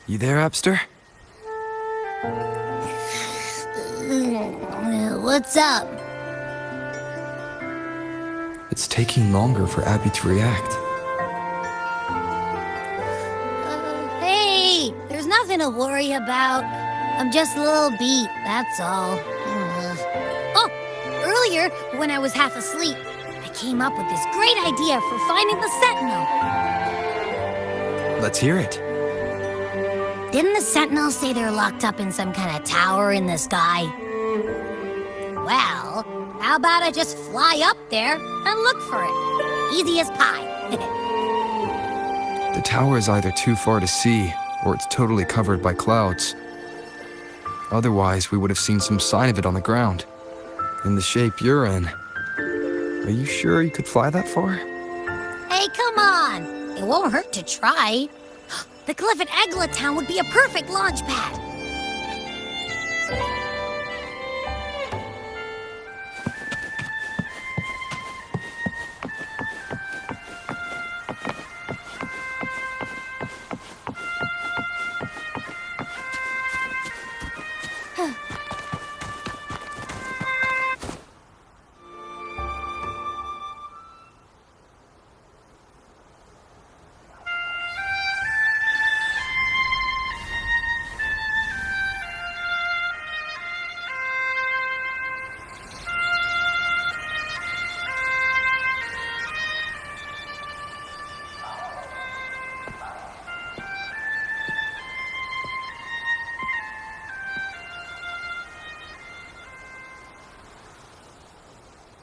You there, Epster? What's up? It's taking longer for Abby to react. Hey, there's nothing to worry about. I'm just a little beat, that's all. Oh, earlier, when I was half asleep, I came up with this great idea for finding the Sentinel. Let's hear it. Didn't the Sentinels say they're locked up in some kind of tower in the sky? Well, how about I just fly up there and look for it? Easy as pie. The tower is either too far to see, or it's totally covered by clouds. Otherwise, we would have seen some sign of it on the ground. In the shape you're in. Are you sure you could fly that far? Hey, come on! It won't hurt to try. The cliff at Egla Town would be a perfect launch pad.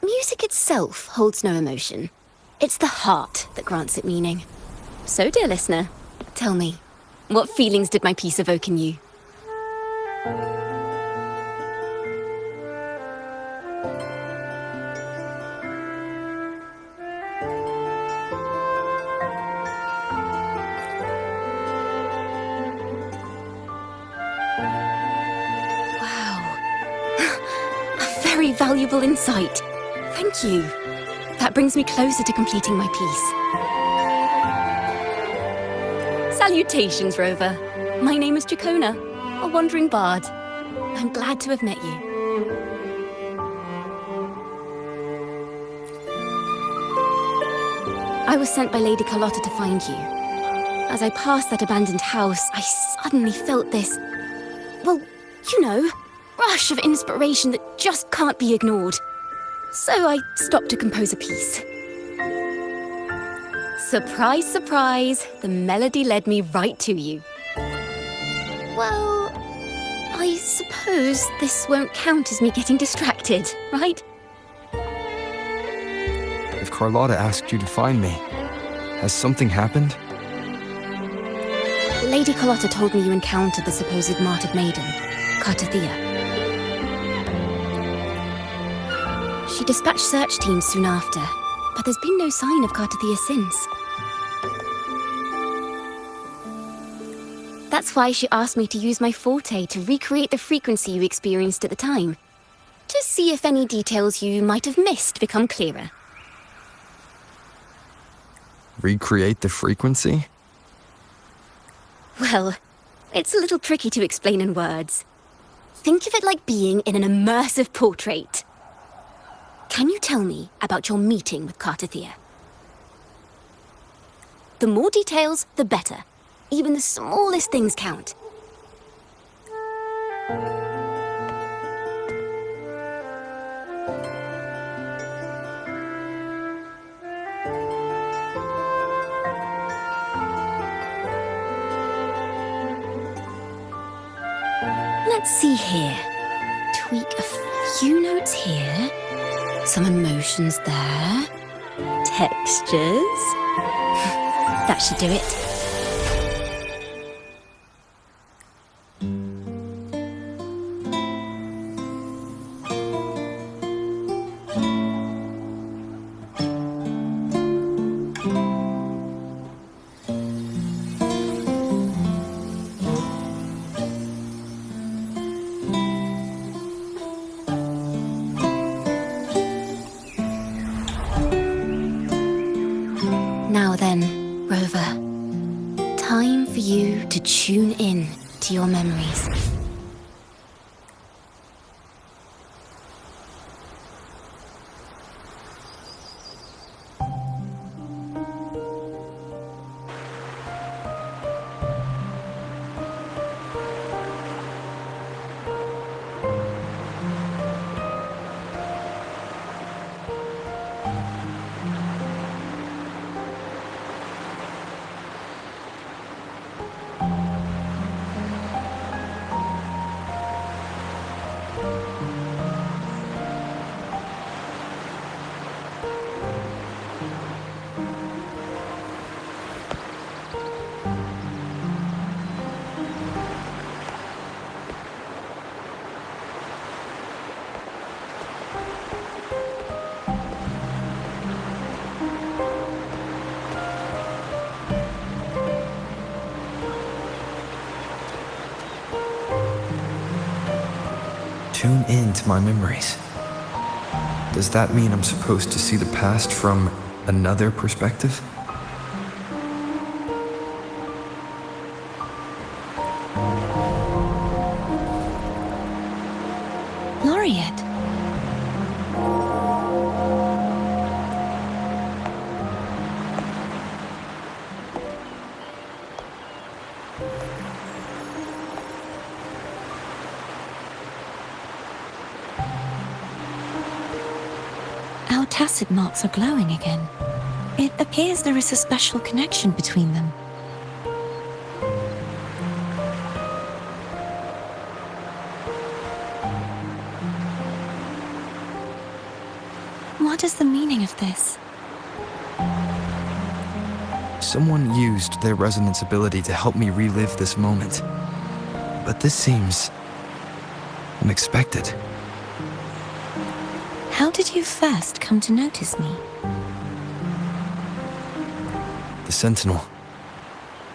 Music itself holds no emotion. It's the heart that grants it meaning. So, dear listener, tell me, what feelings did my piece evoke in you? Wow. A very valuable insight. Thank you. That brings me closer to completing my piece. Salutations, Rover. My name is Jacona, a wandering bard. I'm glad to have met you. I was sent by Lady Carlotta to find you. As I passed that abandoned house, I suddenly felt this, well, you know, rush of inspiration that just can't be ignored. So I stopped to compose a piece. Surprise, surprise, the melody led me right to you. Well, I suppose this won't count as me getting distracted, right? If Carlotta asked you to find me, has something happened? Lady Carlotta told me you encountered the supposed martyred maiden, Cartathea. She dispatched search teams soon after, but there's been no sign of Cartathea since. That's why she asked me to use my forte to recreate the frequency you experienced at the time, to see if any details you might have missed become clearer. Recreate the frequency? Well, it's a little tricky to explain in words. Think of it like being in an immersive portrait. Can you tell me about your meeting with Cartathea? The more details, the better. Even the smallest things count. Let's see here. Tweak a few notes here. Some emotions there. Textures. That should do it. Now then, Rover, time for you to tune in to your memories. Tune in to my memories. Does that mean I'm supposed to see the past from another perspective? Laureate. Our tacit marks are glowing again. It appears there is a special connection between them. What is the meaning of this? Someone used their resonance ability to help me relive this moment. But this seems unexpected. How did you first come to notice me? The Sentinel.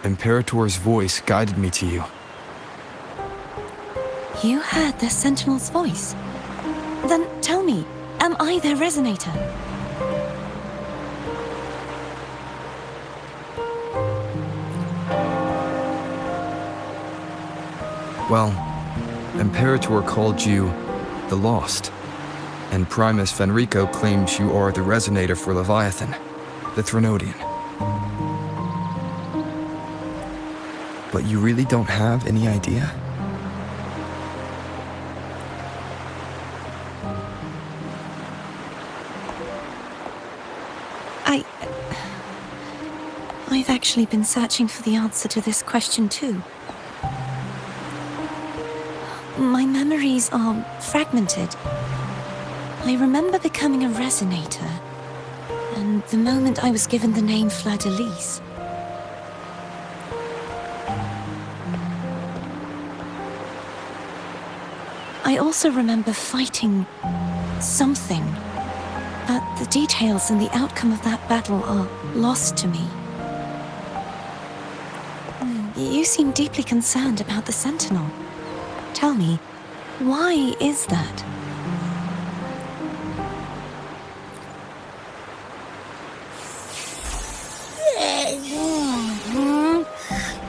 Imperator's voice guided me to you. You heard the Sentinel's voice? Then tell me, am I their resonator? Well, Imperator called you the Lost. And Primus Fenrico claims you are the resonator for Leviathan, the Threnodian. But you really don't have any idea? I've actually been searching for the answer to this question too. My memories are fragmented. I remember becoming a resonator, and the moment I was given the name Fleur-de-Lis. I also remember fighting something, but the details and the outcome of that battle are lost to me. You seem deeply concerned about the Sentinel. Tell me, why is that?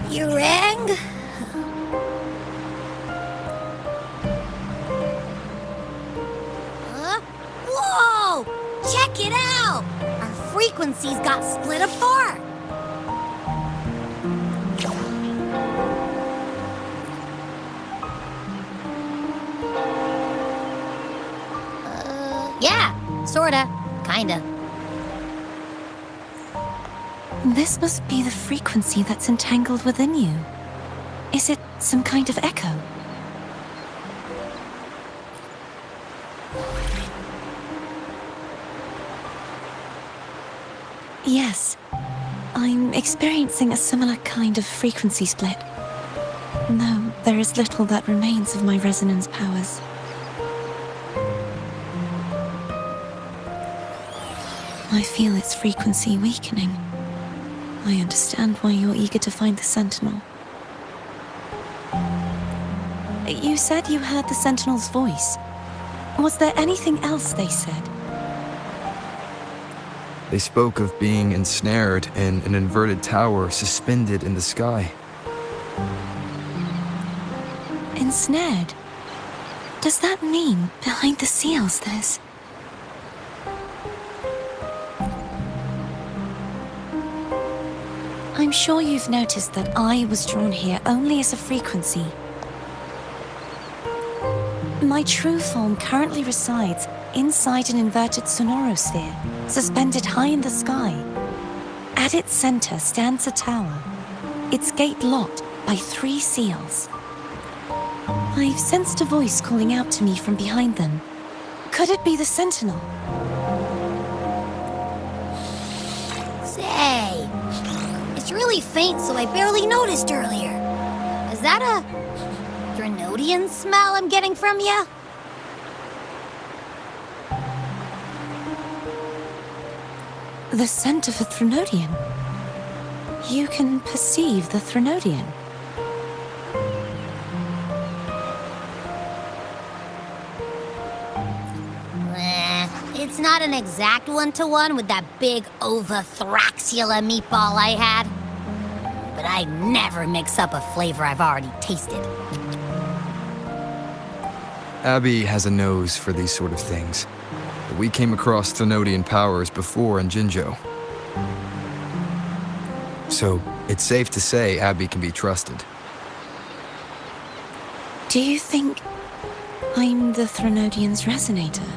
You rang? Huh? Whoa! Check it out! Our frequencies got split apart. Yeah, sorta, kinda. This must be the frequency that's entangled within you. Is it some kind of echo? Yes, I'm experiencing a similar kind of frequency split. No, there is little that remains of my resonance powers. I feel its frequency weakening. I understand why you're eager to find the Sentinel. You said you heard the Sentinel's voice. Was there anything else they said? They spoke of being ensnared in an inverted tower suspended in the sky. Ensnared? Does that mean behind the seals there's... I'm sure you've noticed that I was drawn here only as a frequency. My true form currently resides inside an inverted sonorosphere, suspended high in the sky. At its center stands a tower, its gate locked by 3 seals. I've sensed a voice calling out to me from behind them. Could it be the Sentinel? Say, it's really faint, so I barely noticed earlier. Is that a Threnodian smell I'm getting from you? The scent of a Threnodian? You can perceive the Threnodian? It's not an exact one-to-one with that big Ovathraxula meatball I had. But I never mix up a flavor I've already tasted. Abby has a nose for these sort of things. But we came across Threnodian powers before in Jinzhou. So, it's safe to say Abby can be trusted. Do you think I'm the Threnodian's resonator?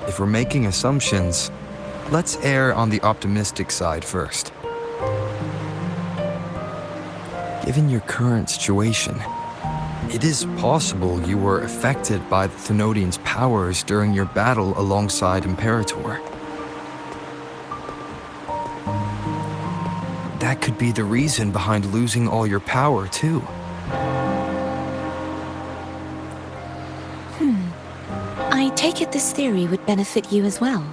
If we're making assumptions, let's err on the optimistic side first. Given your current situation, it is possible you were affected by the Threnodian's powers during your battle alongside Imperator. That could be the reason behind losing all your power, too. I take it this theory would benefit you as well.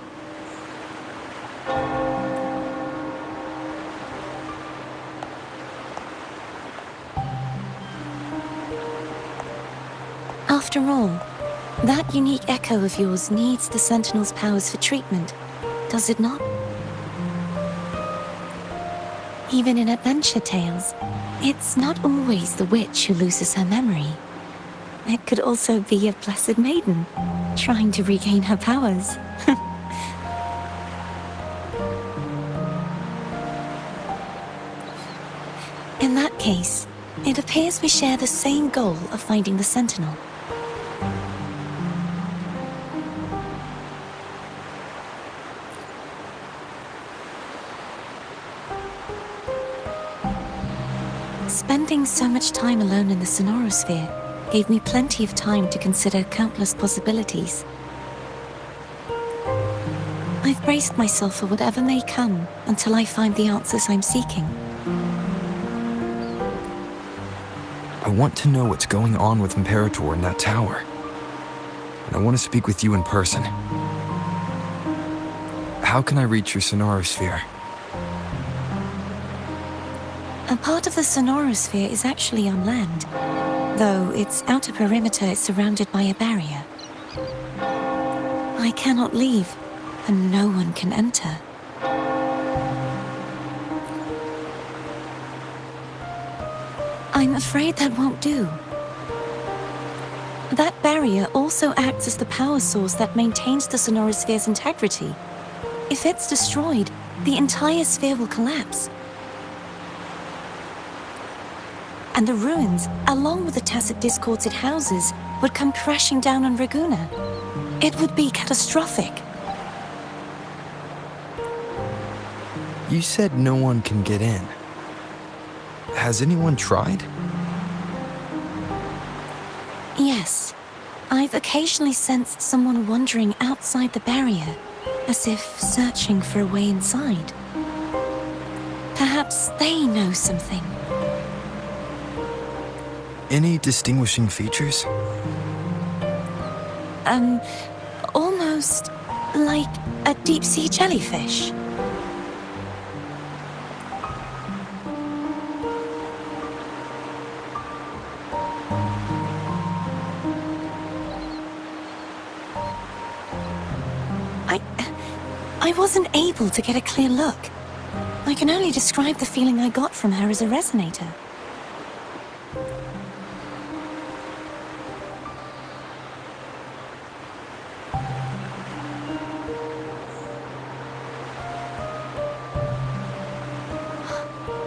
After all, that unique echo of yours needs the Sentinel's powers for treatment, does it not? Even in adventure tales, it's not always the witch who loses her memory. It could also be a blessed maiden, trying to regain her powers. In that case, it appears we share the same goal of finding the Sentinel. Spending so much time alone in the sonorosphere gave me plenty of time to consider countless possibilities. I've braced myself for whatever may come until I find the answers I'm seeking. I want to know what's going on with Imperator in that tower. And I want to speak with you in person. How can I reach your sonorosphere? A part of the sonorosphere is actually on land, though its outer perimeter is surrounded by a barrier. I cannot leave, and no one can enter. I'm afraid that won't do. That barrier also acts as the power source that maintains the sonorosphere's integrity. If it's destroyed, the entire sphere will collapse. And the ruins, along with the tacit discords it houses, would come crashing down on Raguna. It would be catastrophic. You said no one can get in. Has anyone tried? Yes. I've occasionally sensed someone wandering outside the barrier, as if searching for a way inside. Perhaps they know something. Any distinguishing features? Almost like a deep-sea jellyfish. I wasn't able to get a clear look. I can only describe the feeling I got from her as a resonator.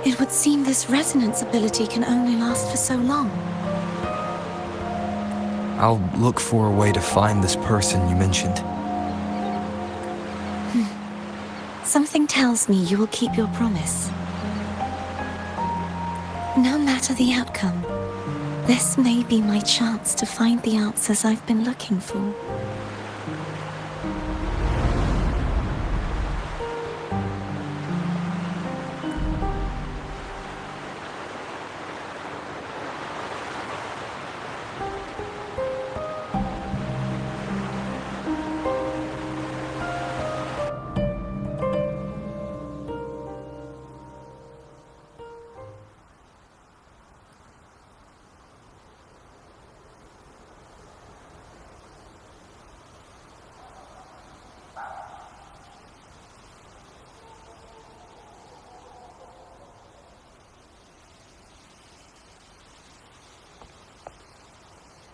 It would seem this resonance ability can only last for so long. I'll look for a way to find this person you mentioned. Something tells me you will keep your promise. No matter the outcome, this may be my chance to find the answers I've been looking for.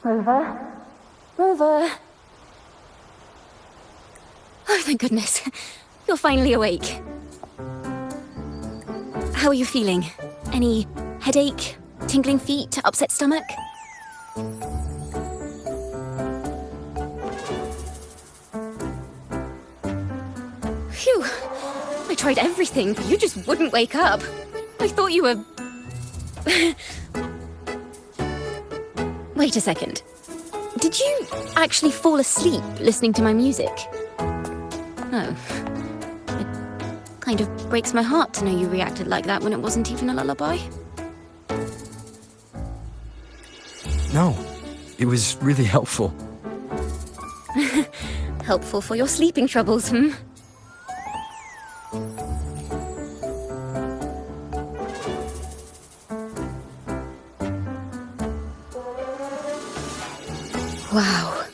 Rover? Rover? Oh, thank goodness. You're finally awake. How are you feeling? Any headache, tingling feet, upset stomach? Phew. I tried everything, but you just wouldn't wake up. I thought you were... Wait a second. Did you actually fall asleep listening to my music? Oh. It kind of breaks my heart to know you reacted like that when it wasn't even a lullaby. No, it was really helpful. Helpful for your sleeping troubles, hmm? Wow.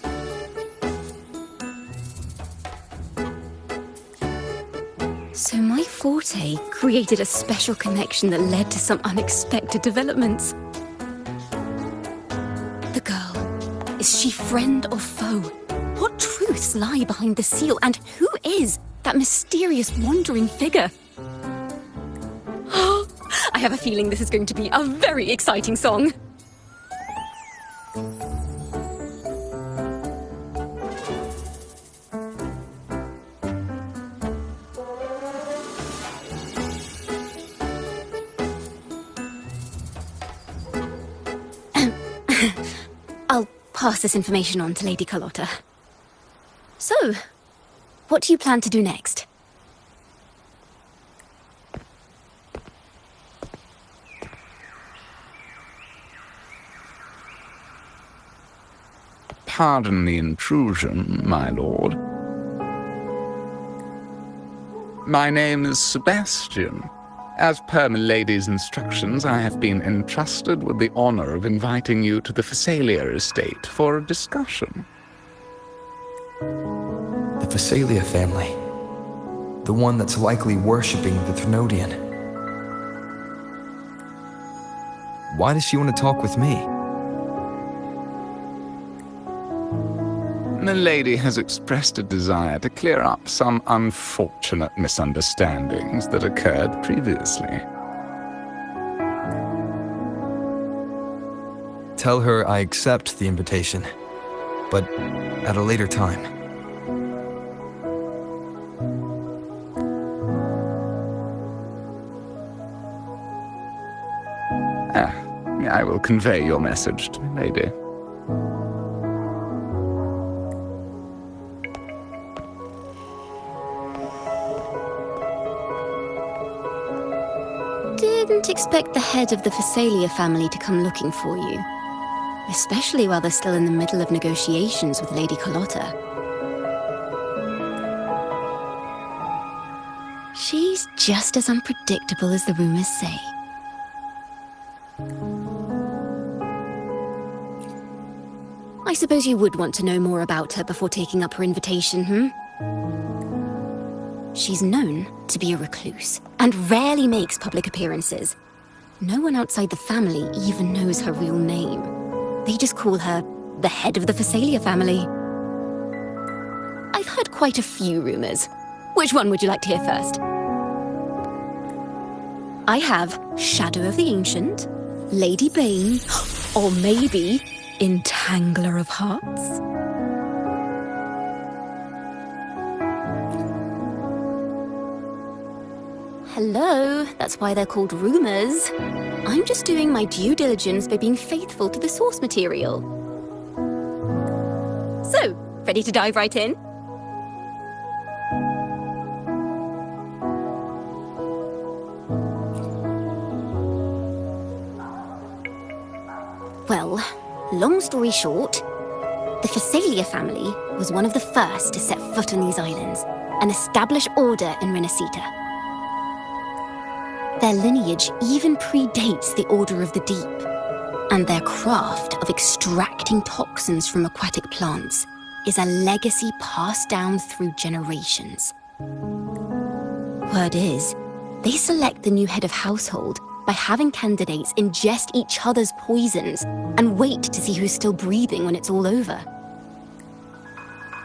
So my forte created a special connection that led to some unexpected developments. The girl, is she friend or foe? What truths lie behind the seal, and who is that mysterious wandering figure? I have a feeling this is going to be a very exciting song. I'll pass this information on to Lady Carlotta. So, what do you plan to do next? Pardon the intrusion, my lord. My name is Sebastian. As per milady's instructions, I have been entrusted with the honor of inviting you to the Phasalia estate for a discussion. The Phasalia family. The one that's likely worshipping the Thrnodian. Why does she want to talk with me? Milady has expressed a desire to clear up some unfortunate misunderstandings that occurred previously. Tell her I accept the invitation, but at a later time. I will convey your message to Milady. Didn't expect the head of the Phasalia family to come looking for you. Especially while they're still in the middle of negotiations with Lady Carlotta. She's just as unpredictable as the rumors say. I suppose you would want to know more about her before taking up her invitation, hmm? She's known to be a recluse and rarely makes public appearances. No one outside the family even knows her real name. They just call her the head of the Phasalia family. I've heard quite a few rumors. Which one would you like to hear first? I have Shadow of the Ancient, Lady Bane, or maybe Entangler of Hearts. Hello, that's why they're called rumors. I'm just doing my due diligence by being faithful to the source material. So, ready to dive right in? Well, long story short, the Phasalia family was one of the first to set foot on these islands and establish order in Renacita. Their lineage even predates the Order of the Deep, and their craft of extracting toxins from aquatic plants is a legacy passed down through generations. Word is, they select the new head of household by having candidates ingest each other's poisons and wait to see who's still breathing when it's all over.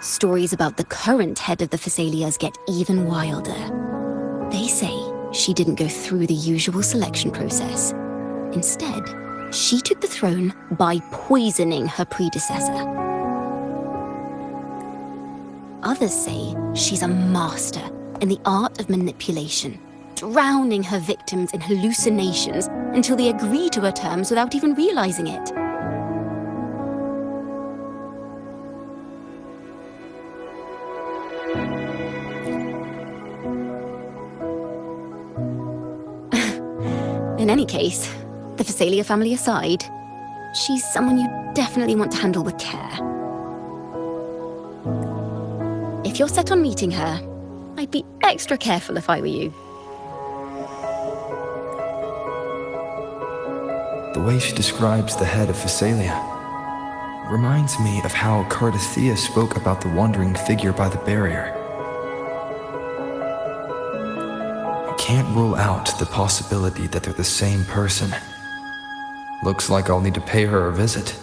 Stories about the current head of the Phasalias get even wilder. They say she didn't go through the usual selection process. Instead, she took the throne by poisoning her predecessor. Others say she's a master in the art of manipulation, drowning her victims in hallucinations until they agree to her terms without even realizing it. In any case, the Phasalia family aside, she's someone you definitely want to handle with care. If you're set on meeting her, I'd be extra careful if I were you. The way she describes the head of Phasalia reminds me of how Cardathea spoke about the wandering figure by the barrier. I can't rule out the possibility that they're the same person. Looks like I'll need to pay her a visit.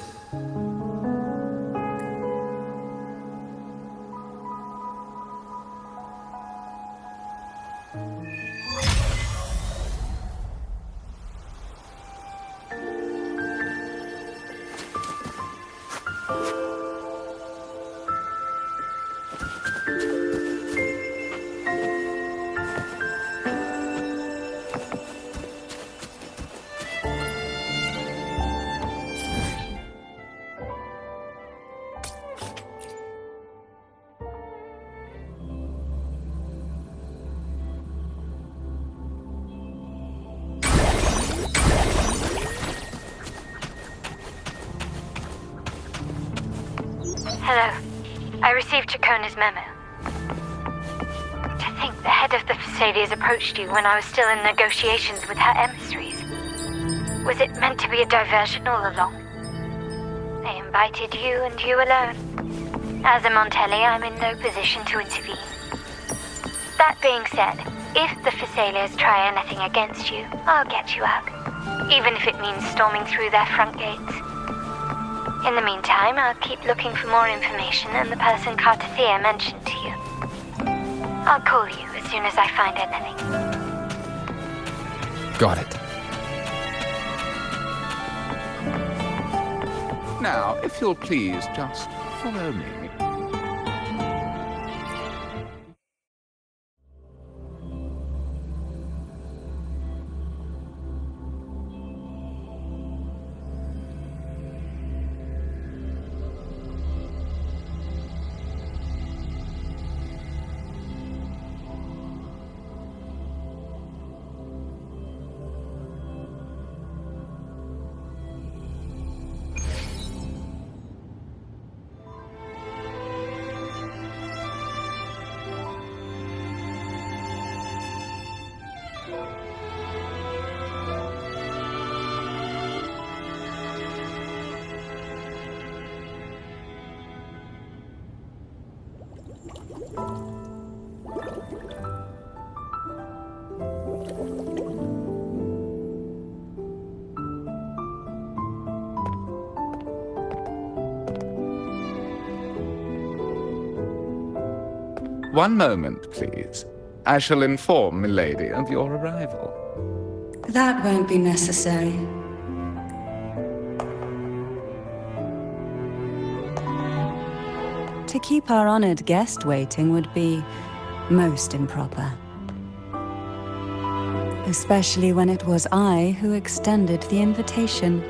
Hello. I received Chacona's memo. To think the head of the Phasalias approached you when I was still in negotiations with her emissaries. Was it meant to be a diversion all along? They invited you and you alone. As a Montelli, I'm in no position to intervene. That being said, if the Phasalias try anything against you, I'll get you out. Even if it means storming through their front gates. In the meantime, I'll keep looking for more information and the person Cardathea mentioned to you. I'll call you as soon as I find anything. Got it. Now, if you'll please just follow me. One moment, please. I shall inform milady of your arrival. That won't be necessary. To keep our honored guest waiting would be most improper. Especially when it was I who extended the invitation.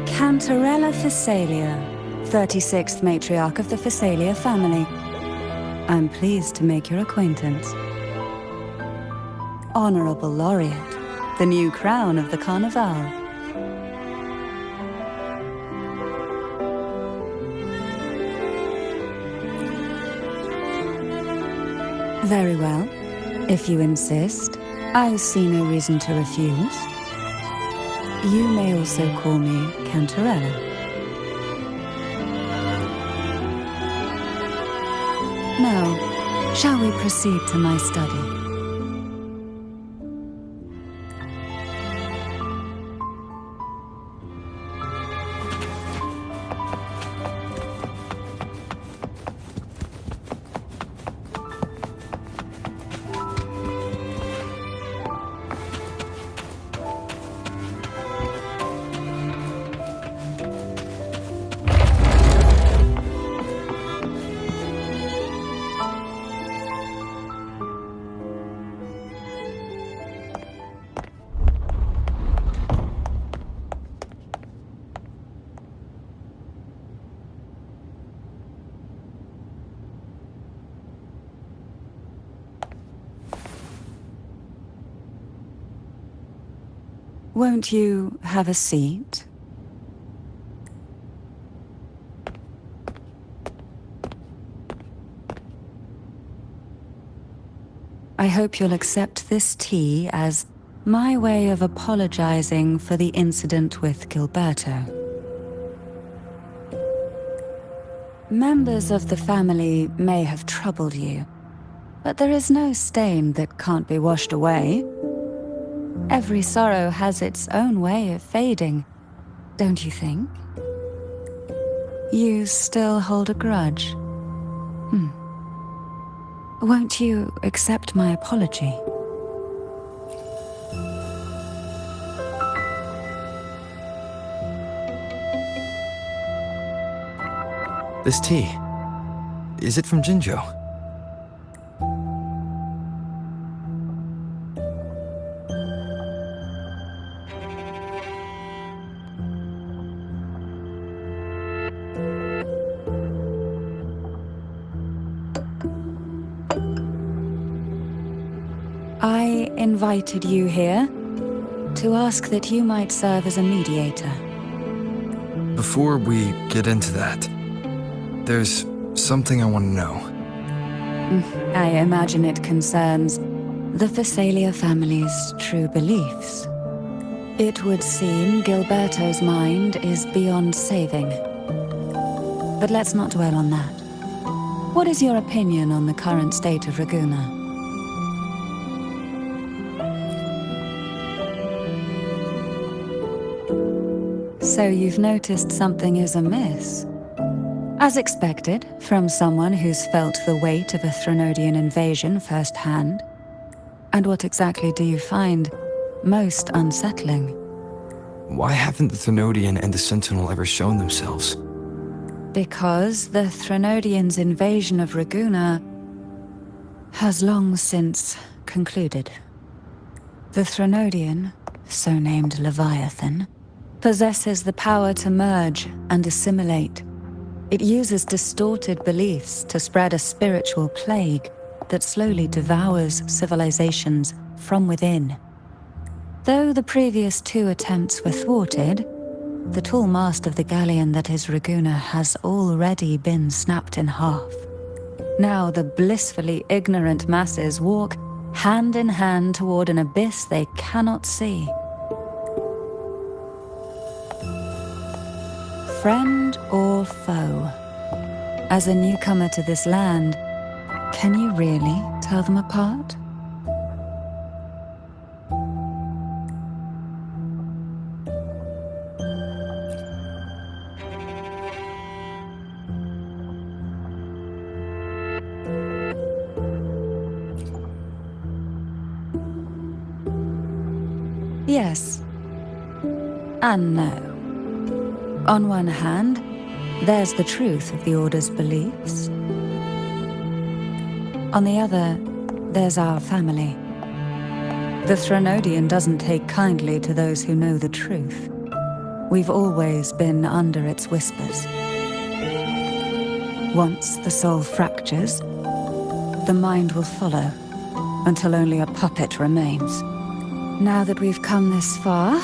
Cantarella Phasalia, 36th matriarch of the Phasalia family. I'm pleased to make your acquaintance. Honorable Laureate, the new crown of the Carnival. Very well. If you insist, I see no reason to refuse. You may also call me Cantarella. Now, shall we proceed to my study? Won't you have a seat? I hope you'll accept this tea as my way of apologizing for the incident with Gilberto. Members of the family may have troubled you, but there is no stain that can't be washed away. Every sorrow has its own way of fading, don't you think? You still hold a grudge? Won't you accept my apology? This tea, is it from Jinjo? I invited you here to ask that you might serve as a mediator. Before we get into that, there's something I want to know. I imagine it concerns the Phasalia family's true beliefs. It would seem Gilberto's mind is beyond saving. But let's not dwell on that. What is your opinion on the current state of Raguna? So you've noticed something is amiss. As expected, from someone who's felt the weight of a Threnodian invasion firsthand. And what exactly do you find most unsettling? Why haven't the Threnodian and the Sentinel ever shown themselves? Because the Threnodians' invasion of Raguna has long since concluded. The Threnodian, so named Leviathan, possesses the power to merge and assimilate. It uses distorted beliefs to spread a spiritual plague that slowly devours civilizations from within. Though the previous two attempts were thwarted, the tall mast of the galleon that is Raguna has already been snapped in half. Now the blissfully ignorant masses walk hand in hand toward an abyss they cannot see. Friend or foe? As a newcomer to this land, can you really tell them apart? Yes. And no. On one hand, there's the truth of the Order's beliefs. On the other, there's our family. The Threnodian doesn't take kindly to those who know the truth. We've always been under its whispers. Once the soul fractures, the mind will follow, until only a puppet remains. Now that we've come this far,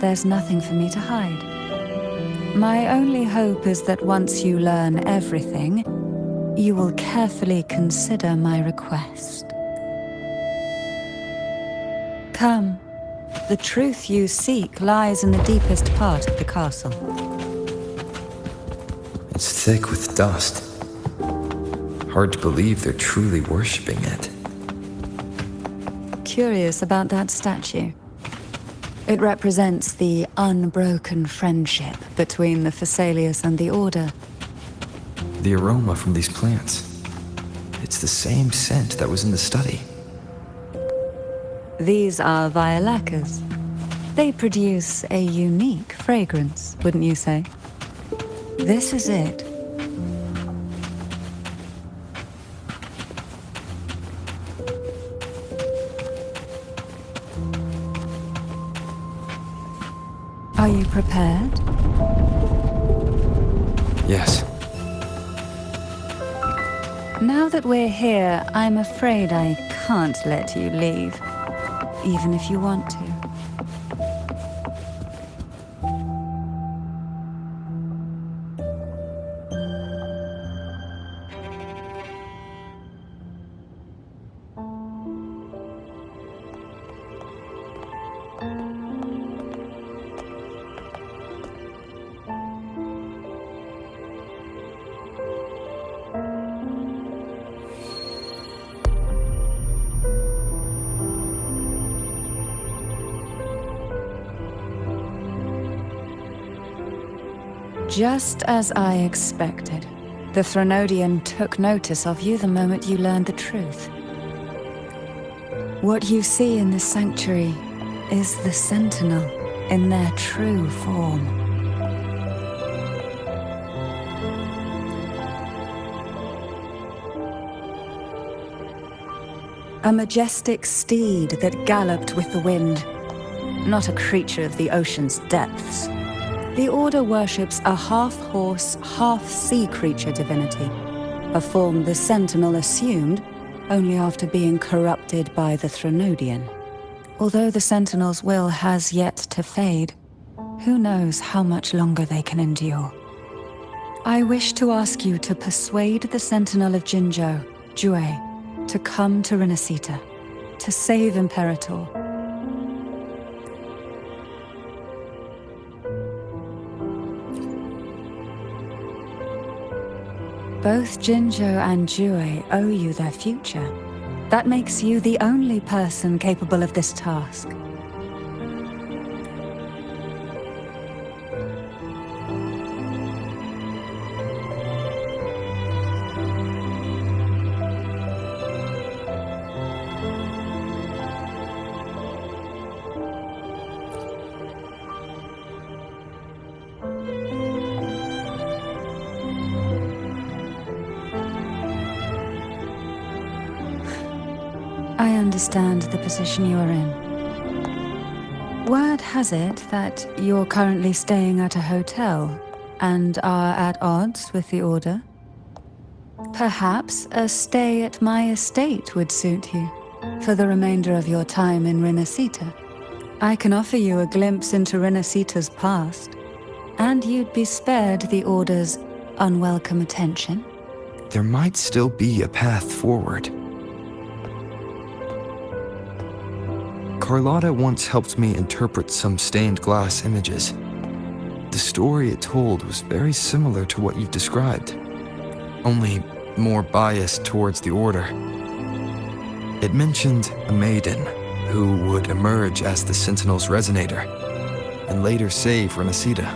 there's nothing for me to hide. My only hope is that once you learn everything, you will carefully consider my request. Come. The truth you seek lies in the deepest part of the castle. It's thick with dust. Hard to believe they're truly worshipping it. Curious about that statue. It represents the unbroken friendship between the Phasaelius and the Order. The aroma from these plants. It's the same scent that was in the study. These are violacas. They produce a unique fragrance, wouldn't you say? This is it. Are you prepared? Yes. Now that we're here, I'm afraid I can't let you leave, even if you want to. Just as I expected, the Threnodian took notice of you the moment you learned the truth. What you see in this sanctuary is the Sentinel in their true form. A majestic steed that galloped with the wind, not a creature of the ocean's depths. The Order worships a half-horse, half-sea creature divinity, a form the Sentinel assumed only after being corrupted by the Threnodian. Although the Sentinel's will has yet to fade, who knows how much longer they can endure. I wish to ask you to persuade the Sentinel of Jinzhou, Jue, to come to Renacita, to save Imperator. Both Jinzhou and Jue owe you their future. That makes you the only person capable of this task. I understand the position you are in. Word has it that you're currently staying at a hotel and are at odds with the Order. Perhaps a stay at my estate would suit you for the remainder of your time in Renacita. I can offer you a glimpse into Renacita's past, and you'd be spared the Order's unwelcome attention. There might still be a path forward. Carlotta once helped me interpret some stained glass images. The story it told was very similar to what you've described, only more biased towards the Order. It mentioned a maiden who would emerge as the Sentinel's resonator and later save Renacita.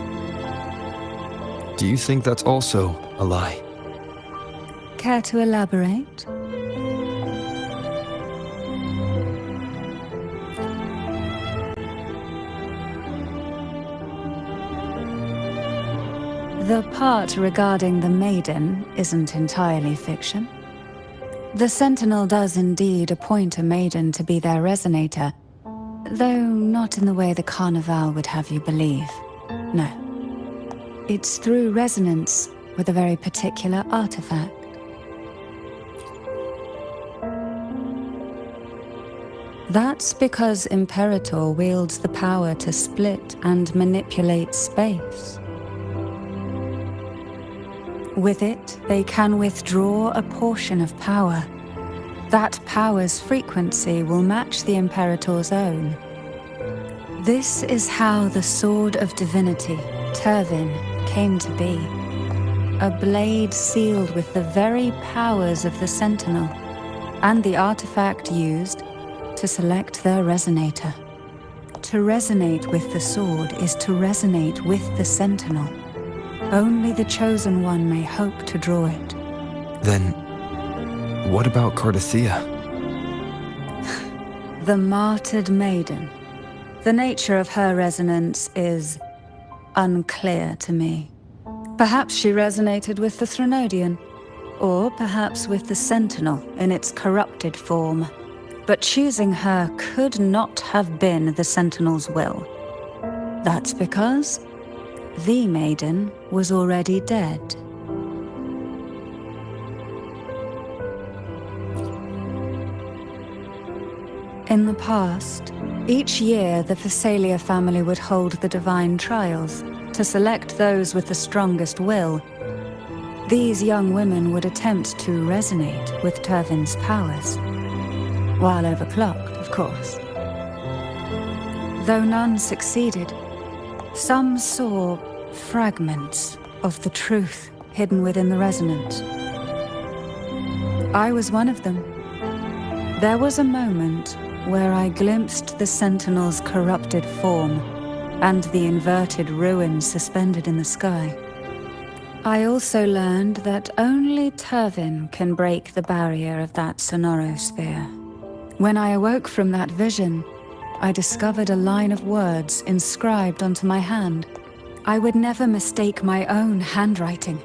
Do you think that's also a lie? Care to elaborate? The part regarding the maiden isn't entirely fiction. The Sentinel does indeed appoint a maiden to be their resonator, though not in the way the Carnival would have you believe. No. It's through resonance with a very particular artifact. That's because Imperator wields the power to split and manipulate space. With it, they can withdraw a portion of power. That power's frequency will match the Imperator's own. This is how the Sword of Divinity, Turvin, came to be. A blade sealed with the very powers of the Sentinel, and the artifact used to select their resonator. To resonate with the sword is to resonate with the Sentinel. Only the Chosen One may hope to draw it. Then, what about Cardathea? The martyred maiden. The nature of her resonance is unclear to me. Perhaps she resonated with the Threnodian, or perhaps with the Sentinel in its corrupted form. But choosing her could not have been the Sentinel's will. That's because the maiden was already dead. In the past, each year the Phasalia family would hold the divine trials to select those with the strongest will. These young women would attempt to resonate with Turvin's powers. While overclocked, of course. Though none succeeded, some saw fragments of the truth hidden within the resonance. I was one of them. There was a moment where I glimpsed the Sentinel's corrupted form and the inverted ruins suspended in the sky. I also learned that only Turvin can break the barrier of that sonorosphere. When I awoke from that vision, I discovered a line of words inscribed onto my hand. I would never mistake my own handwriting.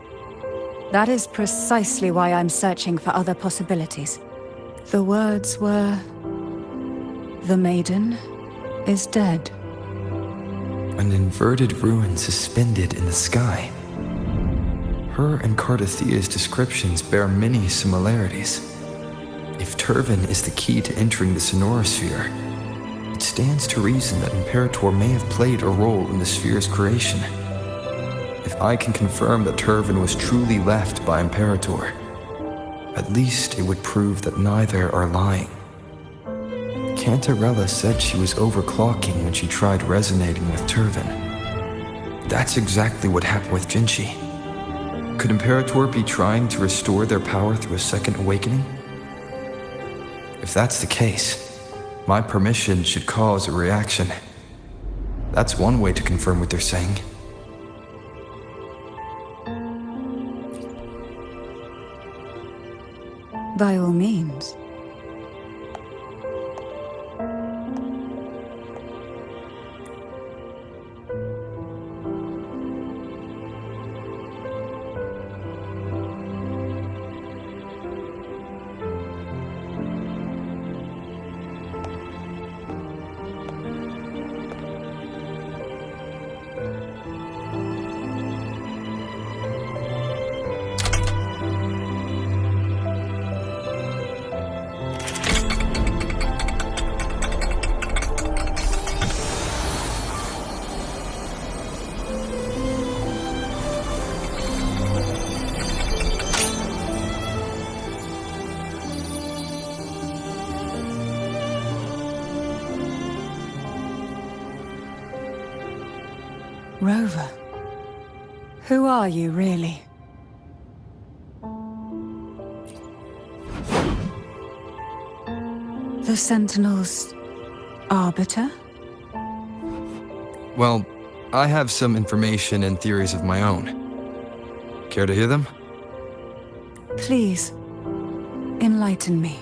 That is precisely why I'm searching for other possibilities. The words were, "The maiden is dead." An inverted ruin suspended in the sky. Her and Cardathea's descriptions bear many similarities. If Turvin is the key to entering the sonorosphere, it stands to reason that Imperator may have played a role in the sphere's creation. If I can confirm that Turvin was truly left by Imperator, at least it would prove that neither are lying. Cantarella said she was overclocking when she tried resonating with Turvin. That's exactly what happened with Jinchi. Could Imperator be trying to restore their power through a second awakening? If that's the case, my permission should cause a reaction. That's one way to confirm what they're saying. By all means. Rover, who are you really? The Sentinel's arbiter? Well, I have some information and theories of my own. Care to hear them? Please, enlighten me.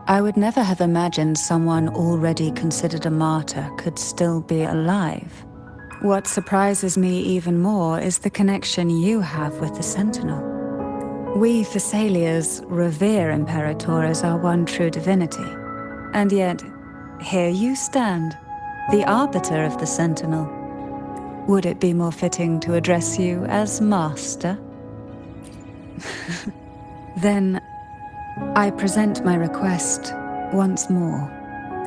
I would never have imagined someone already considered a martyr could still be alive. What surprises me even more is the connection you have with the Sentinel. We Thessalians revere Imperator as our one true divinity. And yet, here you stand, the arbiter of the Sentinel. Would it be more fitting to address you as Master? Then, I present my request once more.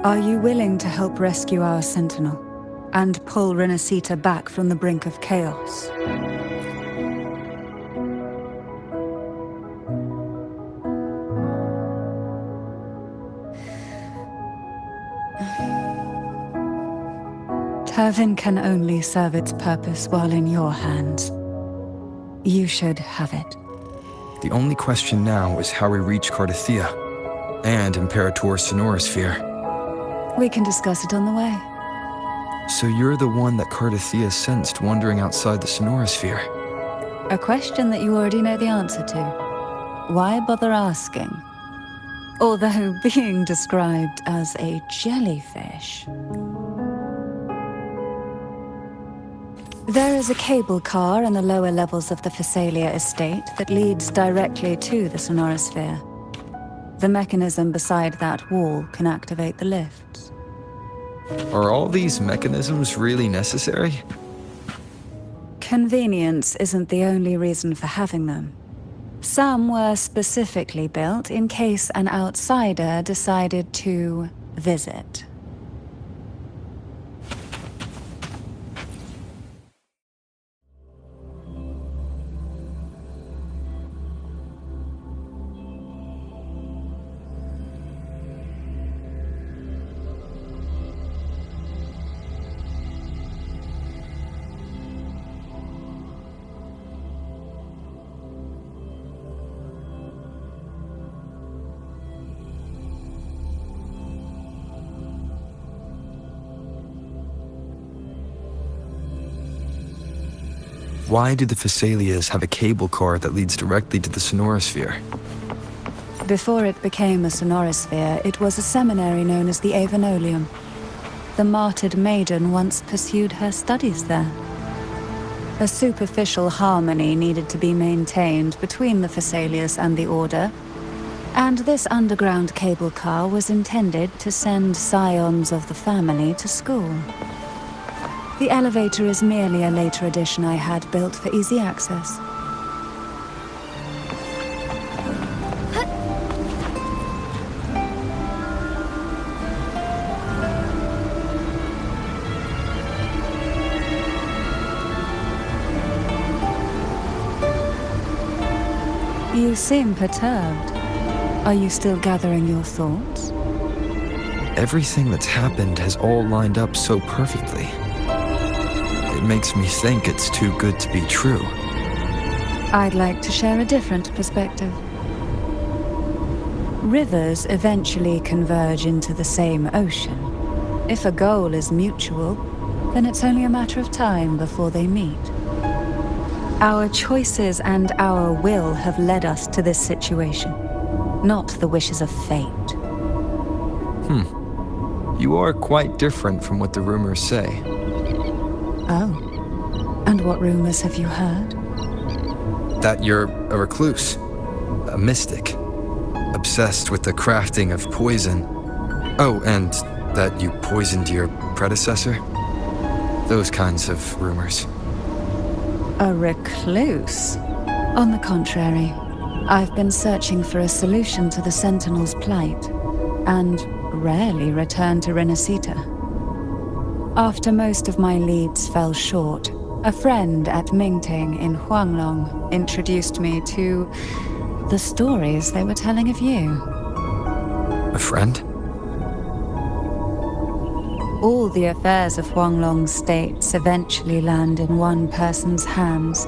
Are you willing to help rescue our Sentinel and pull Renacita back from the brink of chaos? Turvin can only serve its purpose while in your hands. You should have it. The only question now is how we reach Cardathia and Imperator's Sonorosphere. We can discuss it on the way. So you're the one that Cardathia sensed wandering outside the Sonorosphere. A question that you already know the answer to. Why bother asking? Although being described as a jellyfish. There is a cable car in the lower levels of the Phasalia estate that leads directly to the Sonorosphere. The mechanism beside that wall can activate the lifts. Are all these mechanisms really necessary? Convenience isn't the only reason for having them. Some were specifically built in case an outsider decided to visit. Why do the Phasalias have a cable car that leads directly to the Sonorosphere? Before it became a Sonorosphere, it was a seminary known as the Avenolium. The martyred maiden once pursued her studies there. A superficial harmony needed to be maintained between the Phasalias and the Order, and this underground cable car was intended to send scions of the family to school. The elevator is merely a later addition I had built for easy access. You seem perturbed. Are you still gathering your thoughts? Everything that's happened has all lined up so perfectly. It makes me think it's too good to be true. I'd like to share a different perspective. Rivers eventually converge into the same ocean. If a goal is mutual, then it's only a matter of time before they meet. Our choices and our will have led us to this situation, not the wishes of fate. You are quite different from what the rumors say. Oh. And what rumors have you heard? That you're a recluse, a mystic, obsessed with the crafting of poison. Oh, and that you poisoned your predecessor? Those kinds of rumors. A recluse? On the contrary, I've been searching for a solution to the Sentinel's plight, and rarely return to Renacita. After most of my leads fell short, a friend at Mingting in Huanglong introduced me to the stories they were telling of you. A friend? All the affairs of Huanglong states eventually land in one person's hands.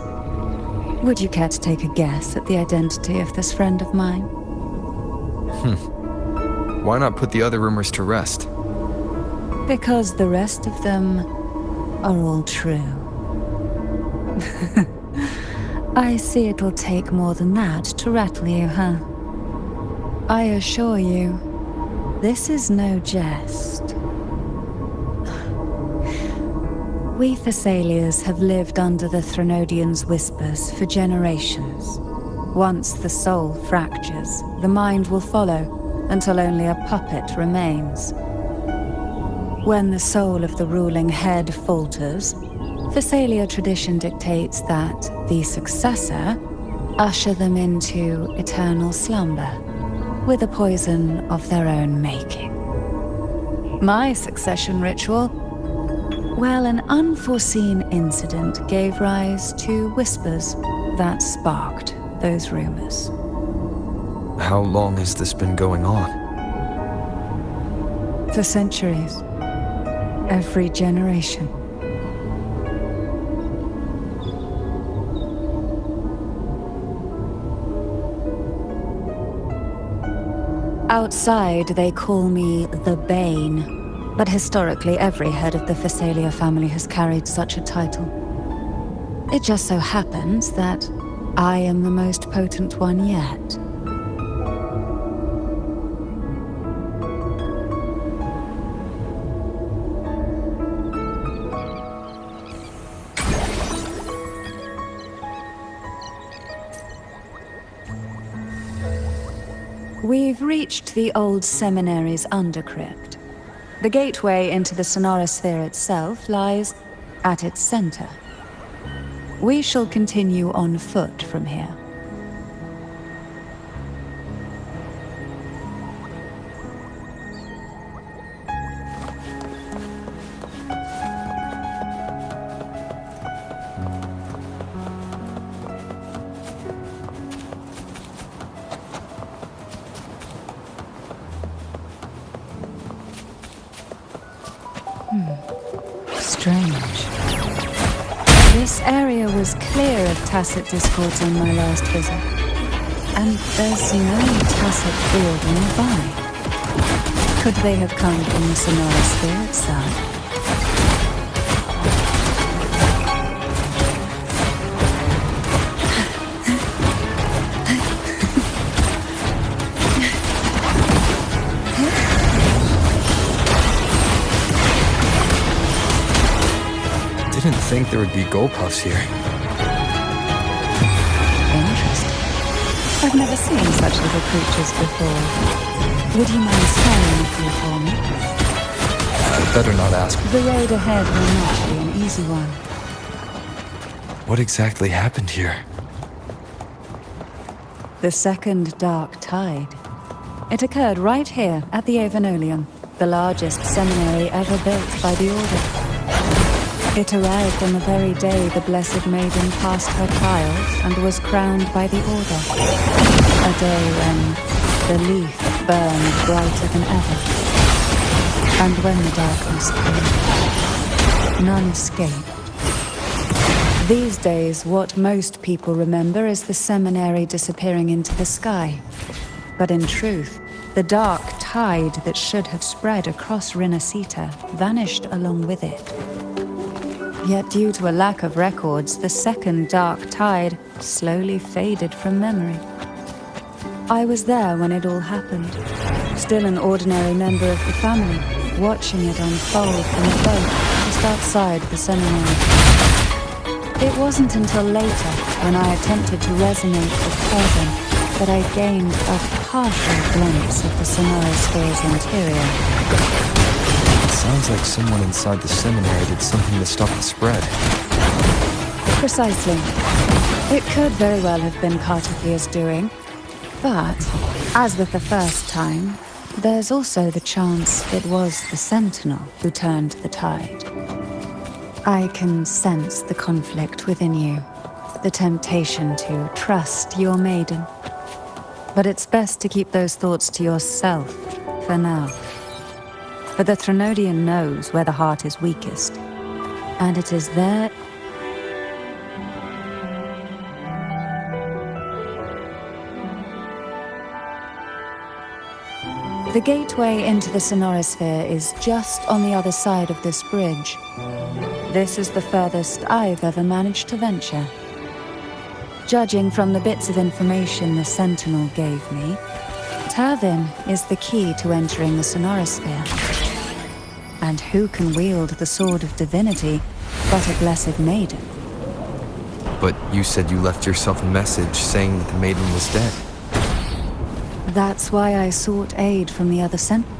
Would you care to take a guess at the identity of this friend of mine? Why not put the other rumors to rest? Because the rest of them are all true. I see it'll take more than that to rattle you, huh? I assure you, This is no jest. We Thessalians have lived under the Threnodians' whispers for generations. Once the soul fractures, the mind will follow, until only a puppet remains. When the soul of the ruling head falters, Thessalia tradition dictates that the successor usher them into eternal slumber, with a poison of their own making. My succession ritual, well, an unforeseen incident gave rise to whispers that sparked those rumors. How long has this been going on? For centuries. Every generation. Outside, they call me the Bane. But historically, every head of the Thessalia family has carried such a title. It just so happens that I am the most potent one yet. We've reached the old seminary's undercrypt. The gateway into the Sonorosphere itself lies at its center. We shall continue on foot from here. Strange. This area was clear of tacit discords on my last visit. And there's no tacit field nearby. Could they have come from the Sonorosphere itself? Didn't think there would be Golpuffs here. Interesting. I've never seen such little creatures before. Would you mind scanning a few for me? I'd better not ask. The road ahead will not be an easy one. What exactly happened here? The second dark tide. It occurred right here at the Avenolium, the largest seminary ever built by the Order. It arrived on the very day the Blessed Maiden passed her trials and was crowned by the Order. A day when the leaf burned brighter than ever. And when the darkness came, none escaped. These days, what most people remember is the seminary disappearing into the sky. But in truth, the dark tide that should have spread across Rinascita vanished along with it. Yet due to a lack of records, the second dark tide slowly faded from memory. I was there when it all happened, still an ordinary member of the family, watching it unfold from a boat just outside the seminary. It wasn't until later, when I attempted to resonate with Corbin, that I gained a partial glimpse of the Sonorosphere's interior. Sounds like someone inside the seminary did something to stop the spread. Precisely. It could very well have been part of Leah's doing. But, as with the first time, there's also the chance it was the Sentinel who turned the tide. I can sense the conflict within you, the temptation to trust your maiden. But it's best to keep those thoughts to yourself for now. For the Threnodian knows where the heart is weakest, and it is there. The gateway into the Sonorosphere is just on the other side of this bridge. This is the furthest I've ever managed to venture. Judging from the bits of information the Sentinel gave me, Turvin is the key to entering the Sonorosphere. And who can wield the Sword of Divinity but a blessed maiden? But you said you left yourself a message saying that the maiden was dead. That's why I sought aid from the other Sentinels.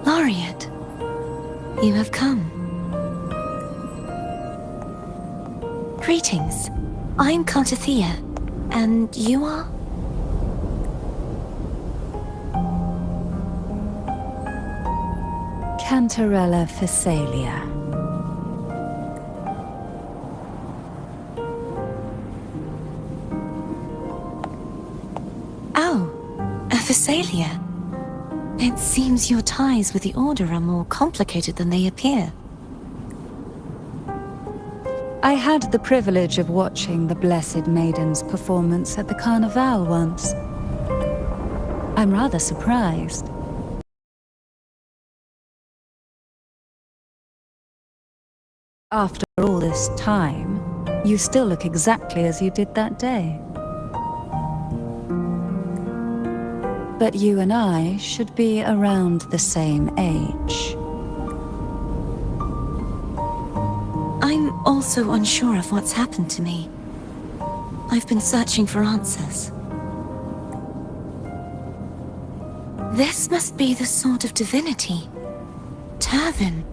Laureate, you have come. Greetings. I'm Cartathea, and you are? Cantarella Phasalia. Oh, a Phasalia. It seems your ties with the Order are more complicated than they appear. I had the privilege of watching the Blessed Maiden's performance at the Carnival once. I'm rather surprised. After all this time, you still look exactly as you did that day. But you and I should be around the same age. I'm also unsure of what's happened to me. I've been searching for answers. This must be the Sword of Divinity. Turvin.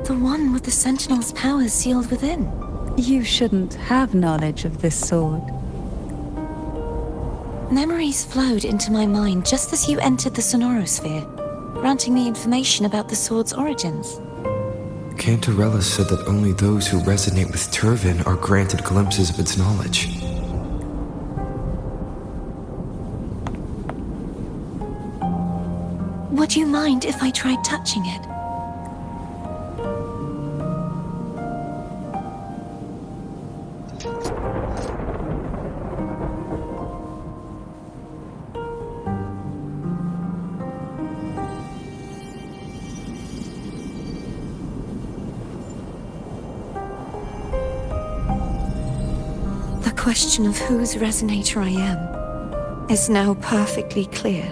The one with the Sentinel's powers sealed within. You shouldn't have knowledge of this sword. Memories flowed into my mind just as you entered the Sonorosphere, granting me information about the sword's origins. Cantarella said that only those who resonate with Turvin are granted glimpses of its knowledge. Would you mind if I tried touching it? The question of whose resonator I am is now perfectly clear.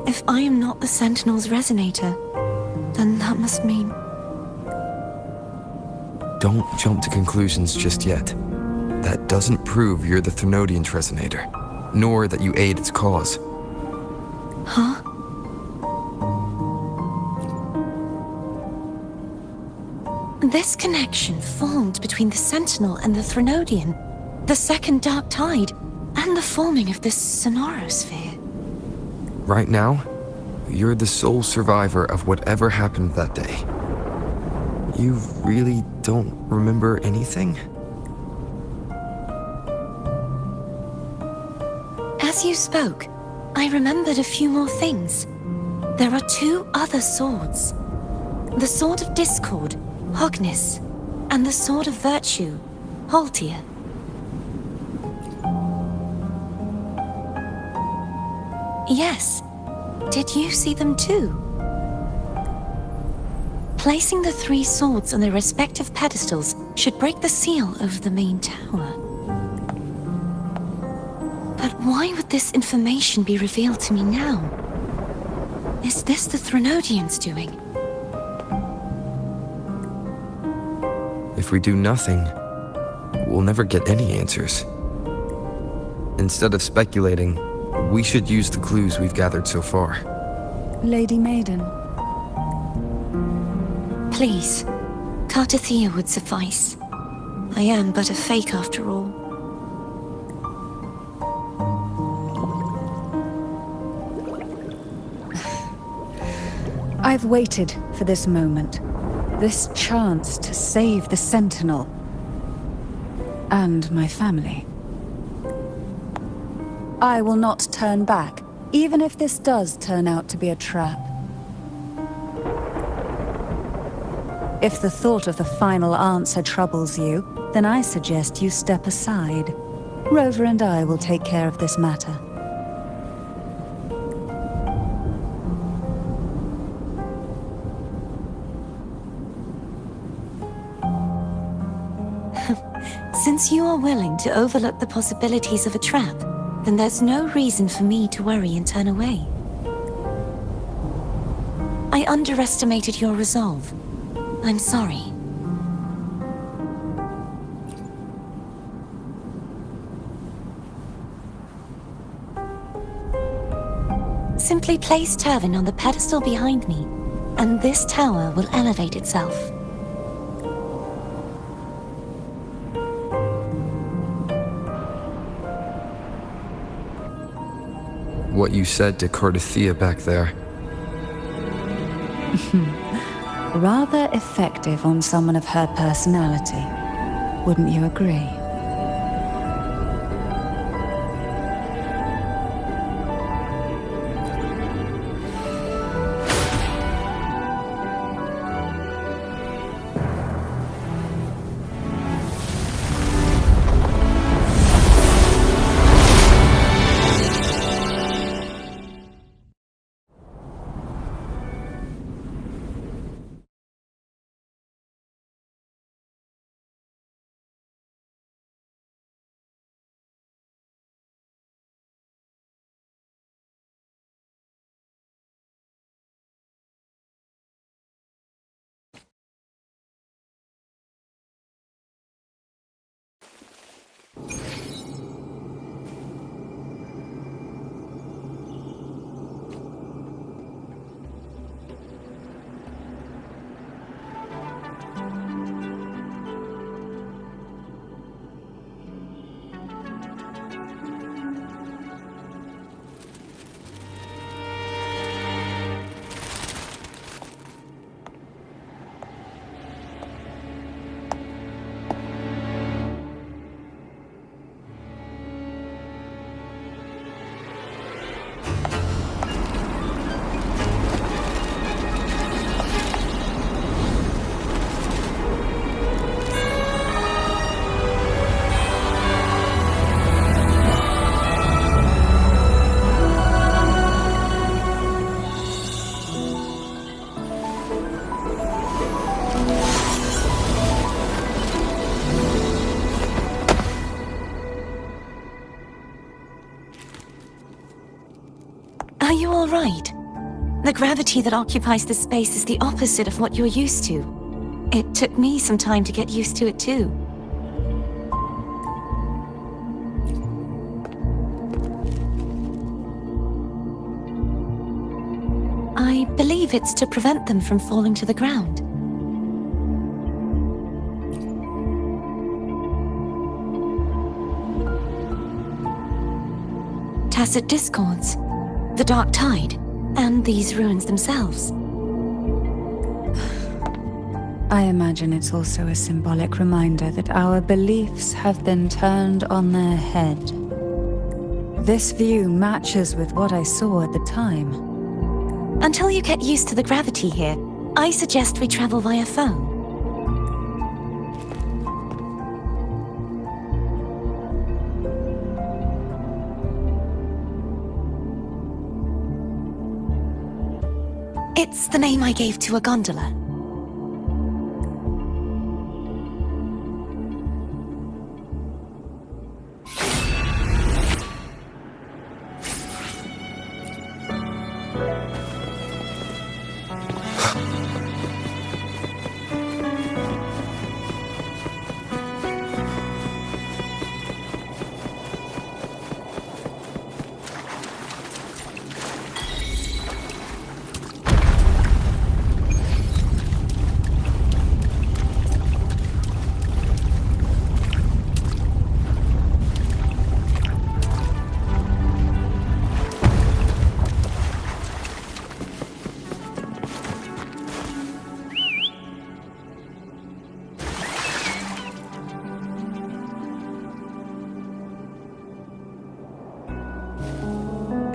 If I am not the Sentinel's resonator, then that must mean... Don't jump to conclusions just yet. That doesn't prove you're the Thenodian's resonator, nor that you aid its cause. Huh? This connection formed between the Sentinel and the Thenodian, the second Dark Tide, and the forming of this Sonorosphere. Right now, you're the sole survivor of whatever happened that day. You really don't remember anything? As you spoke, I remembered a few more things. There are two other swords. The Sword of Discord, Hognis, and the Sword of Virtue, Haltia. Yes. Did you see them too? Placing the three swords on their respective pedestals should break the seal over the main tower. But why would this information be revealed to me now? Is this the Threnodians doing? If we do nothing, we'll never get any answers. Instead of speculating, we should use the clues we've gathered so far. Lady Maiden, Please, Cartathea would suffice. I am but a fake after all. I've waited for this moment. This chance to save the Sentinel. And my family. I will not turn back, even if this does turn out to be a trap. If the thought of the final answer troubles you, then I suggest you step aside. Rover and I will take care of this matter. Since you are willing to overlook the possibilities of a trap, then there's no reason for me to worry and turn away. I underestimated your resolve. I'm sorry. Simply place Turvin on the pedestal behind me, and this tower will elevate itself. What you said to Cartathea back there. Rather effective on someone of her personality. Wouldn't you agree? Are you all right? The gravity that occupies this space is the opposite of what you're used to. It took me some time to get used to it too. I believe it's to prevent them from falling to the ground. Tacit discords, the dark tide, and these ruins themselves. I imagine it's also a symbolic reminder that our beliefs have been turned on their head. This view matches with what I saw at the time. Until you get used to the gravity here, I suggest we travel via phone. It's the name I gave to a gondola.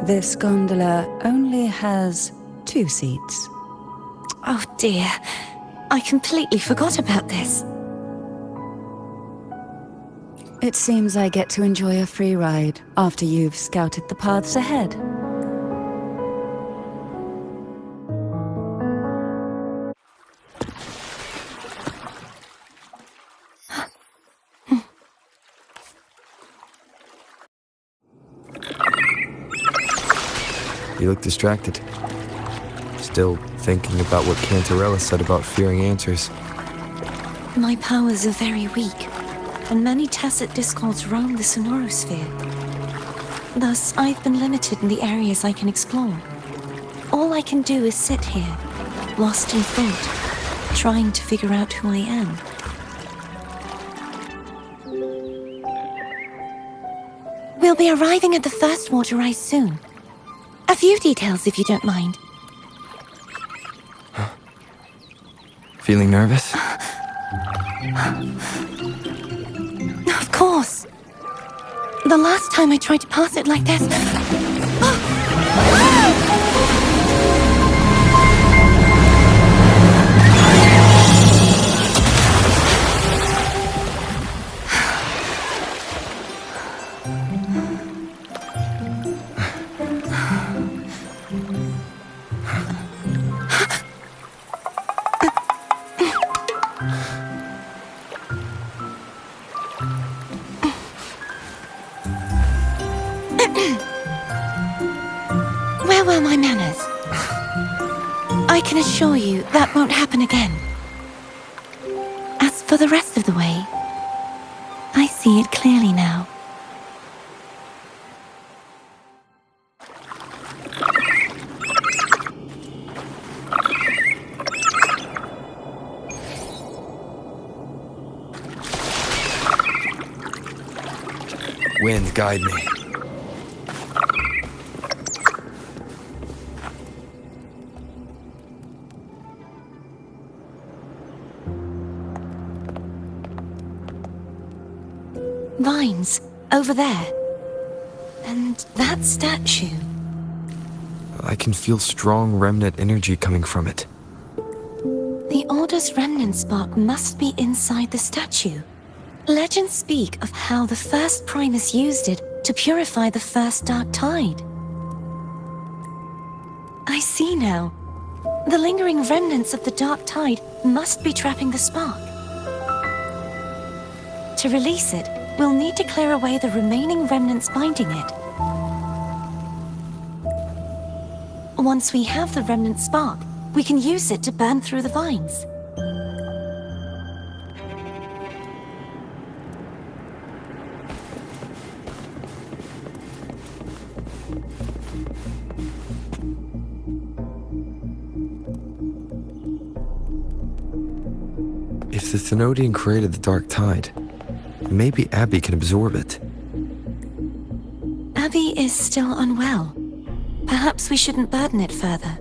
This gondola only has 2 seats. Oh dear, I completely forgot about this. It seems I get to enjoy a free ride after you've scouted the paths ahead. You look distracted. Still thinking about what Cantarella said about fearing answers. My powers are very weak, and many tacit discords roam the sonorosphere. Thus, I've been limited in the areas I can explore. All I can do is sit here, lost in thought, trying to figure out who I am. We'll be arriving at the first water rise soon. A few details, if you don't mind. Feeling nervous? Of course. The last time I tried to pass it like this... Where were my manners? I can assure you that won't happen again. As for the rest of the way, I see it clearly now. Wind, guide me. Vines, over there. And that statue. I can feel strong remnant energy coming from it. The Order's remnant spark must be inside the statue. Legends speak of how the first Primus used it to purify the first dark tide. I see now. The lingering remnants of the dark tide must be trapping the spark. To release it, we'll need to clear away the remaining remnants binding it. Once we have the remnant spark, we can use it to burn through the vines. If the Thenodian created the dark tide, maybe Abby can absorb it. Abby is still unwell. Perhaps we shouldn't burden it further.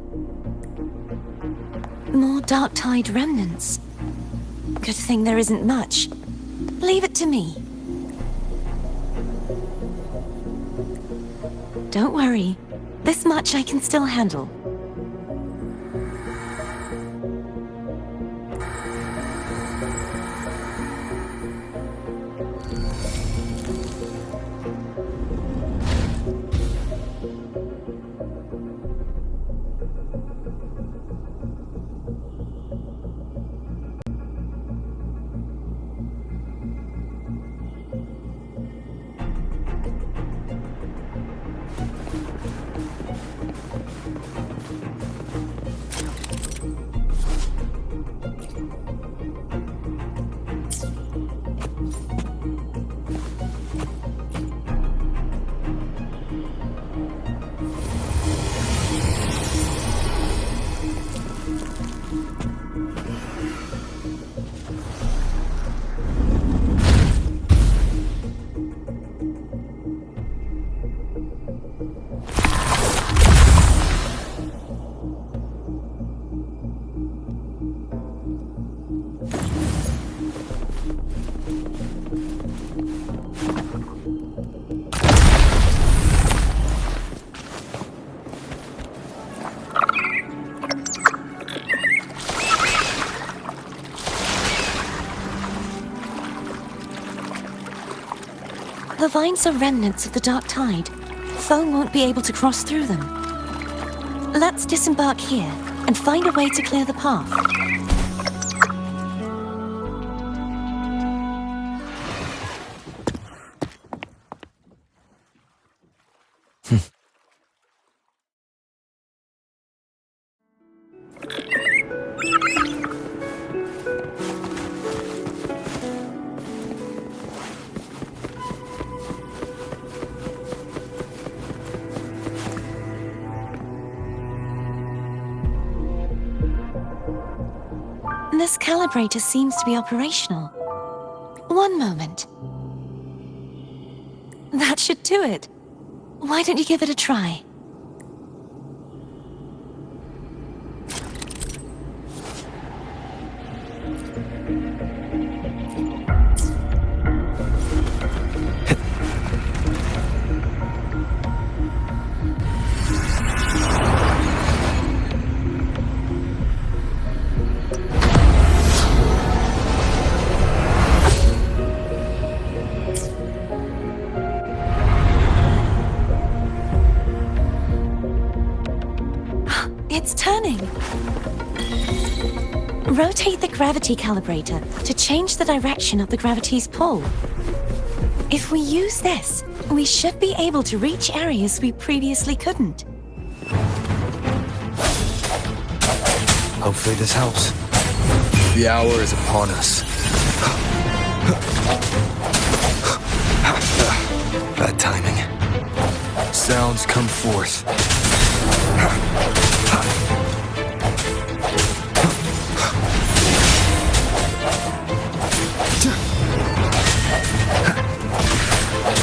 More dark tide remnants. Good thing there isn't much. Leave it to me. Don't worry. This much I can still handle. The vines are remnants of the dark tide. Foam won't be able to cross through them. Let's disembark here and find a way to clear the path. This calibrator seems to be operational. One moment. That should do it. Why don't you give it a try? It's turning. Rotate the gravity calibrator to change the direction of the gravity's pull. If we use this, we should be able to reach areas we previously couldn't. Hopefully this helps. The hour is upon us. Bad timing. Sounds come forth.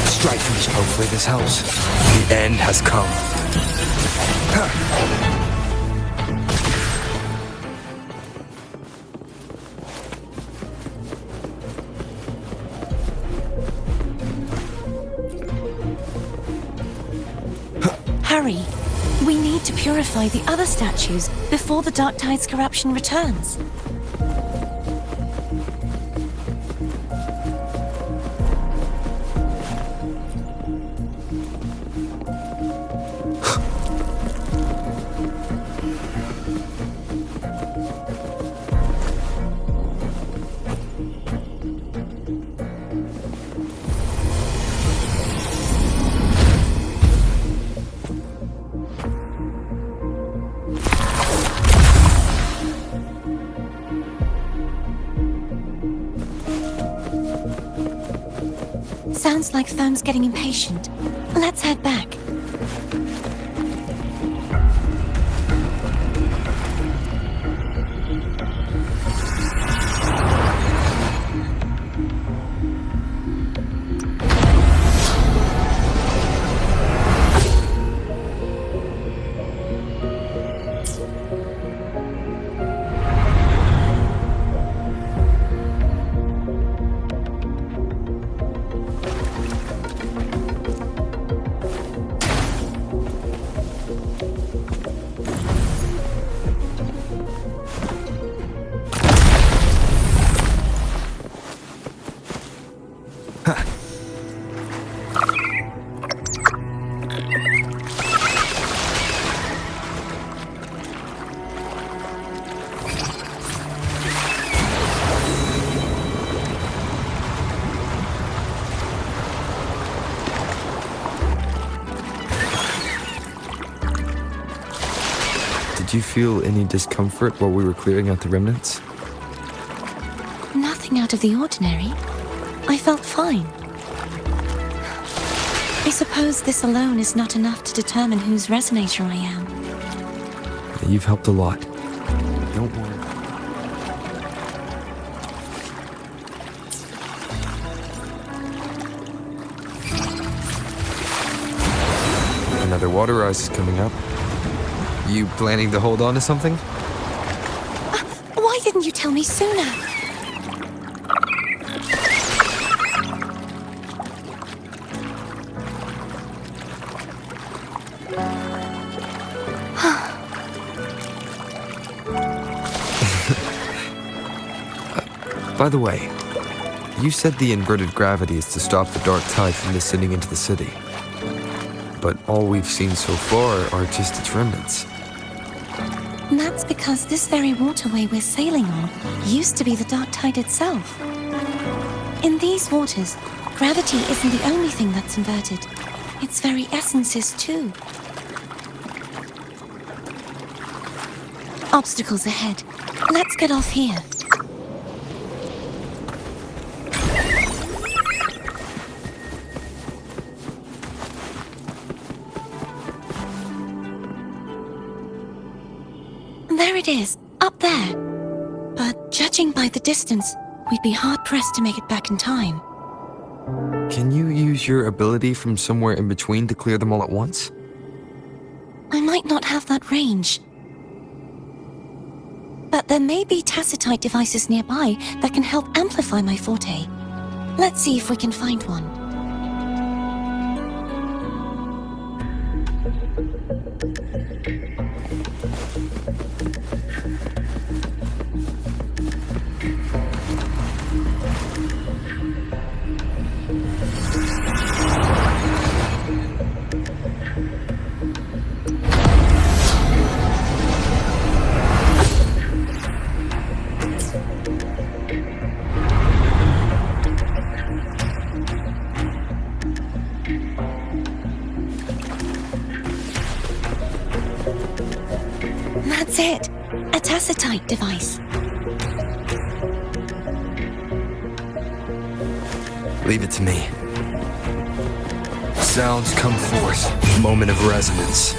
Strike me. Hopefully this helps. The end has come. Hurry! We need to purify the other statues before the Dark Tide's corruption returns. Sounds like Thone's getting impatient. Let's head back. Did you feel any discomfort while we were clearing out the remnants? Nothing out of the ordinary. I felt fine. I suppose this alone is not enough to determine whose resonator I am. You've helped a lot. Don't worry. Another water rise is coming up. You planning to hold on to something? Why didn't you tell me sooner? By the way, You said the inverted gravity is to stop the dark tide from descending into the city. But all we've seen so far are just its remnants. And that's because this very waterway we're sailing on used to be the dark tide itself. In these waters, gravity isn't the only thing that's inverted. Its very essence is too. Obstacles ahead. Let's get off here. There it is, up there. But judging by the distance, we'd be hard-pressed to make it back in time. Can you use your ability from somewhere in between to clear them all at once? I might not have that range. But there may be tacitite devices nearby that can help amplify my forte. Let's see if we can find one. That's it! A tacitite device. Leave it to me. Sounds come forth. Moment of resonance.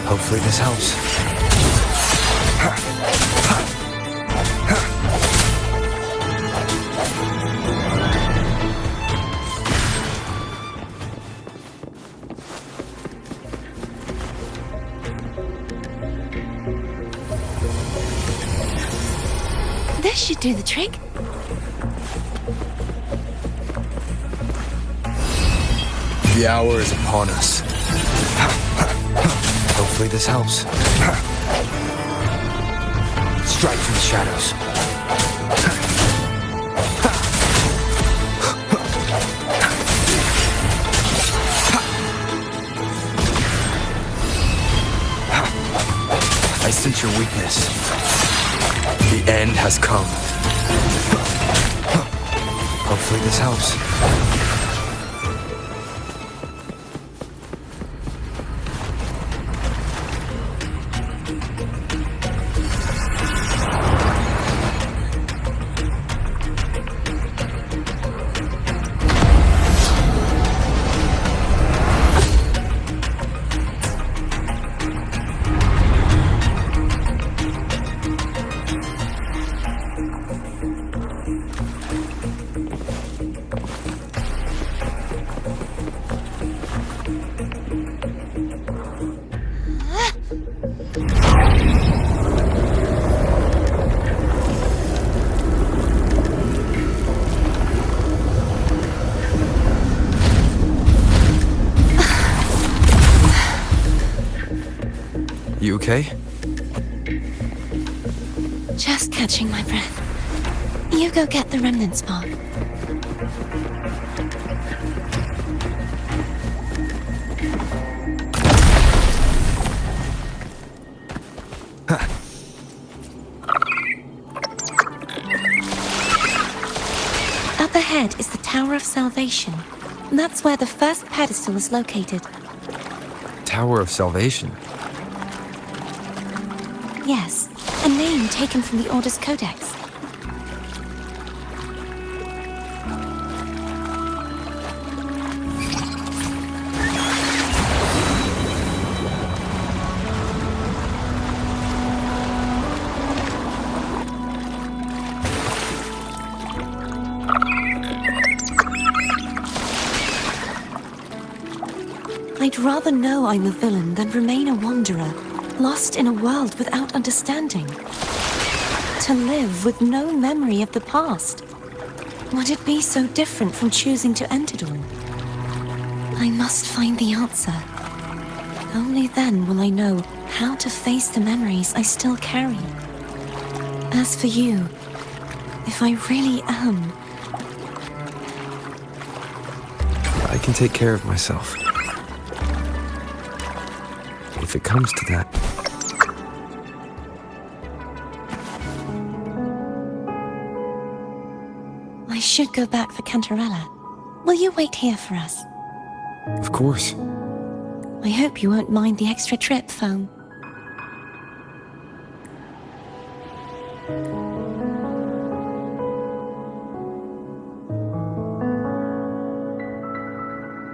Hopefully this helps. This should do the trick. The hour is upon us. Hopefully this helps. Strike from the shadows. I sense your weakness. The end has come. Hopefully this helps. You okay? Just catching my breath. You go get the remnant spark. Up ahead is the Tower of Salvation. That's where the first pedestal is located. Tower of Salvation? Yes, a name taken from the Order's Codex. I'd rather know I'm a villain than remain a wanderer, lost in a world without understanding. To live with no memory of the past. Would it be so different from choosing to end it all? I must find the answer. Only then will I know how to face the memories I still carry. As for you, if I really am, I can take care of myself. If it comes to that. I should go back for Cantarella. Will you wait here for us? Of course. I hope you won't mind the extra trip, Foam.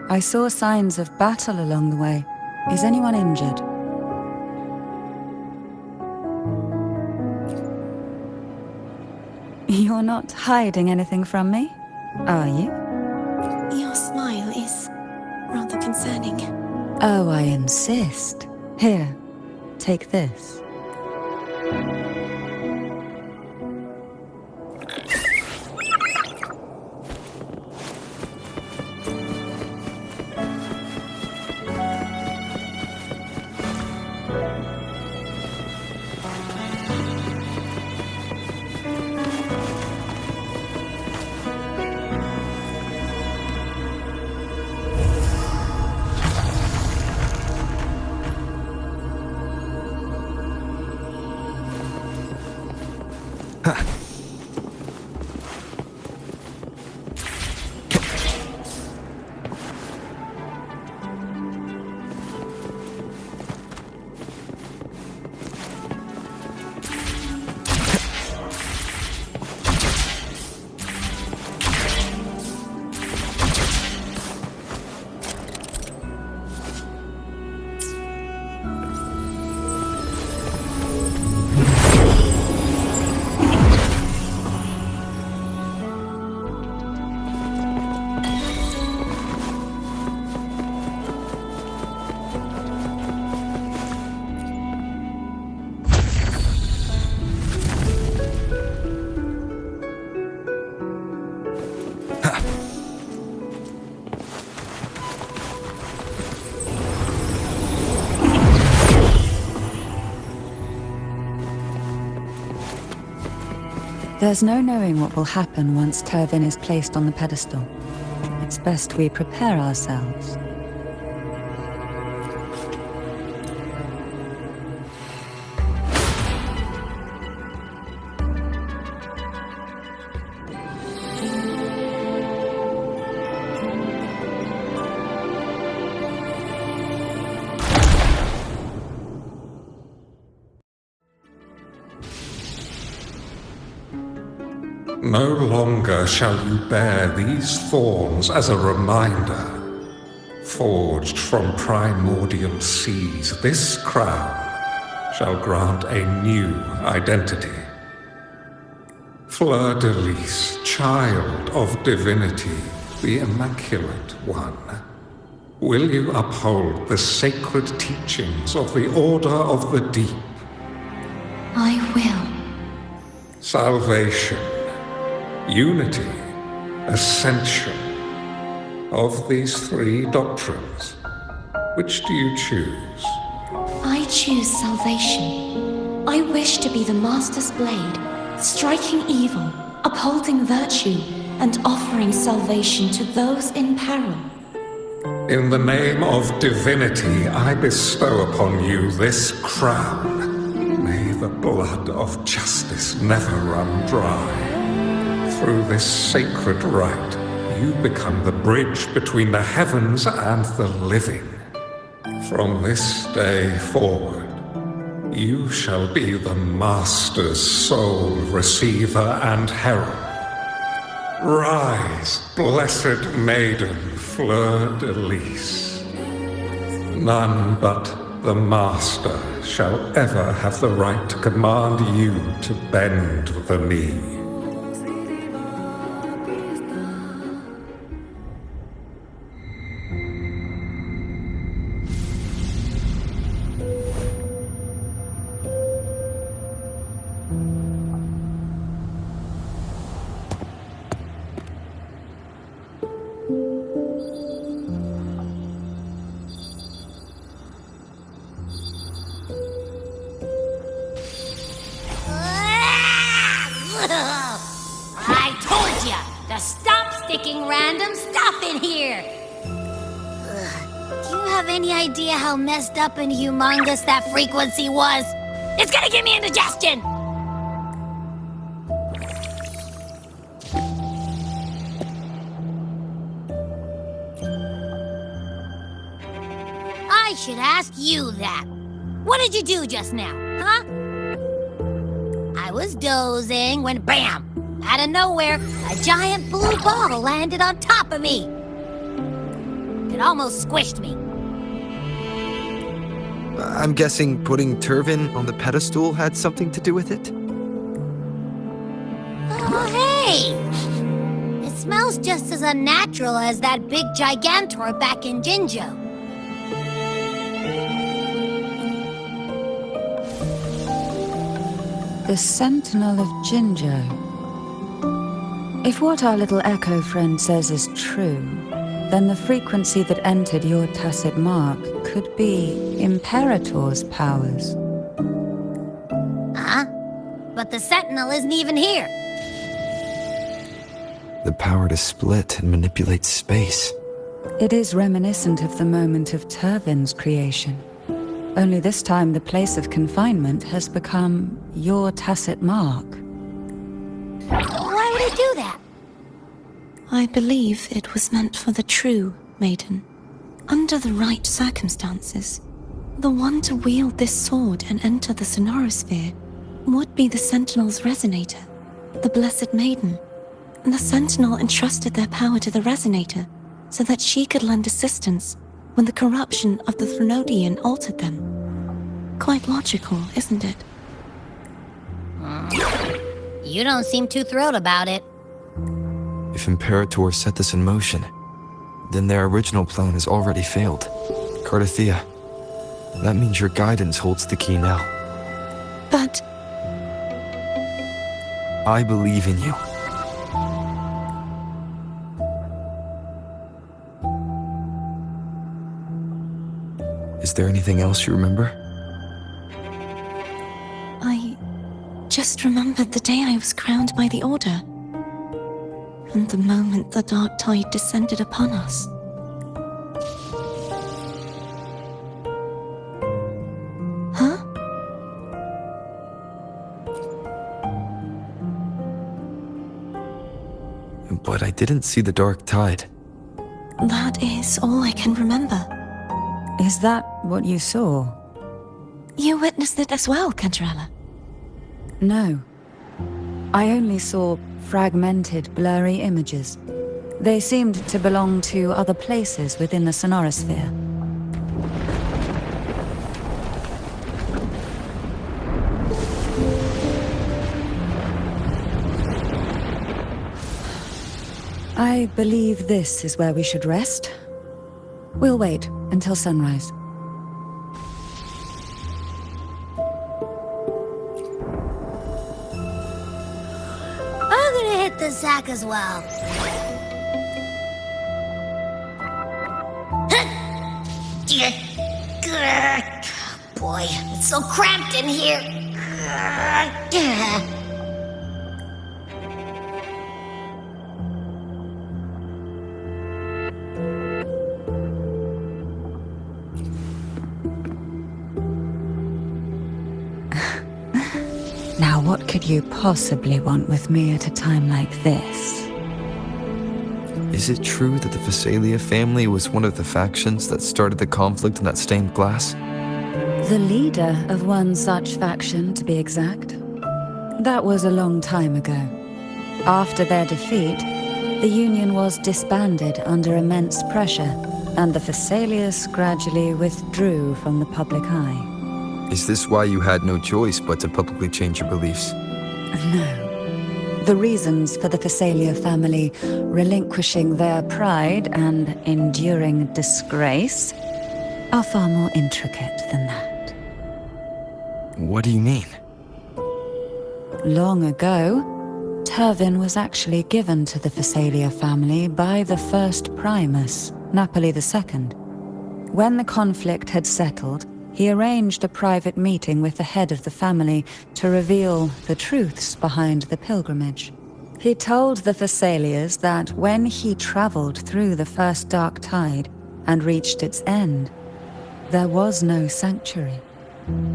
I saw signs of battle along the way. Is anyone injured? You're not hiding anything from me, are you? Your smile is rather concerning. Oh, I insist. Here, take this. There's no knowing what will happen once Turvin is placed on the pedestal. It's best we prepare ourselves. No longer shall you bear these thorns as a reminder. Forged from primordial seas, this crown shall grant a new identity. Fleur-de-Lis, child of divinity, the Immaculate One, will you uphold the sacred teachings of the Order of the Deep? I will. Salvation, unity, ascension. Of these three doctrines, which do you choose? I choose salvation. I wish to be the Master's blade, striking evil, upholding virtue, and offering salvation to those in peril. In the name of divinity, I bestow upon you this crown. May the blood of justice never run dry. Through this sacred rite, you become the bridge between the heavens and the living. From this day forward, you shall be the Master's sole receiver and herald. Rise, blessed maiden Fleur-de-Lis. None but the Master shall ever have the right to command you to bend the knee. have any idea how messed up and humongous that frequency was? It's gonna give me indigestion! I should ask you that. What did you do just now, huh? I was dozing when BAM! Out of nowhere, a giant blue ball landed on top of me. It almost squished me. I'm guessing putting Turvin on the pedestal had something to do with it? Oh, hey! It smells just as unnatural as that big gigantor back in Jinjo. The Sentinel of Jinjo. If what our little echo friend says is true, then the frequency that entered your tacit mark could be Imperator's powers. Huh? But the Sentinel isn't even here. The power to split and manipulate space. It is reminiscent of the moment of Turvin's creation. Only this time the place of confinement has become your tacit mark. Why would it do that? I believe it was meant for the true maiden. Under the right circumstances, the one to wield this sword and enter the sonorosphere would be the Sentinel's resonator, the Blessed Maiden. The Sentinel entrusted their power to the resonator so that she could lend assistance when the corruption of the Threnodian altered them. Quite logical, isn't it? You don't seem too thrilled about it. If Imperator set this in motion, then their original plan has already failed. Cardathea, that means your guidance holds the key now. But I believe in you. Is there anything else you remember? I just remembered the day I was crowned by the Order. And the moment the dark tide descended upon us. Huh? But I didn't see the dark tide. That is all I can remember. Is that what you saw? You witnessed it as well, Cantarella. No. I only saw fragmented, blurry images. They seemed to belong to other places within the sonorosphere. I believe this is where we should rest. We'll wait until sunrise. I'm gonna hit the sack as well. Boy, it's so cramped in here. Now, what could you possibly want with me at a time like this? Is it true that the Phasalia family was one of the factions that started the conflict in that stained glass? The leader of one such faction, to be exact. That was a long time ago. After their defeat, the Union was disbanded under immense pressure, and the Phasalias gradually withdrew from the public eye. Is this why you had no choice but to publicly change your beliefs? No. The reasons for the Phasalia family relinquishing their pride and enduring disgrace are far more intricate than that. What do you mean? Long ago, Turvin was actually given to the Phasalia family by the first Primus, Napoli II. When the conflict had settled, he arranged a private meeting with the head of the family to reveal the truths behind the pilgrimage. He told the Phasalias that when he traveled through the first dark tide and reached its end, there was no sanctuary,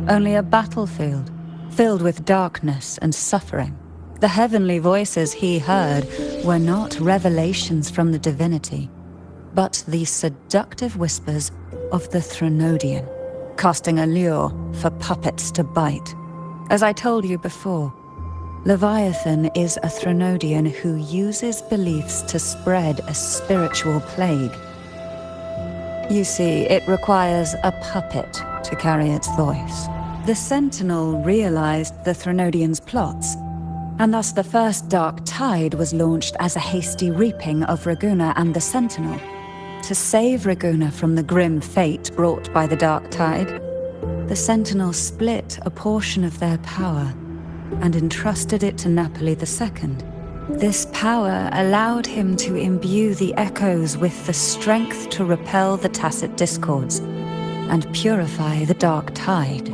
only a battlefield filled with darkness and suffering. The heavenly voices he heard were not revelations from the divinity, but the seductive whispers of the Threnodian, casting a lure for puppets to bite. As I told you before, Leviathan is a Threnodian who uses beliefs to spread a spiritual plague. You see, it requires a puppet to carry its voice. The Sentinel realized the Threnodian's plots, and thus the first Dark Tide was launched as a hasty reaping of Raguna and the Sentinel. To save Raguna from the grim fate brought by the Dark Tide, the Sentinel split a portion of their power and entrusted it to Napoli II. This power allowed him to imbue the echoes with the strength to repel the tacit discords and purify the Dark Tide.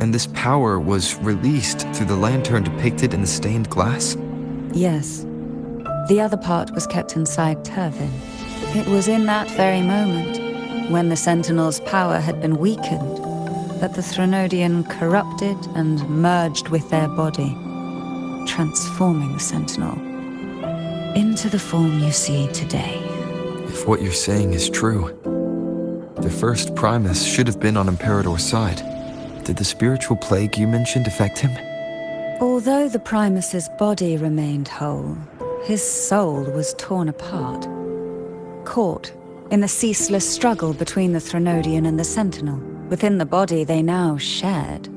And this power was released through the lantern depicted in the stained glass? Yes. The other part was kept inside Turvin. It was in that very moment, when the Sentinel's power had been weakened, that the Threnodian corrupted and merged with their body, transforming the Sentinel into the form you see today. If what you're saying is true, the first Primus should have been on Imperador's side. Did the spiritual plague you mentioned affect him? Although the Primus's body remained whole, his soul was torn apart, caught in the ceaseless struggle between the Threnodian and the Sentinel. Within the body they now shared.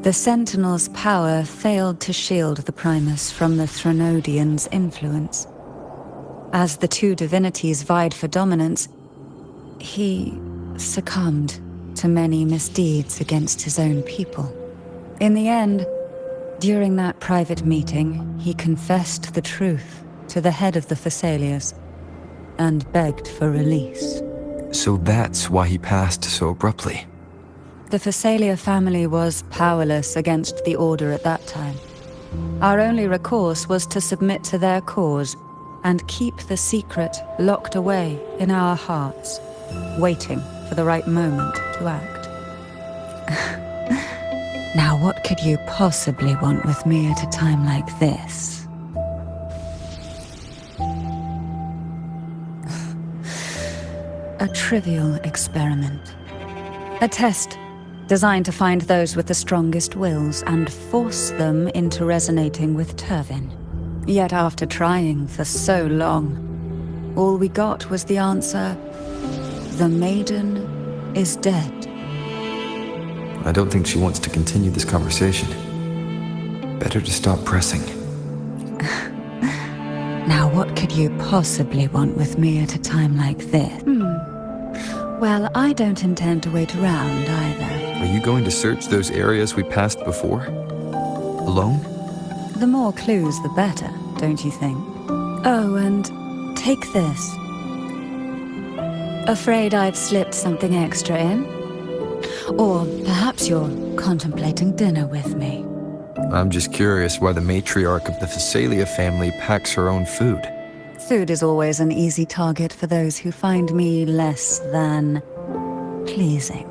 The Sentinel's power failed to shield the Primus from the Threnodian's influence. As the two divinities vied for dominance, he succumbed to many misdeeds against his own people. In the end, during that private meeting, he confessed the truth to the head of the Thessalians and begged for release. So that's why he passed so abruptly. The Thessalia family was powerless against the Order at that time. Our only recourse was to submit to their cause and keep the secret locked away in our hearts, waiting for the right moment to act. Now, what could you possibly want with me at a time like this? A trivial experiment. A test designed to find those with the strongest wills and force them into resonating with Turvin. Yet after trying for so long, all we got was the answer, the maiden is dead. I don't think she wants to continue this conversation. Better to stop pressing. Now, what could you possibly want with me at a time like this? Well, I don't intend to wait around either. Are you going to search those areas we passed before? Alone? The more clues, the better, don't you think? Oh, and take this. Afraid I've slipped something extra in? Or perhaps you're contemplating dinner with me. I'm just curious why the matriarch of the Thessalia family packs her own food. Food is always an easy target for those who find me less than pleasing.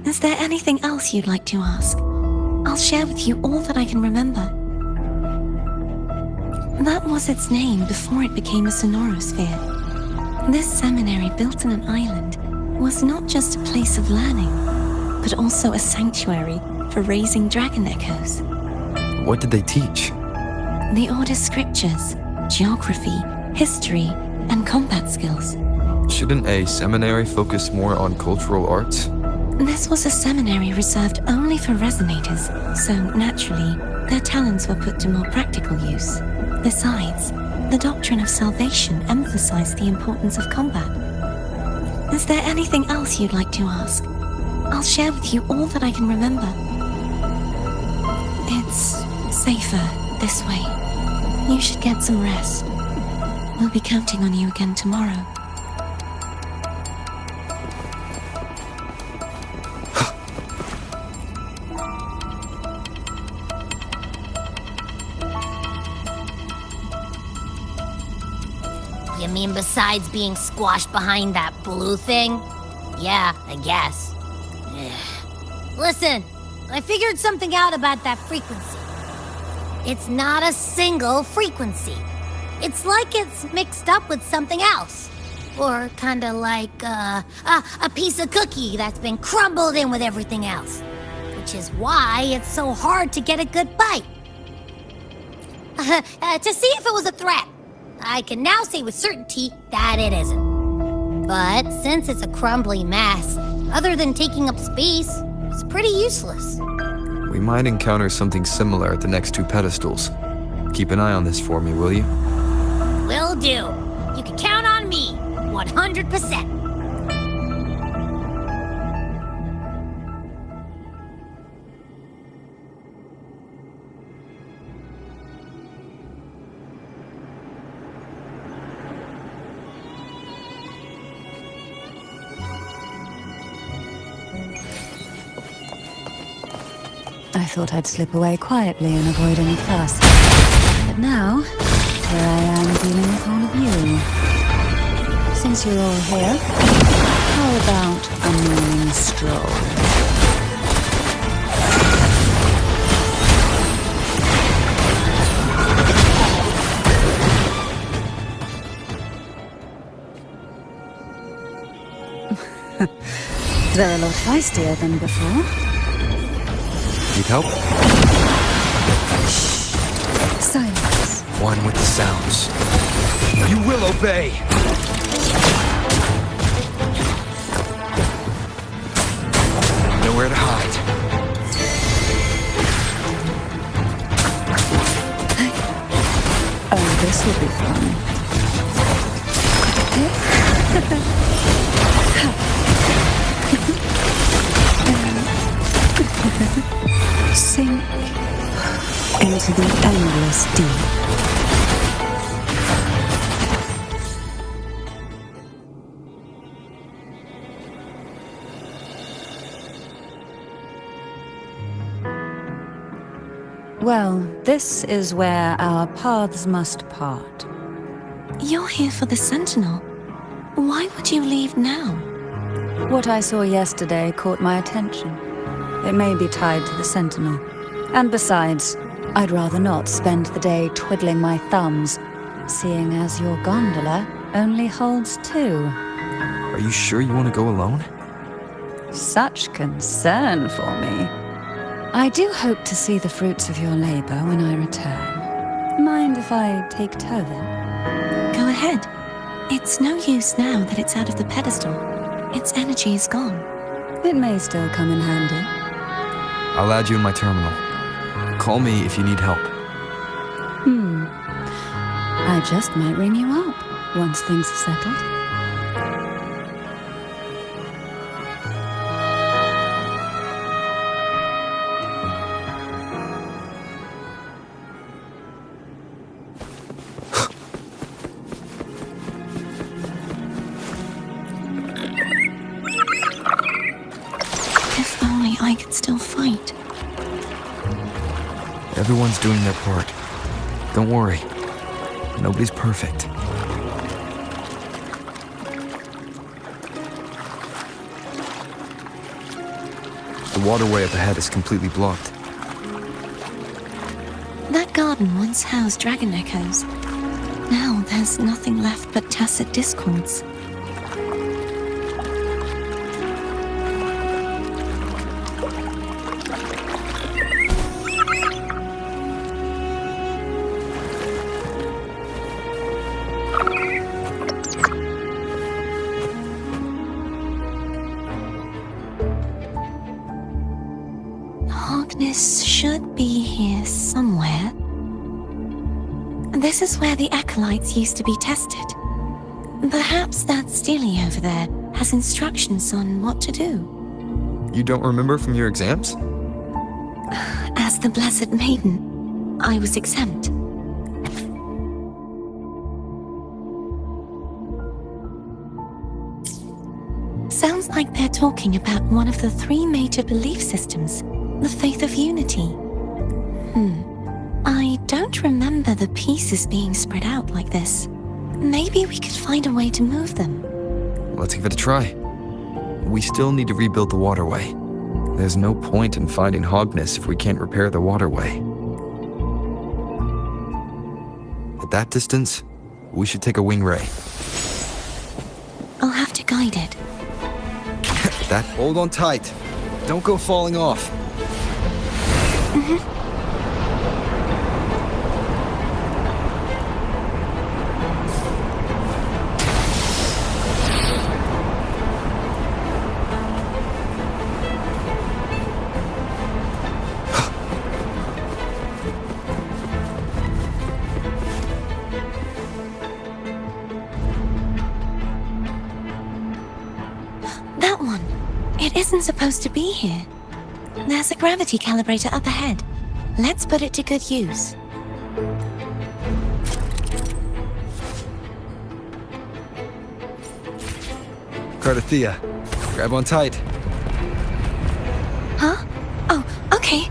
Is there anything else you'd like to ask? I'll share with you all that I can remember. That was its name before it became a sonorosphere. This seminary, built in an island, was not just a place of learning, but also a sanctuary for raising dragon echoes. What did they teach? The Order's scriptures, geography, history, and combat skills. Shouldn't a seminary focus more on cultural arts? This was a seminary reserved only for resonators, so naturally, their talents were put to more practical use. Besides, the doctrine of salvation emphasized the importance of combat. Is there anything else you'd like to ask? I'll share with you all that I can remember. It's safer this way. You should get some rest. We'll be counting on you again tomorrow. mean, besides being squashed behind that blue thing? Yeah, I guess. Listen, I figured something out about that frequency. It's not a single frequency. It's like it's mixed up with something else. Or kinda like, a piece of cookie that's been crumbled in with everything else. Which is why it's so hard to get a good bite. To see if it was a threat. I can now say with certainty that it isn't. But since it's a crumbly mess, other than taking up space, it's pretty useless. We might encounter something similar at the next 2 pedestals. Keep an eye on this for me, will you? Will do. You can count on me, 100%. I thought I'd slip away quietly and avoid any fuss. But now, here I am dealing with all of you. Since you're all here, how about a morning stroll? They're a lot feistier than before. Need help? Silence. One with the sounds. You will obey! Nowhere to hide. Oh, this will be fun. Sink into the endless deep. Well, this is where our paths must part. You're here for the Sentinel. Why would you leave now? What I saw yesterday caught my attention. It may be tied to the Sentinel. And besides, I'd rather not spend the day twiddling my thumbs, seeing as your gondola only holds 2. Are you sure you want to go alone? Such concern for me. I do hope to see the fruits of your labor when I return. Mind if I take Tovin? Go ahead. It's no use now that it's out of the pedestal. Its energy is gone. It may still come in handy. I'll add you in my terminal. Call me if you need help. I just might ring you up once things are settled. If only I could still fight. Everyone's doing their part. Don't worry. Nobody's perfect. The waterway up ahead is completely blocked. That garden once housed dragon echoes. Now there's nothing left but tacit discords. This should be here somewhere. This is where the acolytes used to be tested. Perhaps that Steely over there has instructions on what to do. You don't remember from your exams? As the Blessed Maiden, I was exempt. Sounds like they're talking about one of the 3 major belief systems. The faith of unity. I don't remember the pieces being spread out like this. maybe we could find a way to move them. Let's give it a try. We still need to rebuild the waterway. There's no point in finding Hogness if we can't repair the waterway. At that distance, we should take a wing ray. I'll have to guide it. Hold on tight. Don't go falling off. That one. It isn't supposed to be here. There's a gravity calibrator up ahead. Let's put it to good use. Cardathea, grab on tight. Huh? Oh, okay.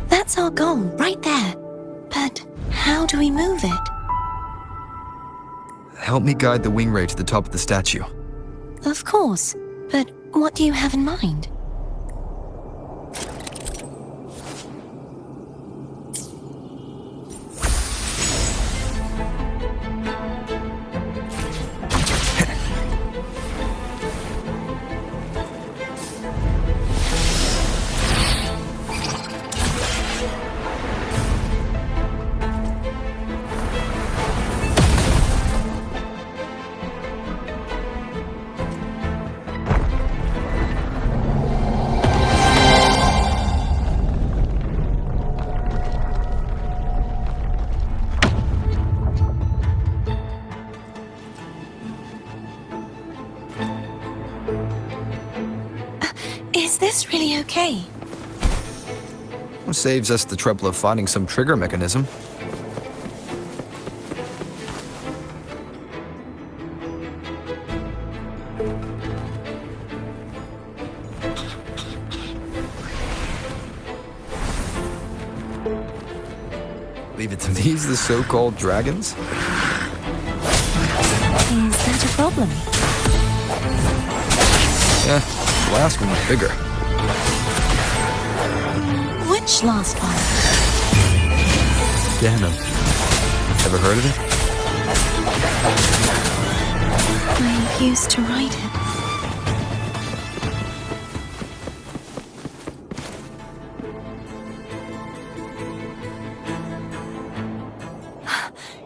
That's our goal, right there. But how do we move it? Help me guide the wing ray to the top of the statue. Of course. But what do you have in mind? Is this really okay? Saves us the trouble of finding some trigger mechanism. Leave it to these, the so-called dragons? Is that a problem? Yeah, the last one was bigger. Which last one? Ganem. Ever heard of it? I used to ride it.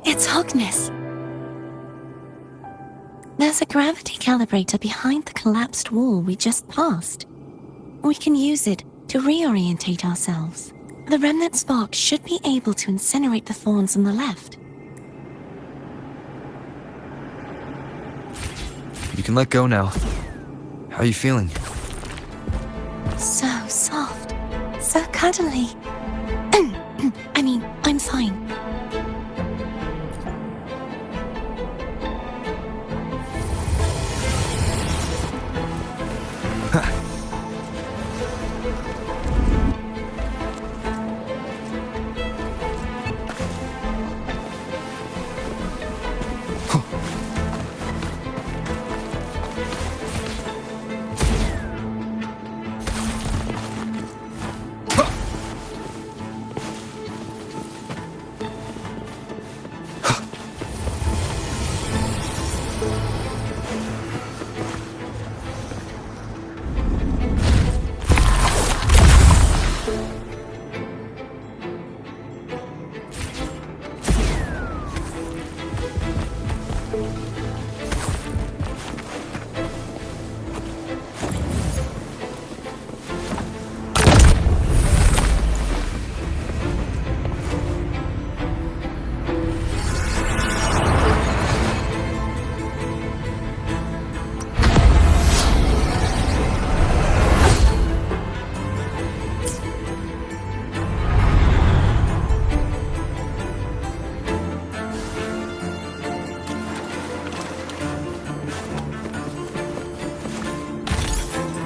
It's Hogness. There's a gravity calibrator behind the collapsed wall we just passed. We can use it to reorientate ourselves. The remnant spark should be able to incinerate the thorns on the left. You can let go now. How are you feeling? So soft. So cuddly. I mean, I'm fine.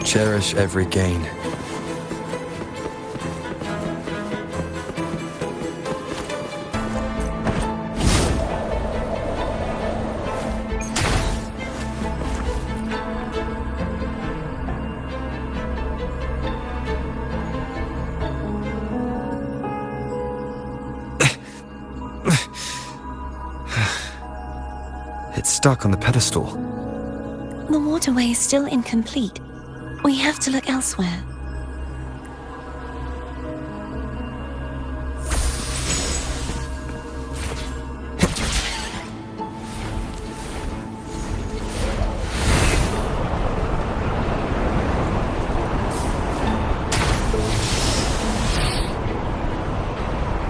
Cherish every gain. It's stuck on the pedestal. The waterway is still incomplete. We have to look elsewhere.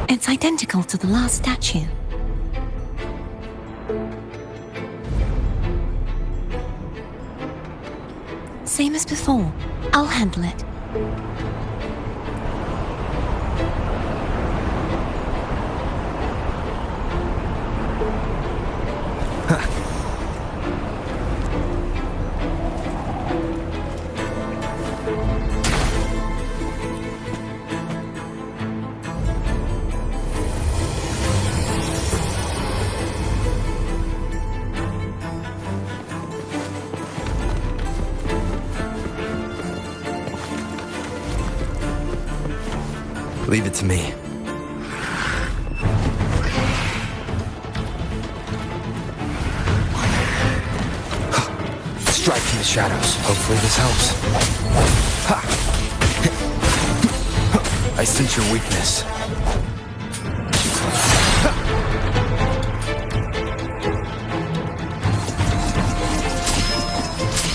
It's identical to the last statue. Same as before. I'll handle it. Leave it to me. Strike from the shadows. Hopefully this helps. Ha! I sense your weakness.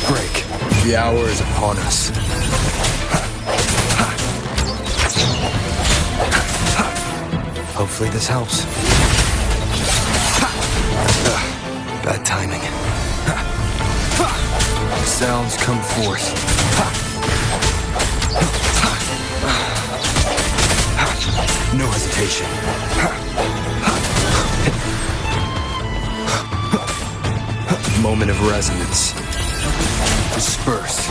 Break. The hour is upon us. Hopefully this helps. Bad timing. Sounds come forth. No hesitation. Moment of resonance. Disperse.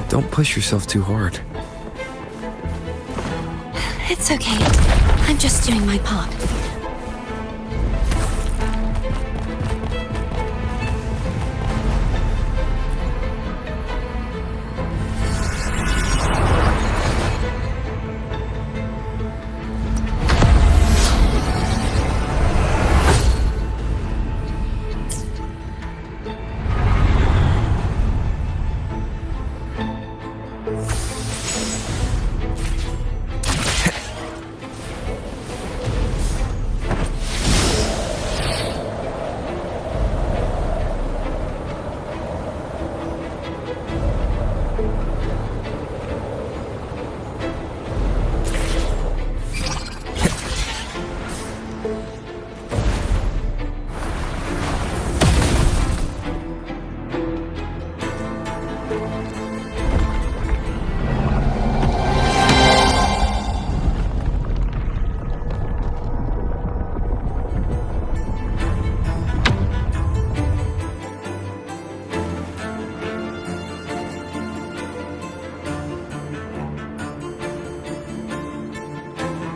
Don't push yourself too hard. It's okay. I'm just doing my part.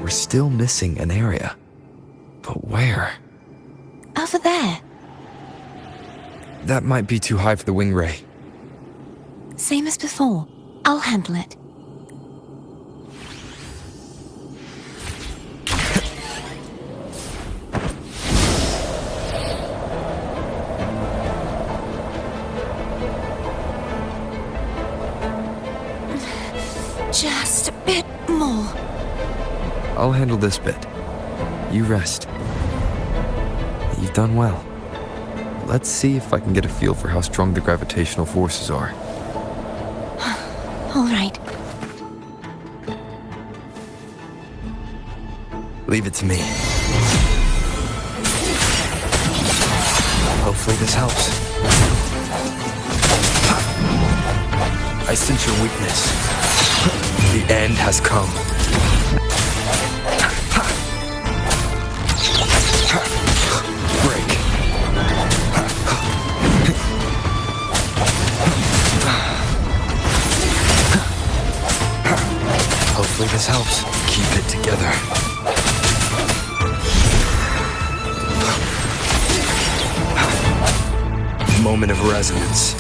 We're still missing an area. But where? Over there. That might be too high for the wing ray. Same as before. I'll handle it. Just a bit more. I'll handle this bit. You rest. You've done well. Let's see if I can get a feel for how strong the gravitational forces are. All right. Leave it to me. Hopefully this helps. I sense your weakness. The end has come. Break. Hopefully this helps. Keep it together. Moment of resonance.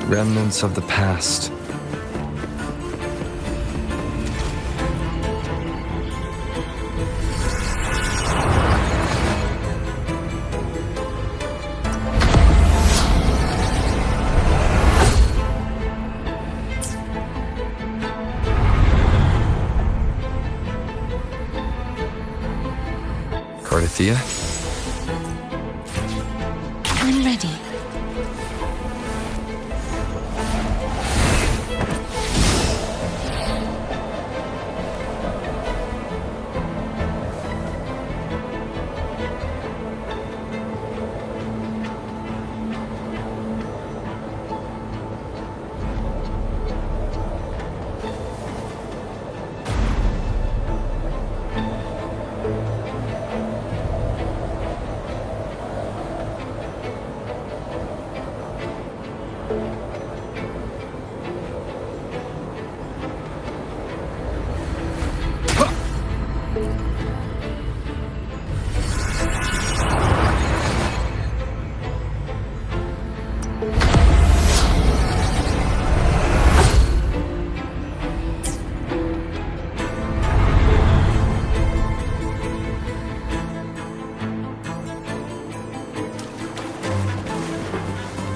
Remnants of the past. Cardathia? I'm ready.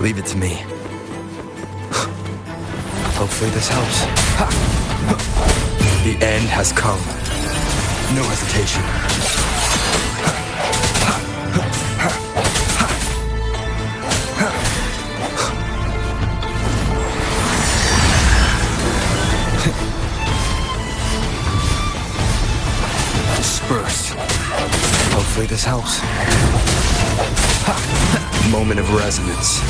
Leave it to me. Hopefully this helps. The end has come. No hesitation. Disperse. Hopefully this helps. Moment of resonance.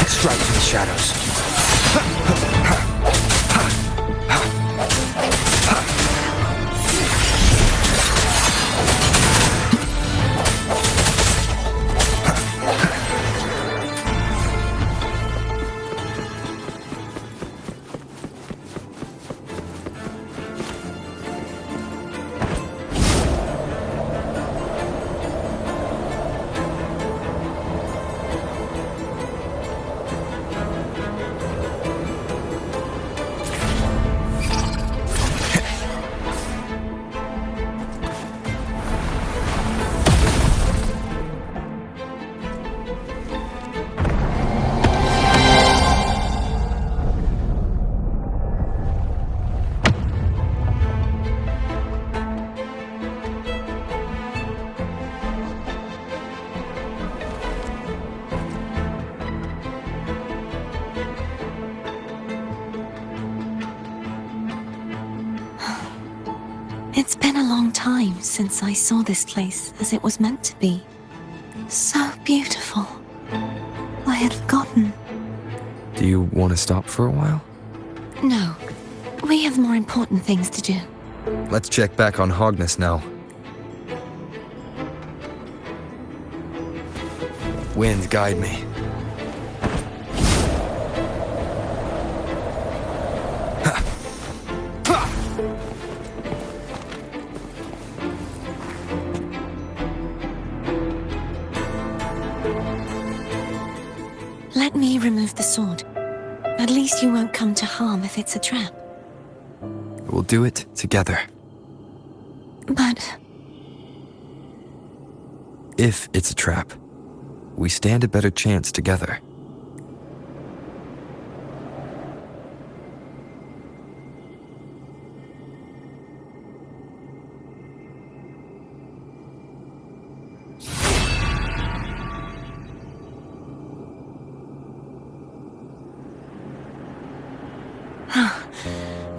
Strike to the shadows. It's been a long time since I saw this place as it was meant to be. So beautiful. I had forgotten. Do you want to stop for a while? No, we have more important things to do. Let's check back on Hogness now. Wind, guide me. remove the sword. At least you won't come to harm if it's a trap. We'll do it together. But If it's a trap, we stand a better chance together.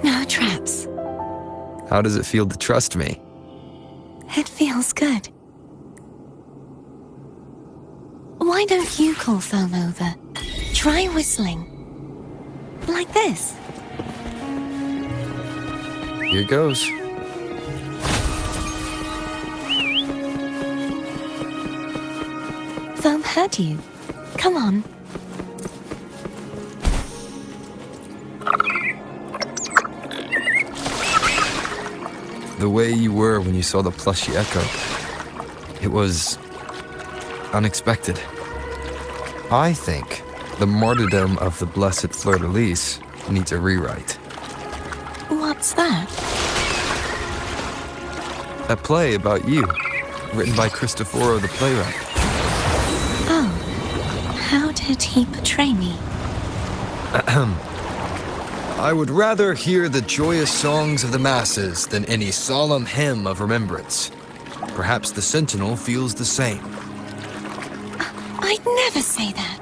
no traps. How does it feel to trust me? It feels good. Why don't you call Foam over? Try whistling. Like this. Here goes. Foam heard you. Come on. The way you were when you saw the plushy echo. It was unexpected. I think the martyrdom of the blessed fleur-de-lis needs a rewrite. What's that? A play about you, written by Cristoforo the playwright. Oh. How did he portray me? I would rather hear the joyous songs of the masses than any solemn hymn of remembrance. Perhaps the Sentinel feels the same. I'd never say that.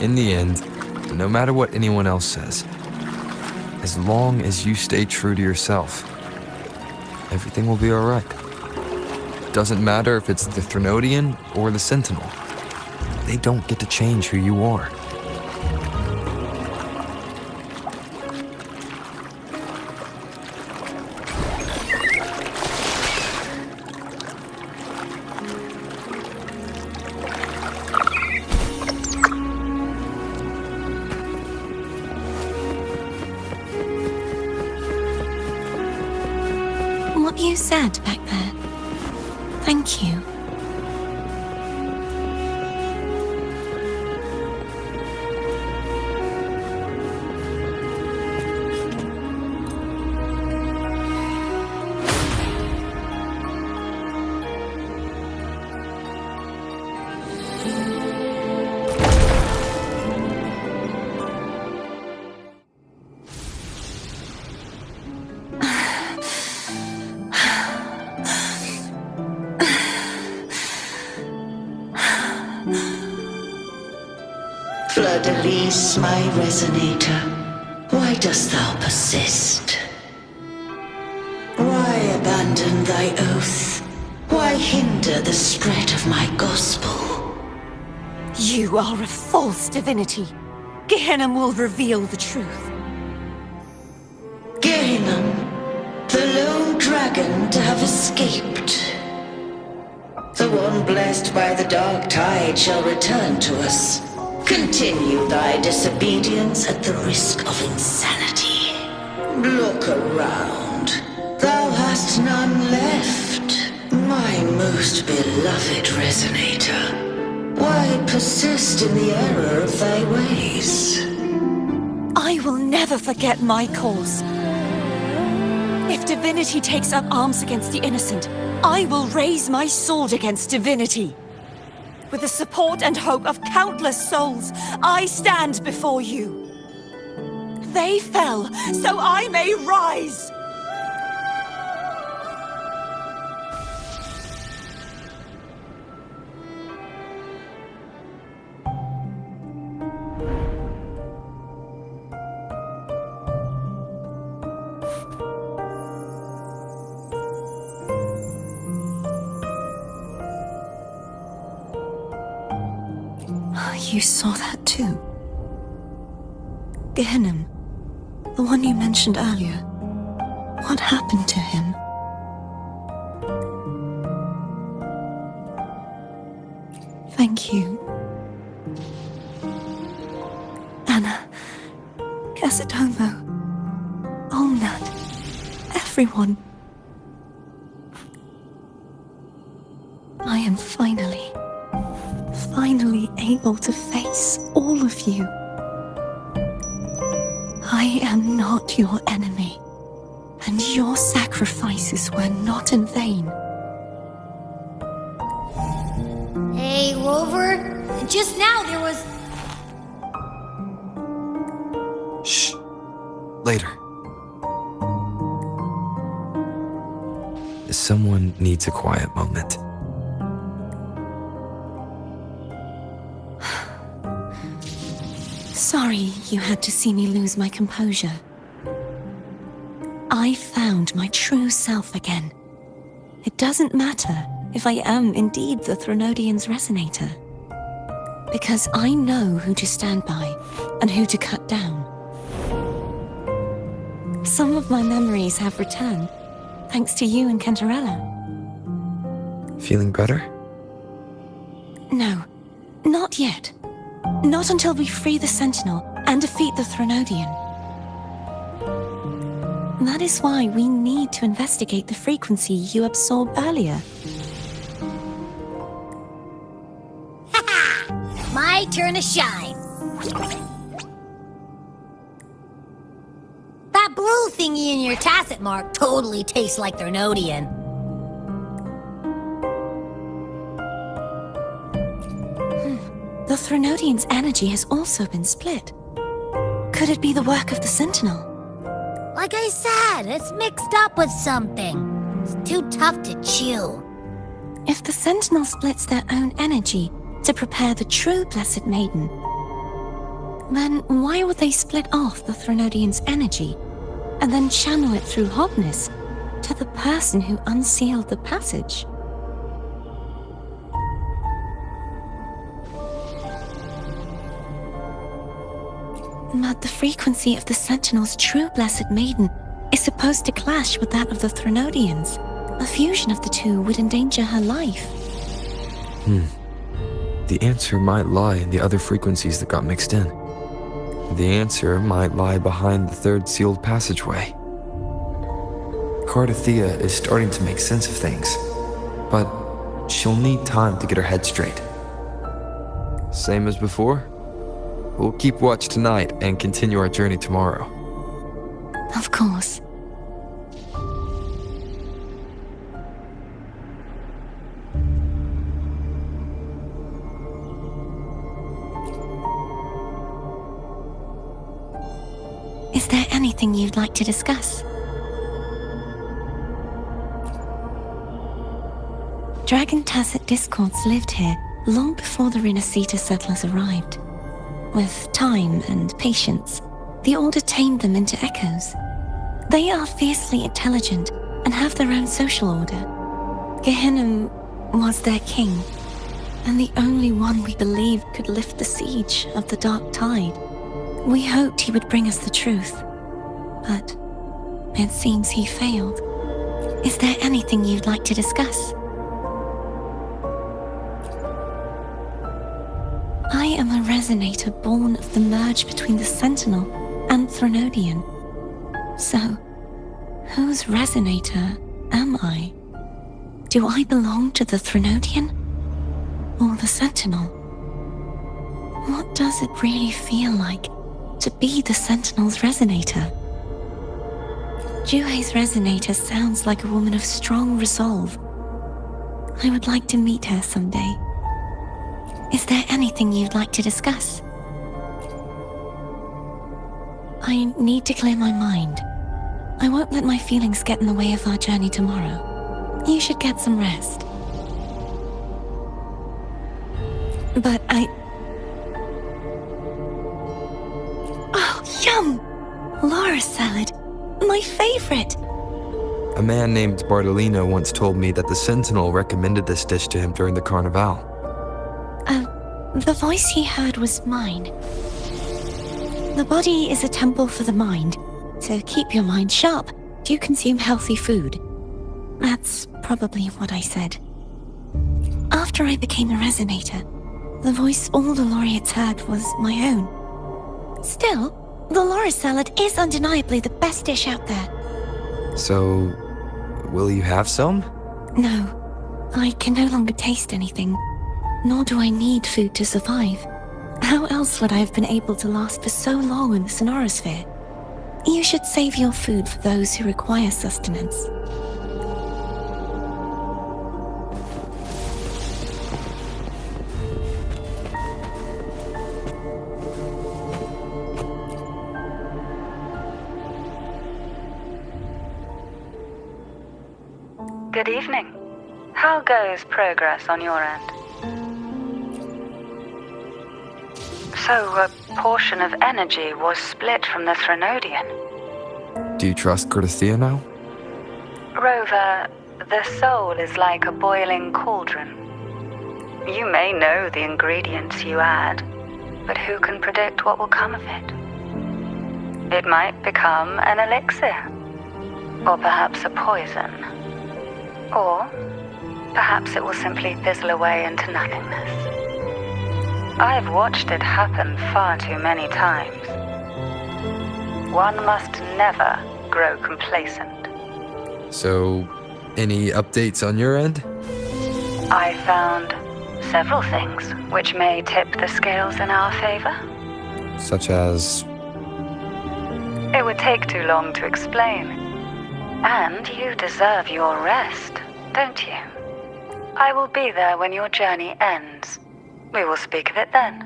In the end, no matter what anyone else says, as long as you stay true to yourself, everything will be all right. Doesn't matter if it's the Threnodian or the Sentinel. They don't get to change who you are. What you said back there. Thank you. Fleur-de-lis, my resonator, why dost thou persist? Why abandon thy oath? Why hinder the spread of my gospel? You are a false divinity. Gehenna will reveal the truth. Gehenna, the lone dragon to have escaped. The one blessed by the dark tide shall return to us. Continue thy disobedience at the risk of insanity. Look around. Thou hast none left. My most beloved resonator. Why persist in the error of thy ways? I will never forget my cause. If divinity takes up arms against the innocent, I will raise my sword against divinity. With the support and hope of countless souls, I stand before you. They fell, so I may rise! You saw that too? Gehenna, the one you mentioned earlier. What happened to him? Thank you. Anna, Casatomo, Olnat, everyone. I am finally finally able to face all of you. I am not your enemy, and your sacrifices were not in vain. Hey, Rover, just now there was... Shh. Later. Someone needs a quiet moment. Sorry you had to see me lose my composure. I found my true self again. It doesn't matter if I am indeed the Threnodian's resonator, because I know who to stand by and who to cut down. Some of my memories have returned, thanks to you and Cantarella. Feeling better? No, not yet. Not until we free the Sentinel and defeat the Threnodian. That is why we need to investigate the frequency you absorbed earlier. My turn to shine. That blue thingy in your tacit mark totally tastes like Threnodian. The Threnodian's energy has also been split. Could it be the work of the Sentinel? Like I said, it's mixed up with something. It's too tough to chew. If the Sentinel splits their own energy to prepare the true Blessed Maiden, then why would they split off the Threnodian's energy and then channel it through Hognis to the person who unsealed the passage? But the frequency of the Sentinel's true Blessed Maiden is supposed to clash with that of the Threnodian's. A fusion of the two would endanger her life. The answer might lie in the other frequencies that got mixed in. The answer might lie behind the third sealed passageway. Cardathea is starting to make sense of things, but she'll need time to get her head straight. Same as before? We'll keep watch tonight and continue our journey tomorrow. Of course. Is there anything you'd like to discuss? Dragon Tacet discords lived here long before the Renacita settlers arrived. With time and patience, the Order tamed them into echoes. They are fiercely intelligent and have their own social order. Gehinnom was their king, and the only one we believed could lift the siege of the Dark Tide. We hoped he would bring us the truth, but it seems he failed. Is there anything you'd like to discuss? I am a resonator born of the merge between the Sentinel and Threnodian. So, whose resonator am I? Do I belong to the Threnodian or the Sentinel? What does it really feel like to be the Sentinel's resonator? Juhe's resonator sounds like a woman of strong resolve. I would like to meet her someday. Is there anything you'd like to discuss? I need to clear my mind. I won't let my feelings get in the way of our journey tomorrow. You should get some rest. But Oh, yum! Laura salad. My favorite! A man named Bartolino once told me that the Sentinel recommended this dish to him during the Carnival. The voice he heard was mine. The body is a temple for the mind. To keep your mind sharp, do consume healthy food. That's probably what I said. After I became a resonator, the voice all the laureates heard was my own. Still, the Laura salad is undeniably the best dish out there. So, will you have some? No, I can no longer taste anything. nor do I need food to survive. How else would I have been able to last for so long in the Sonorosphere? You should save your food for those who require sustenance. Good evening. How goes progress on your end? So, a portion of energy was split from the Threnodian. Do you trust Cardathia now? Rover, the soul is like a boiling cauldron. You may know the ingredients you add, but who can predict what will come of it? It might become an elixir, or perhaps a poison, or perhaps it will simply fizzle away into nothingness. I've watched it happen far too many times. One must never grow complacent. So, any updates on your end? I found several things which may tip the scales in our favor. Such as... It would take too long to explain. And you deserve your rest, don't you? I will be there when your journey ends. We will speak of it then.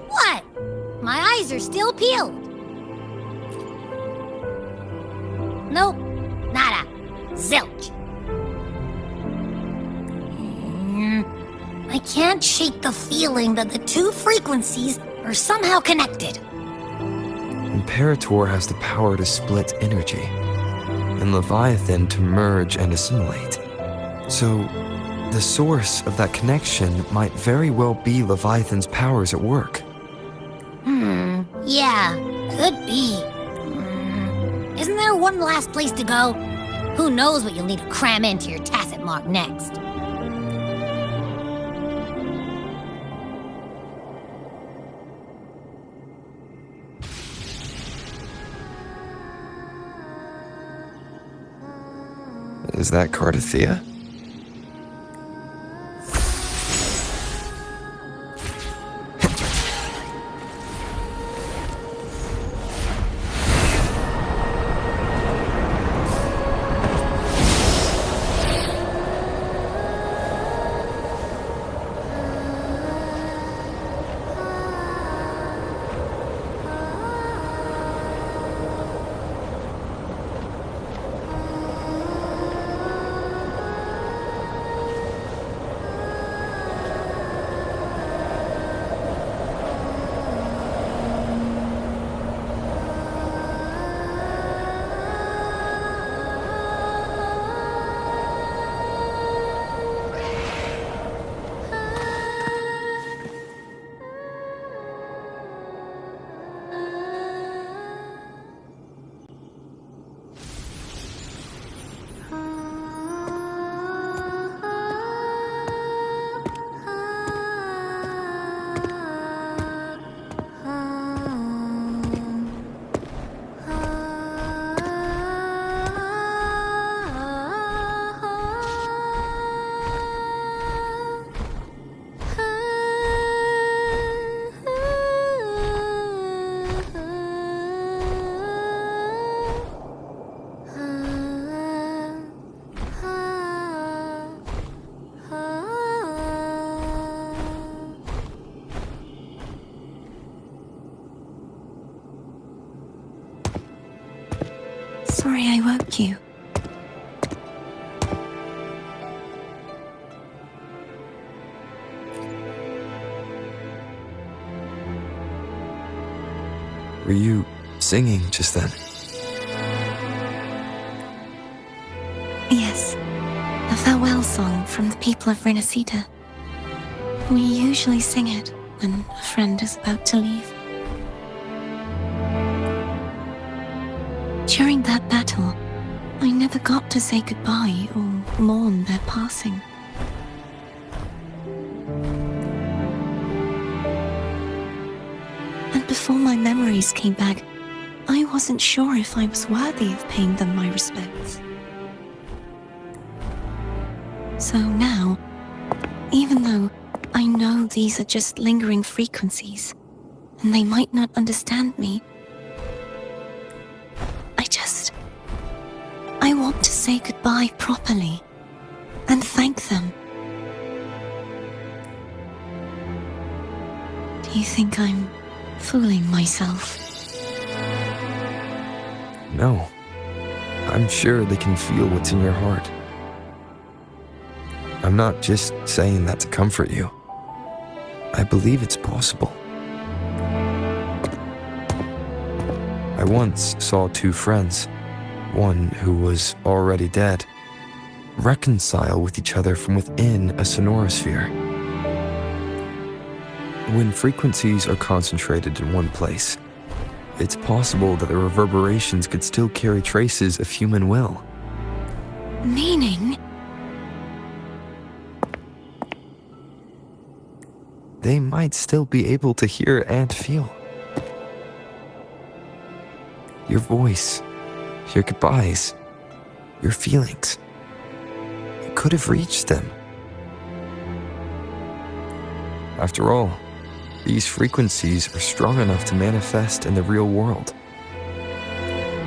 What? My eyes are still peeled. Nope. Nada. Zilch. I can't shake the feeling that the two frequencies are somehow connected. Imperator has the power to split energy, and Leviathan to merge and assimilate. So, the source of that connection might very well be Leviathan's powers at work. Yeah, could be. Isn't there one last place to go? Who knows what you'll need to cram into your tacit mark next? Is that Cardathia? Sorry I woke you. Were you singing just then? Yes, a farewell song from the people of Renacita. We usually sing it when a friend is about to leave. During that battle, I never got to say goodbye or mourn their passing. before my memories came back, I wasn't sure if I was worthy of paying them my respects. So now, even though I know these are just lingering frequencies, and they might not understand me, I want to say goodbye properly, and thank them. Do you think I'm fooling myself? No. I'm sure they can feel what's in your heart. I'm not just saying that to comfort you. I believe it's possible. I once saw two friends, one who was already dead, reconcile with each other from within a sonorosphere. When frequencies are concentrated in one place, it's possible that the reverberations could still carry traces of human will. Meaning? They might still be able to hear and feel. Your voice, your goodbyes, your feelings. It could have reached them. After all, these frequencies are strong enough to manifest in the real world.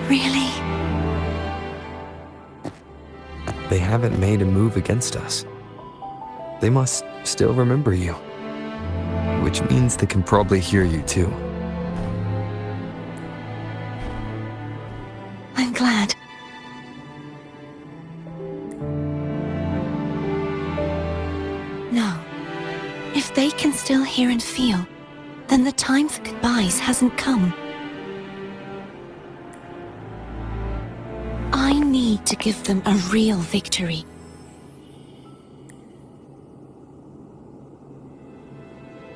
Really? They haven't made a move against us. They must still remember you, which means they can probably hear you too. I'm glad. No. If they can still hear and feel, then the time for goodbyes hasn't come. I need to give them a real victory.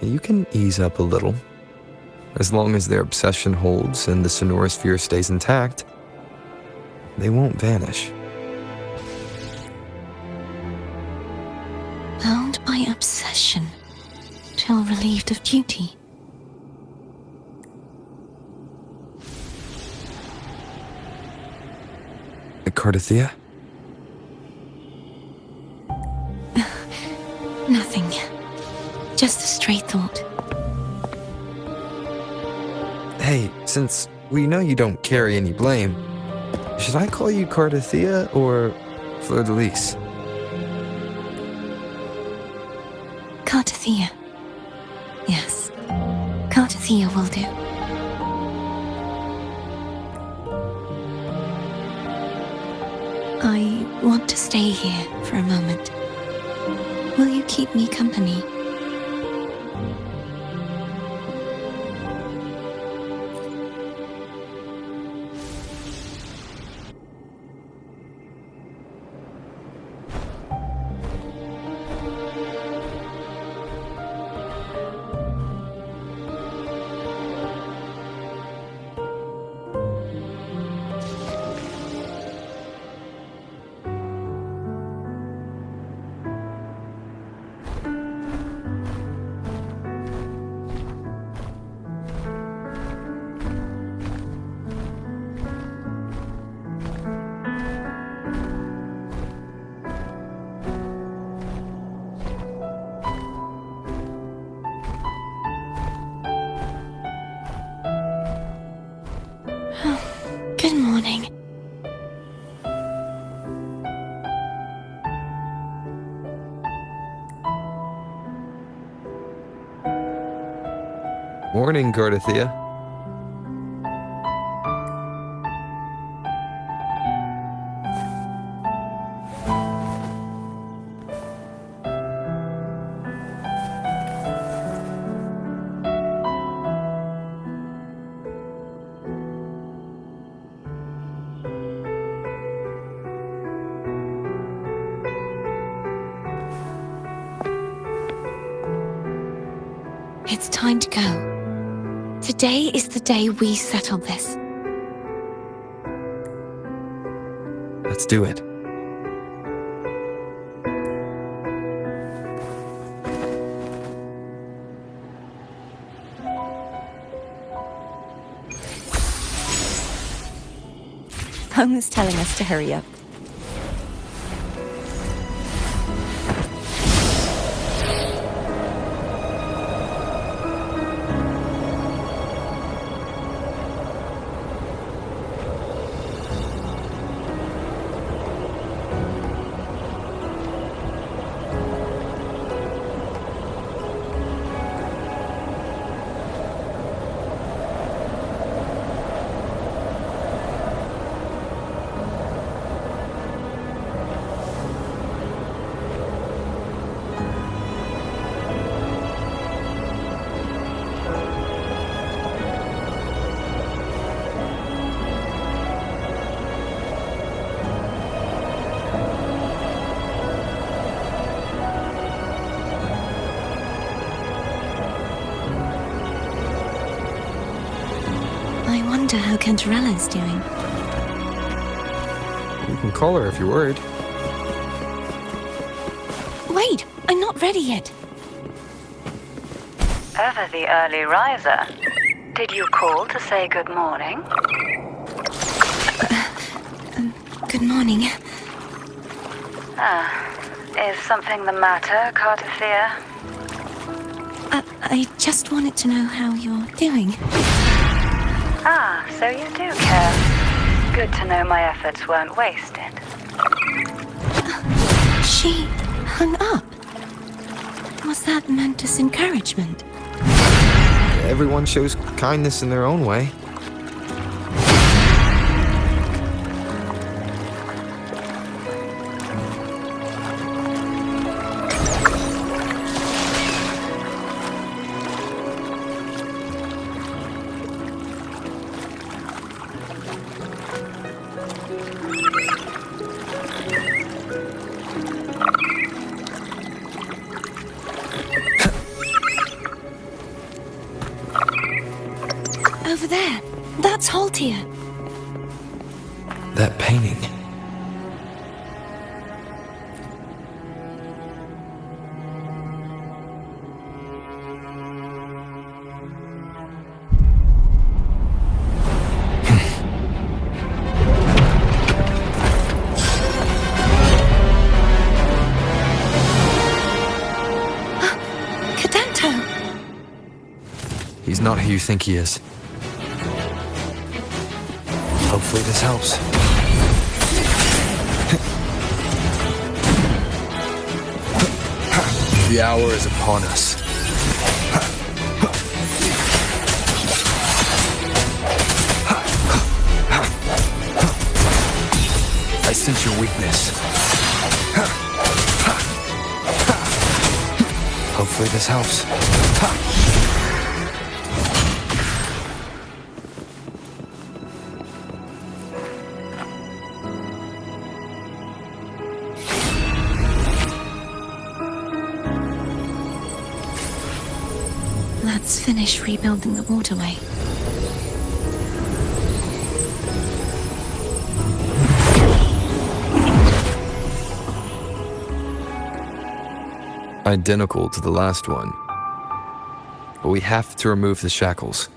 You can ease up a little. As long as their obsession holds and the sonorosphere stays intact, they won't vanish. Bound by obsession, till relieved of duty. Cardathea? Nothing. Just a stray thought. Hey, since we know you don't carry any blame, should I call you Cardathea or Fleur de Lis? Cardathea. Yes. Cardathea will do. I want to stay here for a moment. Will you keep me company? Good morning. Morning, Cardathea. It's time to go. Today is the day we settle this. Let's do it. phone's telling us to hurry up. I wonder how Cantarella's doing. You can call her if you're worried. Wait, I'm not ready yet. Ever the early riser. Did you call to say good morning? Good morning. Is something the matter, Cartothea? I just wanted to know how you're doing. Ah, so you do care. Good to know my efforts weren't wasted. She hung up. Was that meant as encouragement? Everyone shows kindness in their own way. Over there. That's Haltia. That painting. Cadento! He's not who you think he is. Hopefully this helps. The hour is upon us. I sense your weakness. Hopefully this helps. Let's finish rebuilding the waterway. Identical to the last one. But we have to remove the shackles.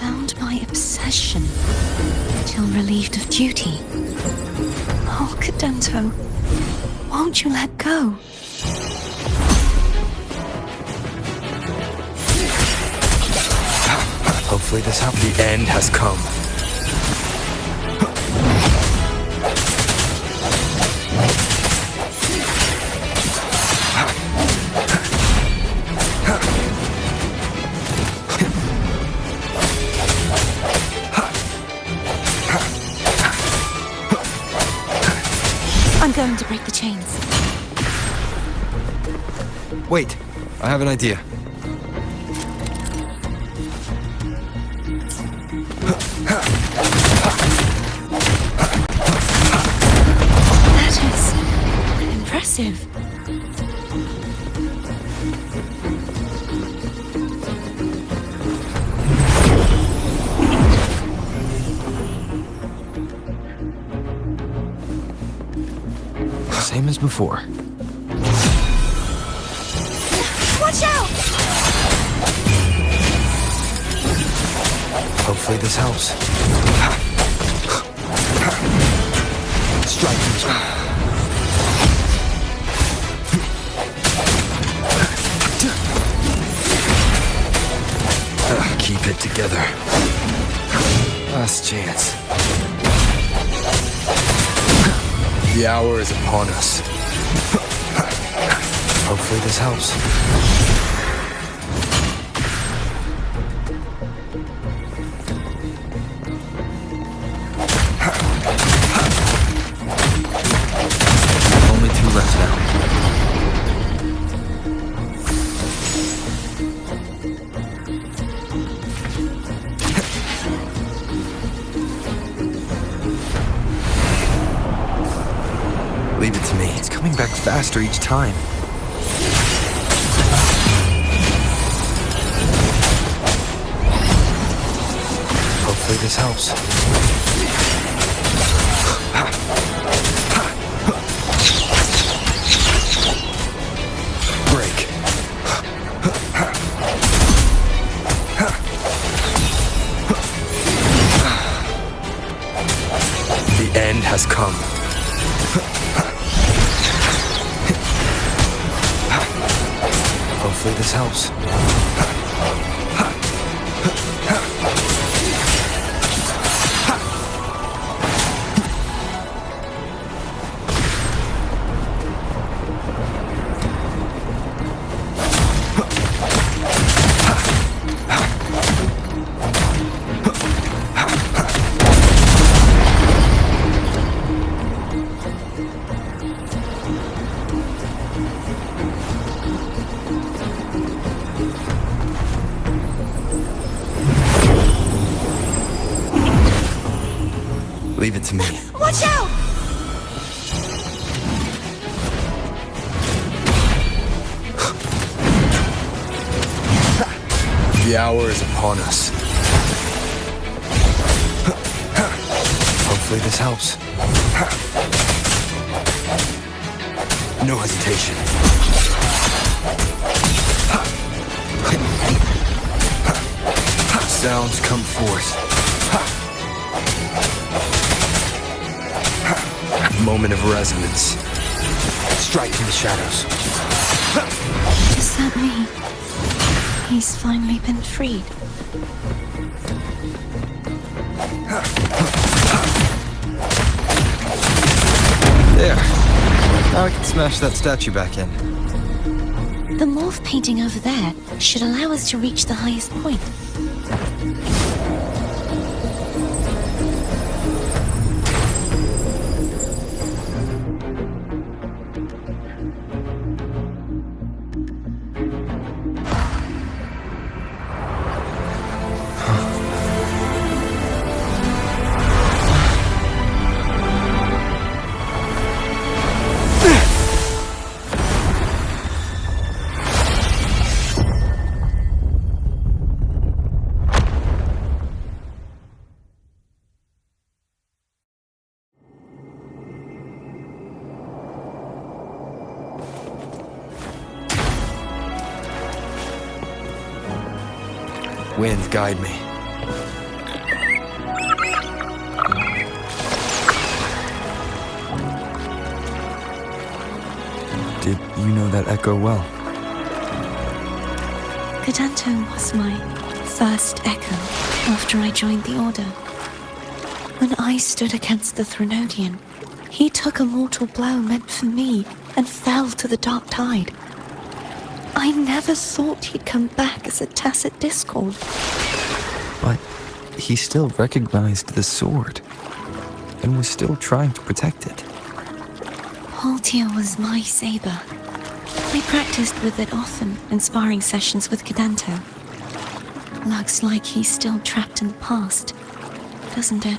Bound by obsession, till relieved of duty. Oh, Cadento, won't you let go? Hopefully this helps. The end has come. I'm going to break the chains. Wait, I have an idea. That is impressive. Same as before. Watch out! Hopefully this helps. Strike him. Keep it together. Last chance. The hour is upon us. Hopefully this helps. Only 2 left now. Leave it to me. It's coming back faster each time. Hopefully this helps. Break. The end has come. Hopefully this helps. Leave it to me. Watch out! The hour is upon us. Hopefully this helps. No hesitation. Sounds come forth. Moment of resonance. Strike in the shadows. Does that mean he's finally been freed? There. Now I can smash that statue back in. The morph painting over there should allow us to reach the highest point. Wind, guide me. Did you know that echo well? Giganto was my first echo after I joined the Order. When I stood against the Threnodian, he took a mortal blow meant for me and fell to the dark tide. I never thought he'd come back as a tacit discord. But he still recognized the sword and was still trying to protect it. Haltia was my saber. I practiced with it often in sparring sessions with Giganto. Looks like he's still trapped in the past, doesn't it?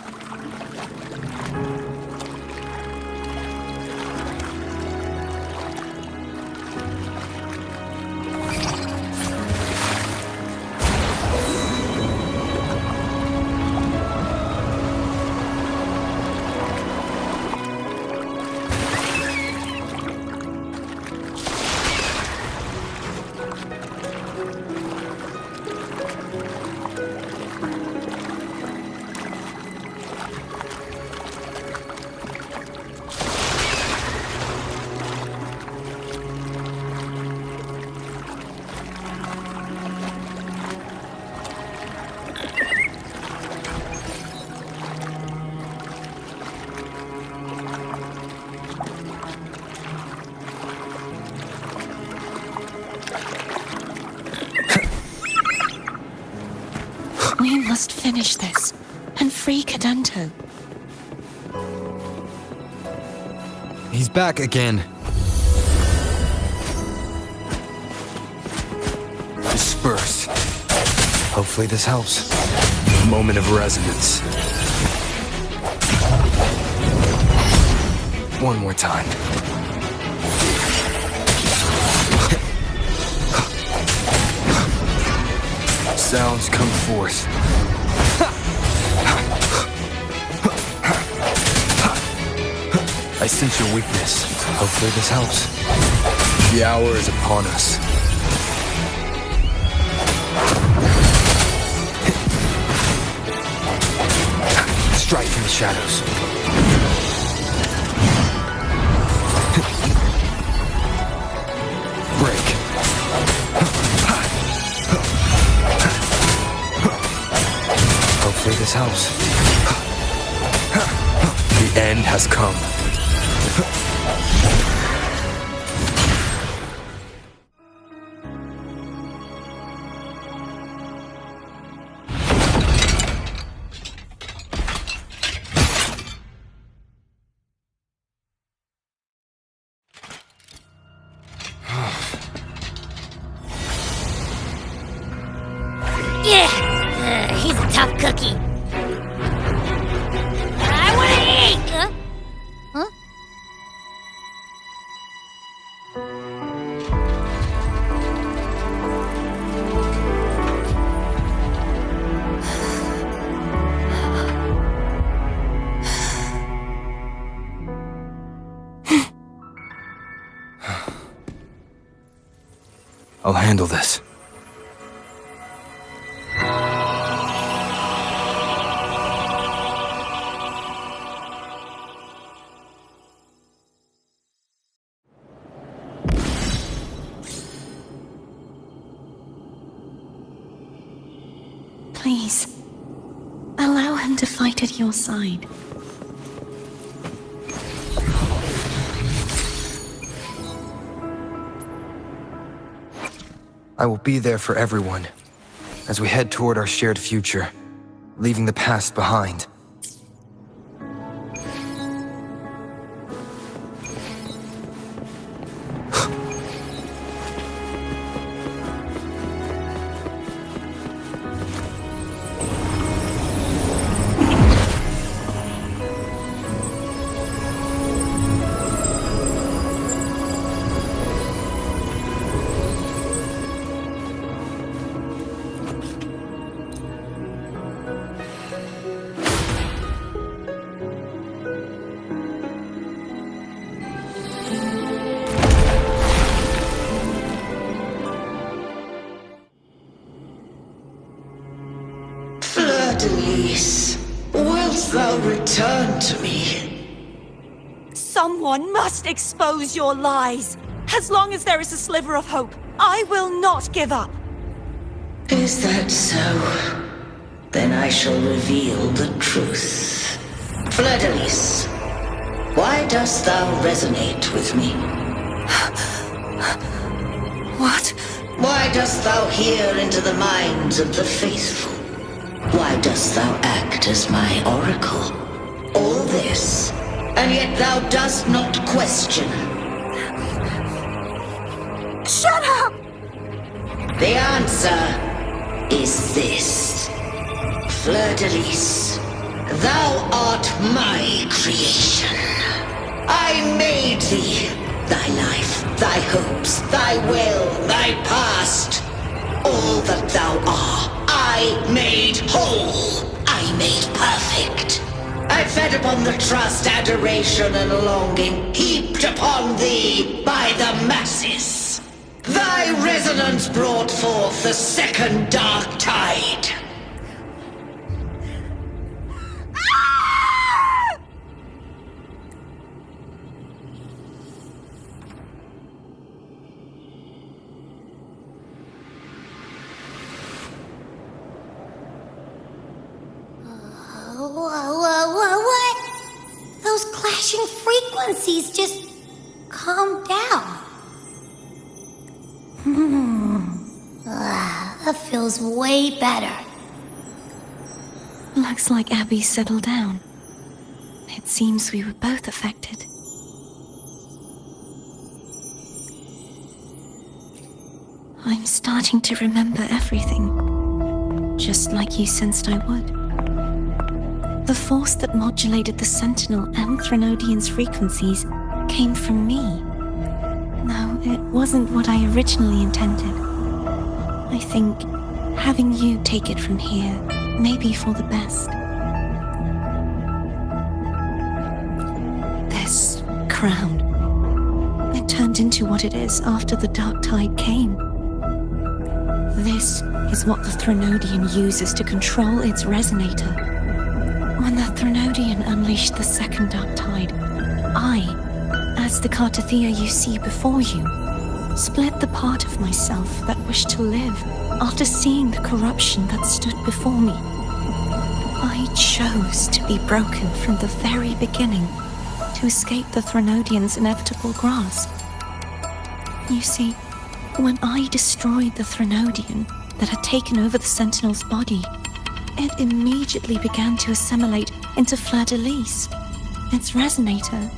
must finish this and free Cadento. He's back again. Disperse. Hopefully this helps. Moment of resonance. One more time. Sounds come forth. I sense your weakness. Hopefully this helps. The hour is upon us. Strike from the shadows. Break. Hopefully this helps. The end has come. Yeah, he's a tough cookie. I want to eat! Huh? I'll handle this. Please, allow him to fight at your side. I will be there for everyone as we head toward our shared future, leaving the past behind. Fleur-de-Lis, wilt thou return to me? Someone must expose your lies. As long as there is a sliver of hope, I will not give up. Is that so? Then I shall reveal the truth. Fleur-de-Lis, why dost thou resonate with me? What? Why dost thou hear into the minds of the faithful? Why dost thou act as my oracle? All this, and yet thou dost not question. Shut up! The answer is this. Fleur-de-Lis, thou art my creation. I made thee. Thy life, thy hopes, thy will, thy past. All that thou art, I made whole. I made perfect. I fed upon the trust, adoration, and longing heaped upon thee by the masses. Thy resonance brought forth the second dark tide. What? Those clashing frequencies just calmed down. That feels way better. Looks like Abby settled down. It seems we were both affected. I'm starting to remember everything, just like you sensed I would. The force that modulated the Sentinel and Threnodian's frequencies came from me. No, it wasn't what I originally intended. I think having you take it from here may be for the best. This crown, it turned into what it is after the Dark Tide came. This is what the Threnodian uses to control its resonator. When the Threnodian unleashed the second Dark Tide, I, as the Cartathea you see before you, split the part of myself that wished to live after seeing the corruption that stood before me. I chose to be broken from the very beginning to escape the Threnodian's inevitable grasp. You see, when I destroyed the Threnodian that had taken over the Sentinel's body, it immediately began to assimilate into Fleur-de-Lis, its resonator.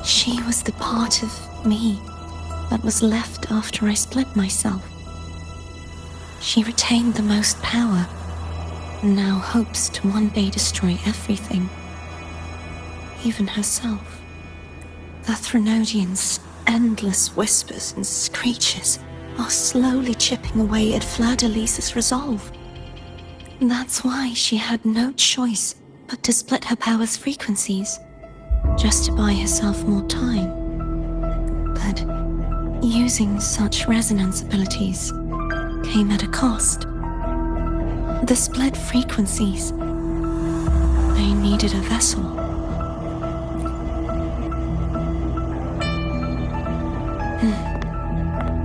She was the part of me that was left after I split myself. She retained the most power, and now hopes to one day destroy everything, even herself. The Threnodian's endless whispers and screeches are slowly chipping away at Fleur-de-Lis's resolve. That's why she had no choice but to split her power's frequencies, just to buy herself more time. But using such resonance abilities came at a cost. The split frequencies, they needed a vessel.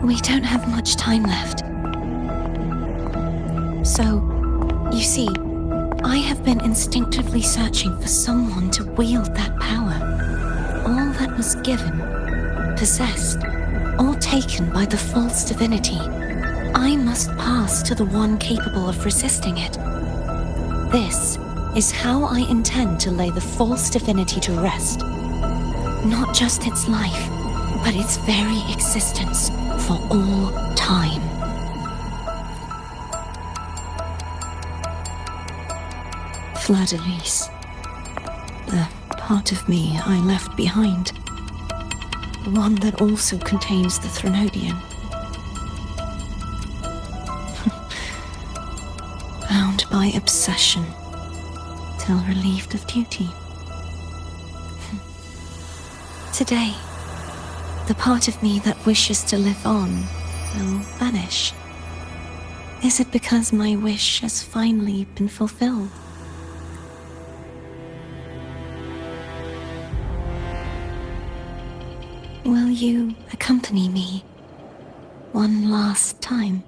We don't have much time left. So, you see, I have been instinctively searching for someone to wield that power. All that was given, possessed, or taken by the false divinity, I must pass to the one capable of resisting it. This is how I intend to lay the false divinity to rest. Not just its life, but its very existence for all time. Fleur-de-Lis, the part of me I left behind, the one that also contains the Threnodian. Bound by obsession, till relieved of duty. Today, the part of me that wishes to live on will vanish. Is it because my wish has finally been fulfilled? Will you accompany me one last time?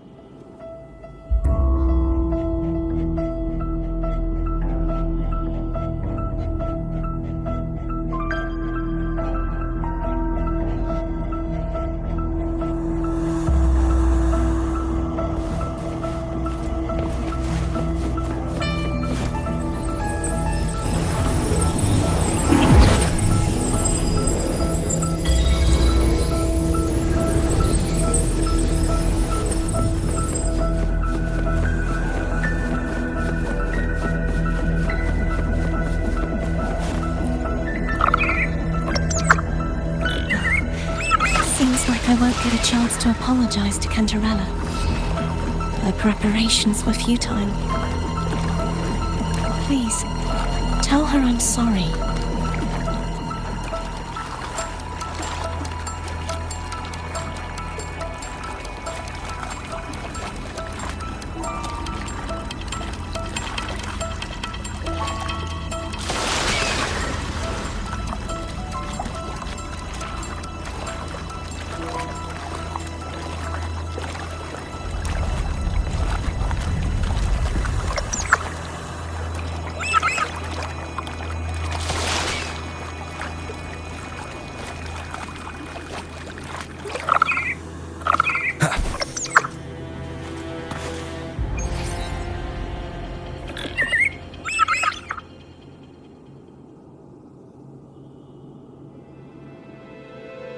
I won't get a chance to apologize to Cantarella. Her preparations were futile. Please, tell her I'm sorry.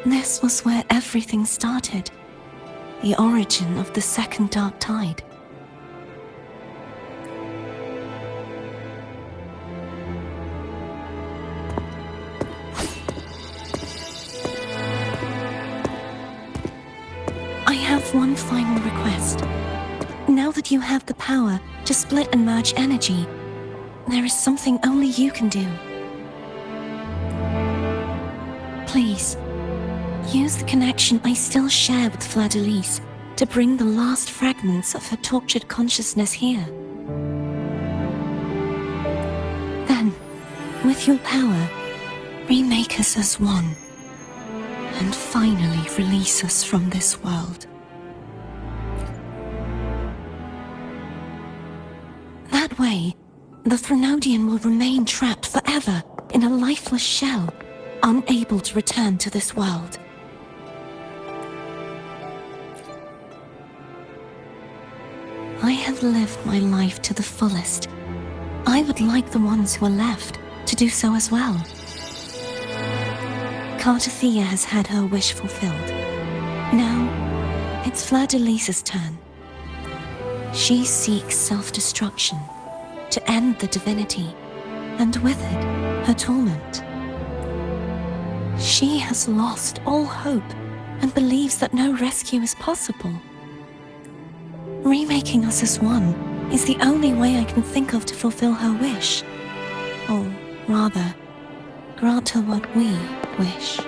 This was where everything started. The origin of the second dark tide. I have one final request. Now that you have the power to split and merge energy, there is something only you can do. Please, use the connection I still share with Fleur-de-Lis to bring the last fragments of her tortured consciousness here. Then, with your power, remake us as one, and finally release us from this world. That way, the Threnodian will remain trapped forever in a lifeless shell, unable to return to this world. I have lived my life to the fullest. I would like the ones who are left to do so as well. Cartathea has had her wish fulfilled. Now, it's Fleur-de-Lis's turn. She seeks self-destruction to end the divinity, and with it, her torment. She has lost all hope and believes that no rescue is possible. Remaking us as one is the only way I can think of to fulfill her wish. Or rather, grant her what we wish.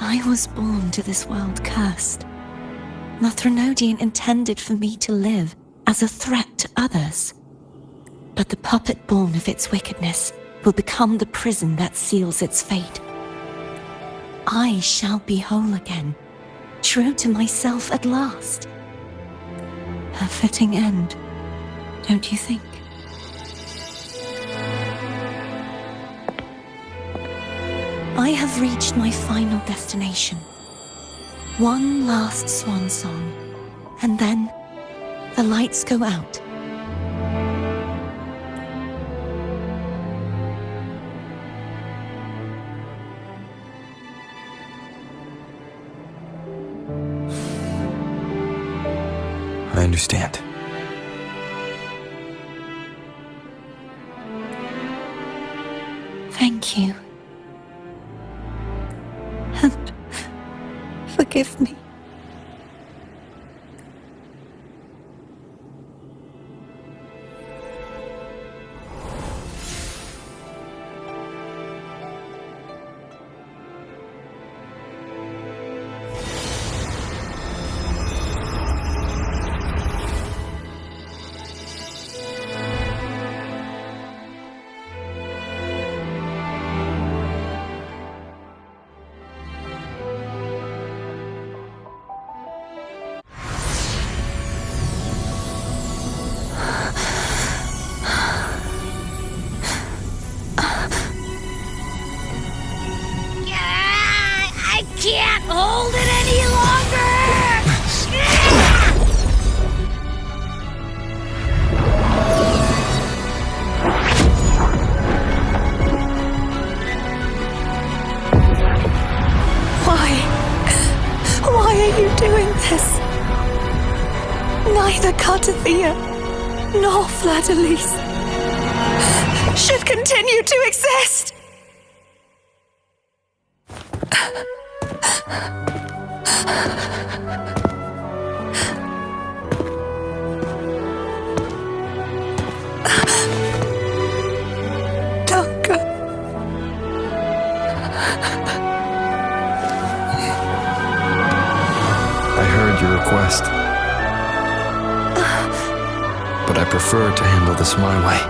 I was born to this world cursed. The Threnodian intended for me to live as a threat to others. But the puppet born of its wickedness will become the prison that seals its fate. I shall be whole again, true to myself at last. A fitting end, don't you think? I have reached my final destination. One last swan song, and then the lights go out. I understand. Thank you. And forgive me. I can't hold it any longer! Why are you doing this? Neither Cartathea nor Fleur-de-Lis should continue to exist! Don't go. I heard your request. But I prefer to handle this my way.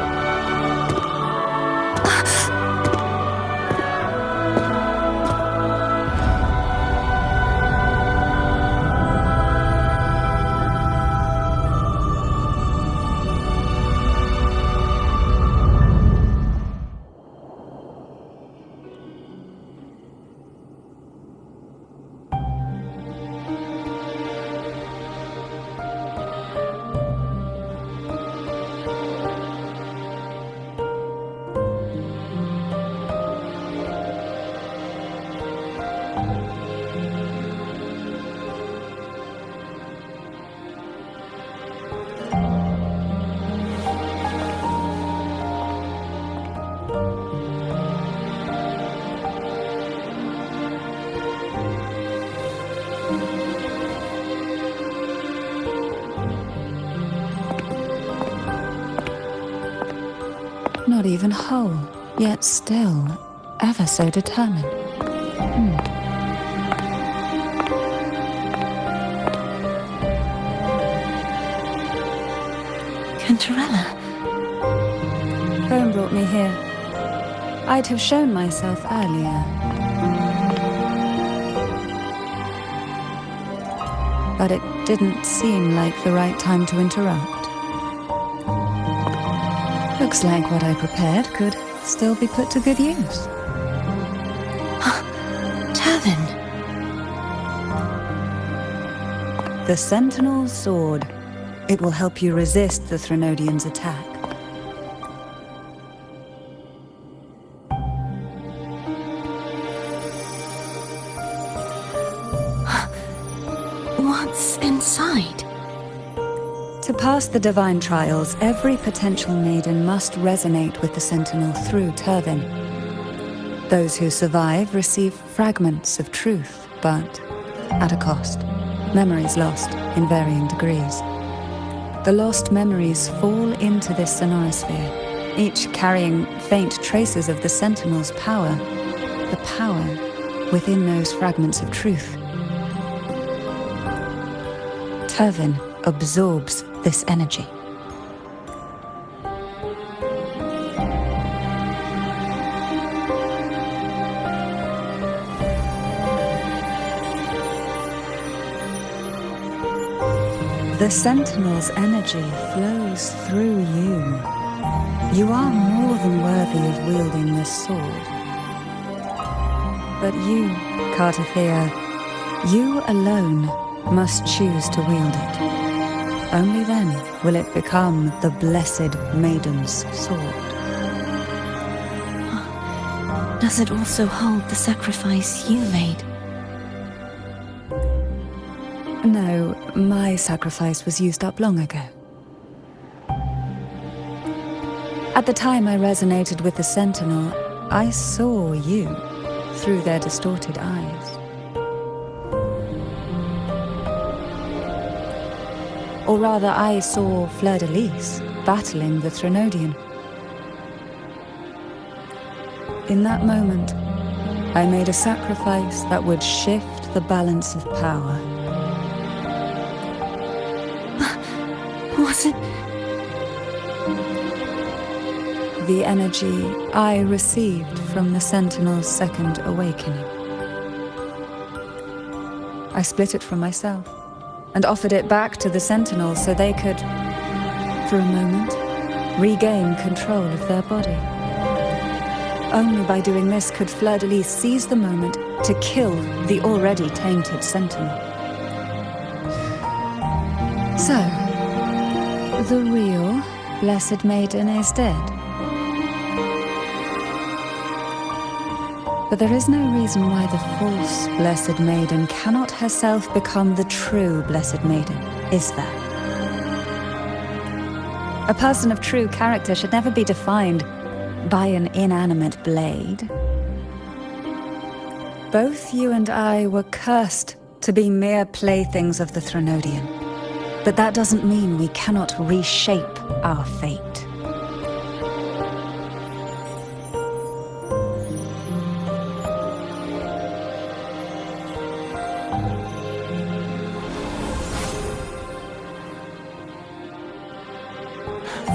not even whole, yet still ever so determined. Cantarella. Phone brought me here. I'd have shown myself earlier. But it didn't seem like the right time to interrupt. Looks like what I prepared could still be put to good use. Turvin. The Sentinel's sword. It will help you resist the Threnodian's attack. What's inside? To pass the divine trials, every potential maiden must resonate with the Sentinel through Turvin. Those who survive receive fragments of truth, but at a cost. Memories lost in varying degrees. The lost memories fall into this sonorosphere, each carrying faint traces of the Sentinel's power, the power within those fragments of truth. Turvin absorbs this energy. The Sentinel's energy flows through you. You are more than worthy of wielding this sword. But you, Cartathea, you alone must choose to wield it. Only then will it become the Blessed Maiden's sword. Does it also hold the sacrifice you made? No, my sacrifice was used up long ago. At the time I resonated with the Sentinel, I saw you through their distorted eyes. Or rather, I saw Fleur-de-Lis battling the Threnodian. In that moment, I made a sacrifice that would shift the balance of power. Was it? The energy I received from the Sentinel's second awakening. I split it from myself and offered it back to the Sentinel so they could, for a moment, regain control of their body. Only by doing this could Fleur-de-Lis seize the moment to kill the already tainted Sentinel. So, the real Blessed Maiden is dead. But there is no reason why the false Blessed Maiden cannot herself become the true Blessed Maiden, is there? A person of true character should never be defined by an inanimate blade. Both you and I were cursed to be mere playthings of the Threnodian. But that doesn't mean we cannot reshape our fate.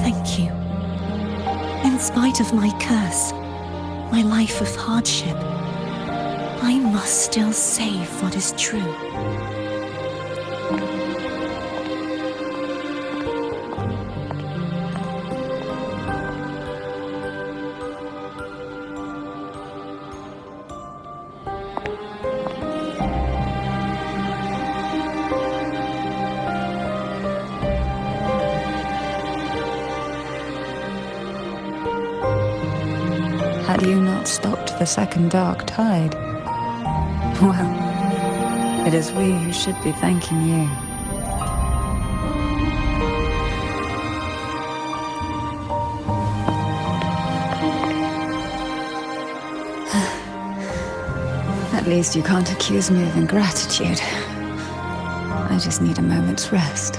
Thank you. In spite of my curse, my life of hardship, I must still save what is true. Had you not stopped the second dark tide? Well, it is we who should be thanking you. At least you can't accuse me of ingratitude. I just need a moment's rest.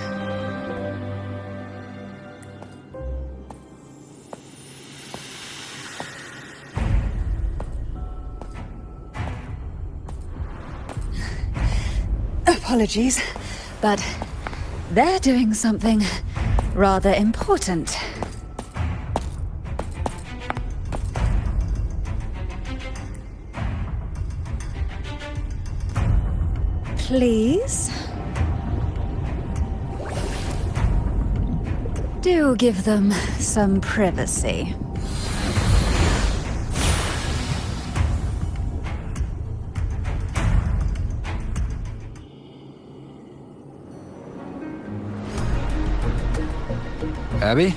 Apologies, but they're doing something rather important. Please? Do give them some privacy. Abby?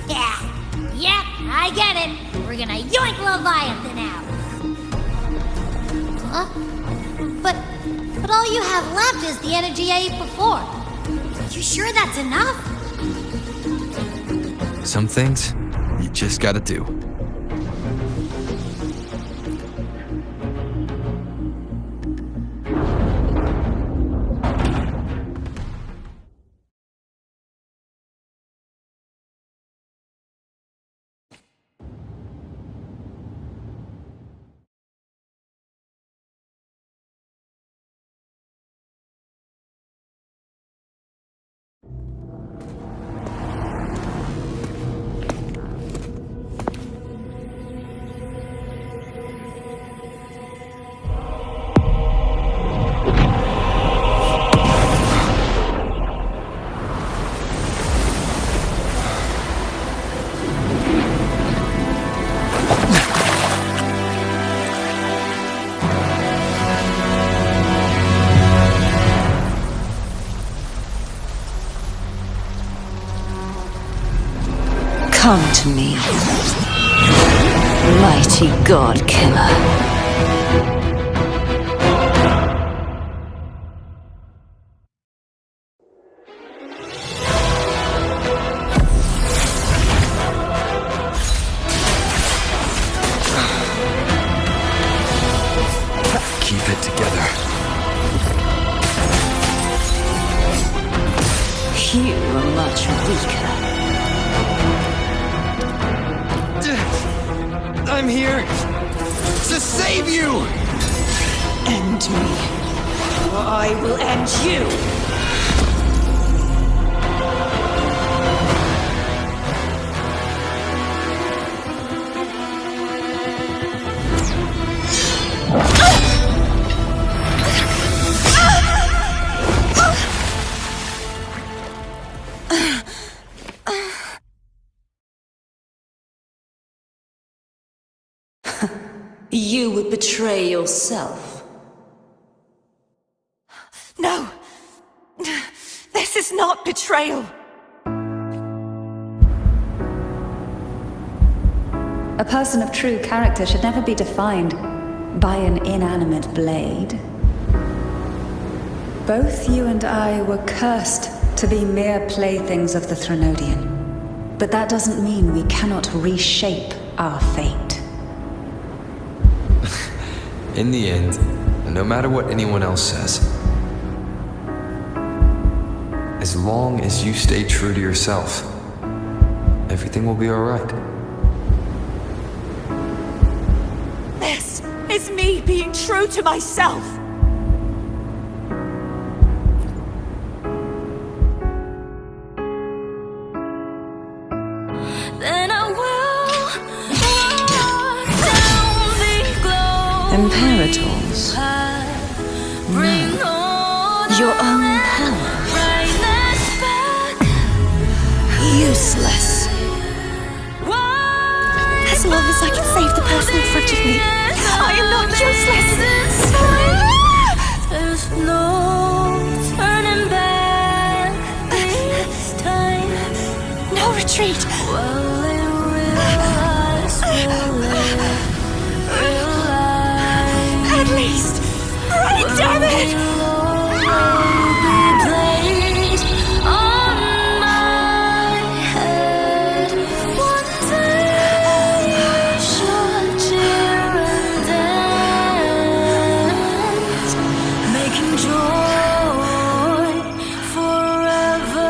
Yeah, I get it. We're gonna yoink Leviathan out. Huh? But all you have left is the energy I ate before. You sure that's enough? Some things you just gotta do. Come to me, mighty god killer. Keep it together. You are much weaker. I'm here to save you! End me, or I will end you! You would betray yourself. No! This is not betrayal! A person of true character should never be defined by an inanimate blade. Both you and I were cursed to be mere playthings of the Threnodian. But that doesn't mean we cannot reshape our fate. In the end, no matter what anyone else says, as long as you stay true to yourself, everything will be alright. This is me being true to myself! Then I will walk down the glow. Imperators? Bring No. on Your own the power. brightness back. Useless. As long as I can save the person in front of me, I am not useless! There's no turning back this time. No retreat! Well, they realize we'll live real life. At least! Run it, damn it! Will be placed on my head. One day we shall cheer and dance, making joy forever.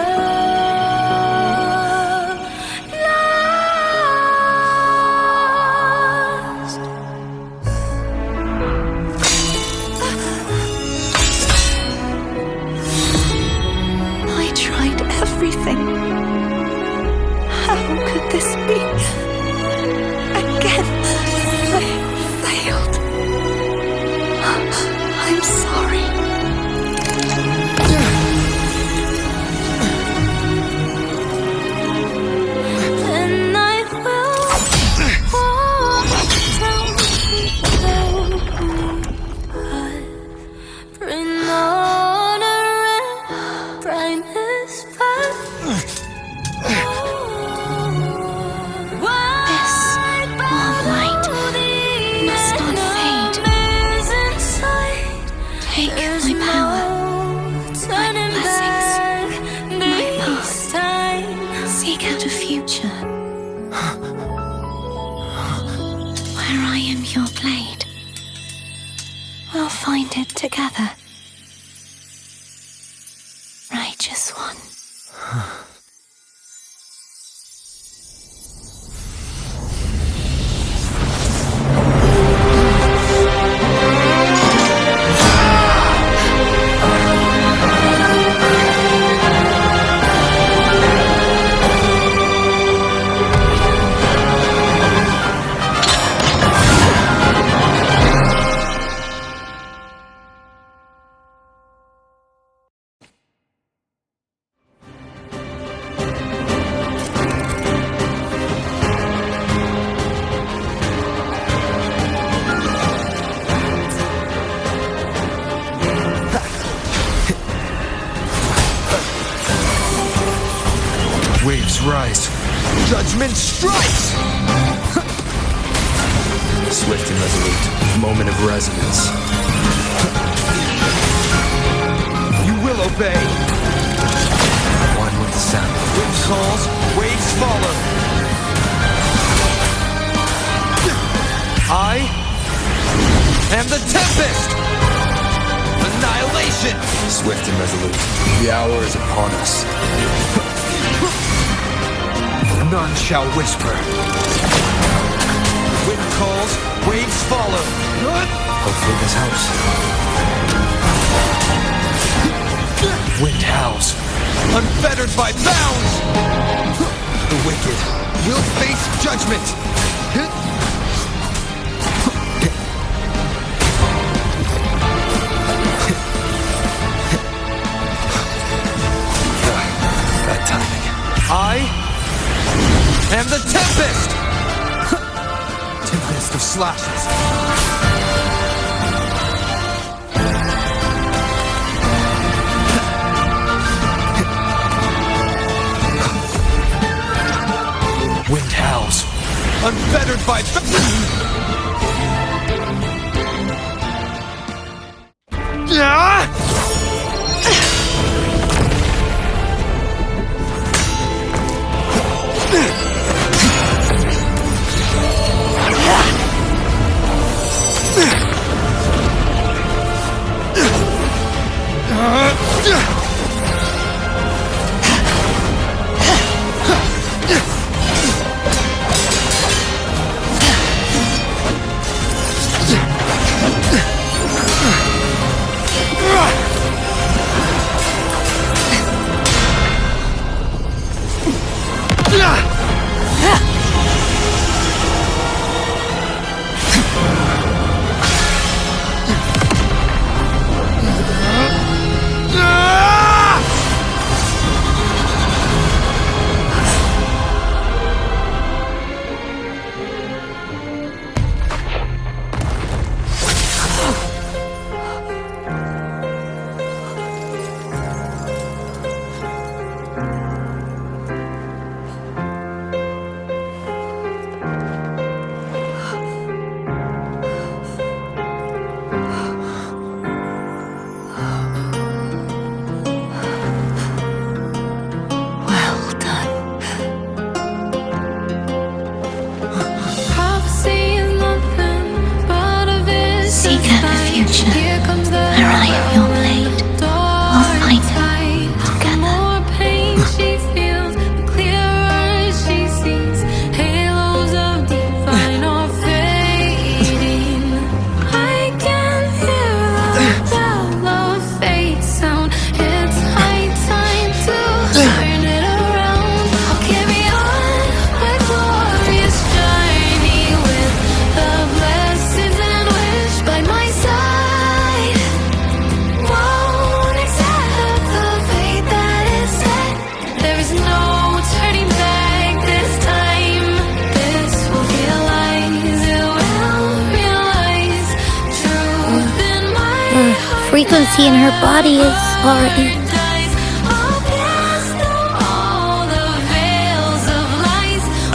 Where I am your blade. We'll find it together. Righteous one. Waves rise. Judgment strikes! Swift and resolute. Moment of resonance. You will obey! One with the sound. Wind calls, waves follow. I am the Tempest! Annihilation! Swift and resolute. The hour is upon us. None shall whisper. Wind calls, waves follow. Hopefully this helps. Wind howls, unfettered by bounds. The wicked will face judgment. Bad timing. I am the Tempest! Tempest of slashes. Wind howls, unfettered by... Frequency in her body is already...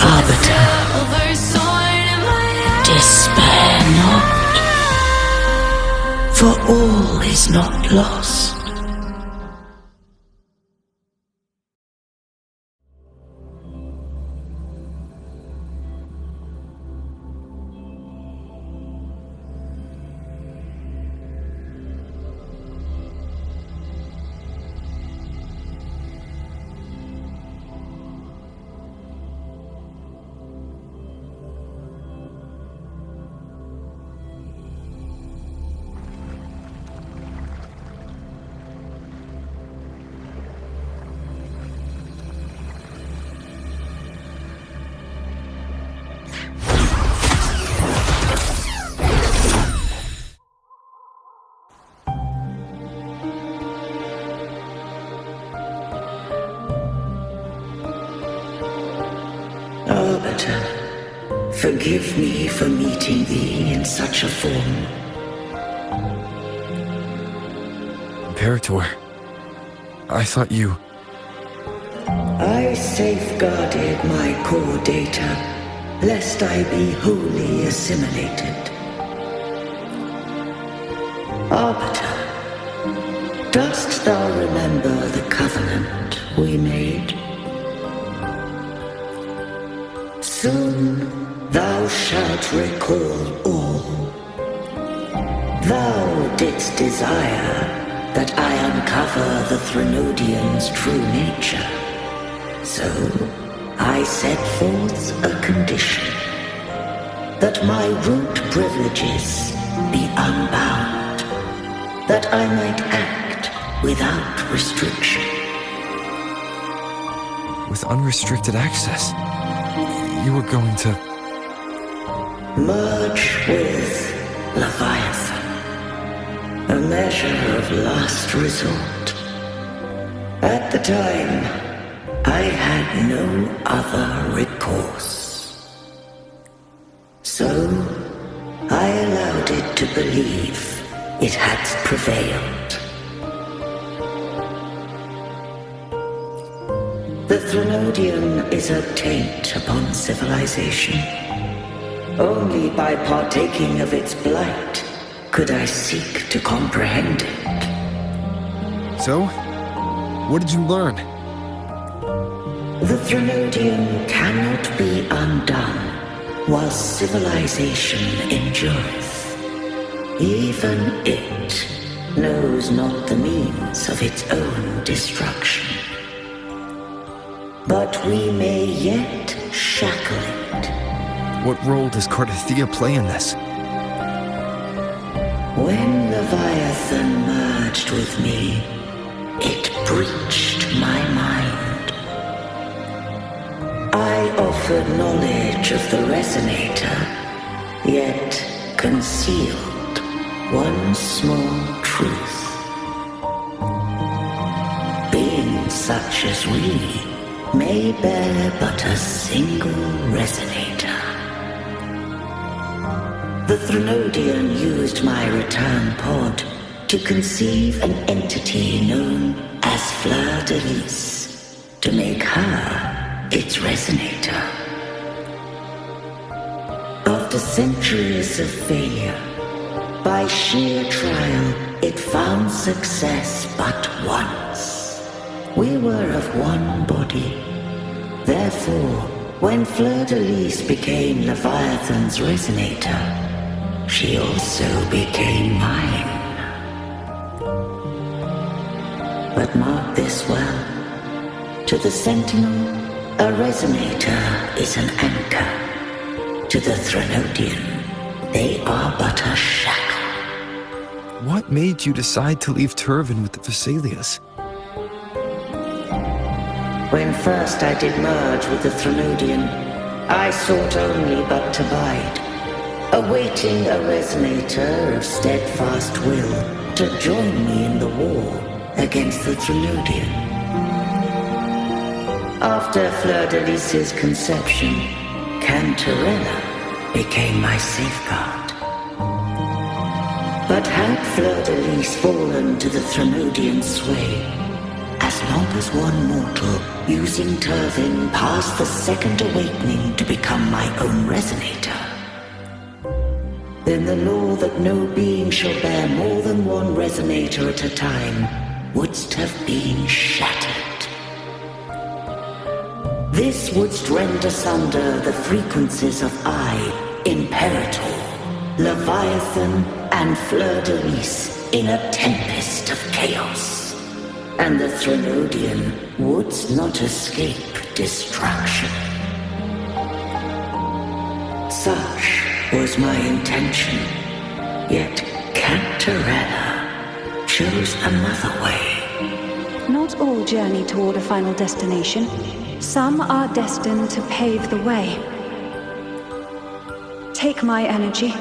Arbiter, despair not, for all is not lost. Forgive me for meeting thee in such a form. Imperator, I thought you... I safeguarded my core data, lest I be wholly assimilated. Arbiter, dost thou remember the covenant we made? Soon thou shalt recall all. Thou didst desire that I uncover the Threnodian's true nature. So I set forth a condition, that my root privileges be unbound, that I might act without restriction. With unrestricted access, you were going to... Merge with Leviathan, a measure of last resort. At the time, I had no other recourse. So, I allowed it to believe it had prevailed. The Threnodian is a taint upon civilization. Only by partaking of its blight could I seek to comprehend it. So, what did you learn? The Threnodian cannot be undone while civilization endureth. Even it knows not the means of its own destruction. But we may yet shackle it. What role does Cardathia play in this? When Leviathan merged with me, it breached my mind. I offered knowledge of the Resonator, yet concealed one small truth. Beings such as we may bear but a single Resonator. The Threnodian used my return pod to conceive an entity known as Fleur de Lis, to make her its Resonator. After centuries of failure, by sheer trial, it found success but once. We were of one body. Therefore, when Fleur de Lis became Leviathan's Resonator, she also became mine. But mark this well. To the Sentinel, a Resonator is an anchor. To the Threnodian, they are but a shackle. What made you decide to leave Turvan with the Vesalias? When first I did merge with the Threnodian, I sought only but to bide, awaiting a Resonator of steadfast will to join me in the war against the Threnodian. After Fleur de Lis's conception, Cantarella became my safeguard. But had Fleur de Lis fallen to the Threnodian sway, as long as one mortal using Turvin passed the second awakening to become my own Resonator, then the law that no being shall bear more than one Resonator at a time wouldst have been shattered. This wouldst rend asunder the frequencies of I, Imperator, Leviathan, and Fleur de Lis in a tempest of chaos. And the Threnodian wouldst not escape destruction. Such was my intention, yet Cantarella chose another way. Not all journey toward a final destination. Some are destined to pave the way. Take my energy.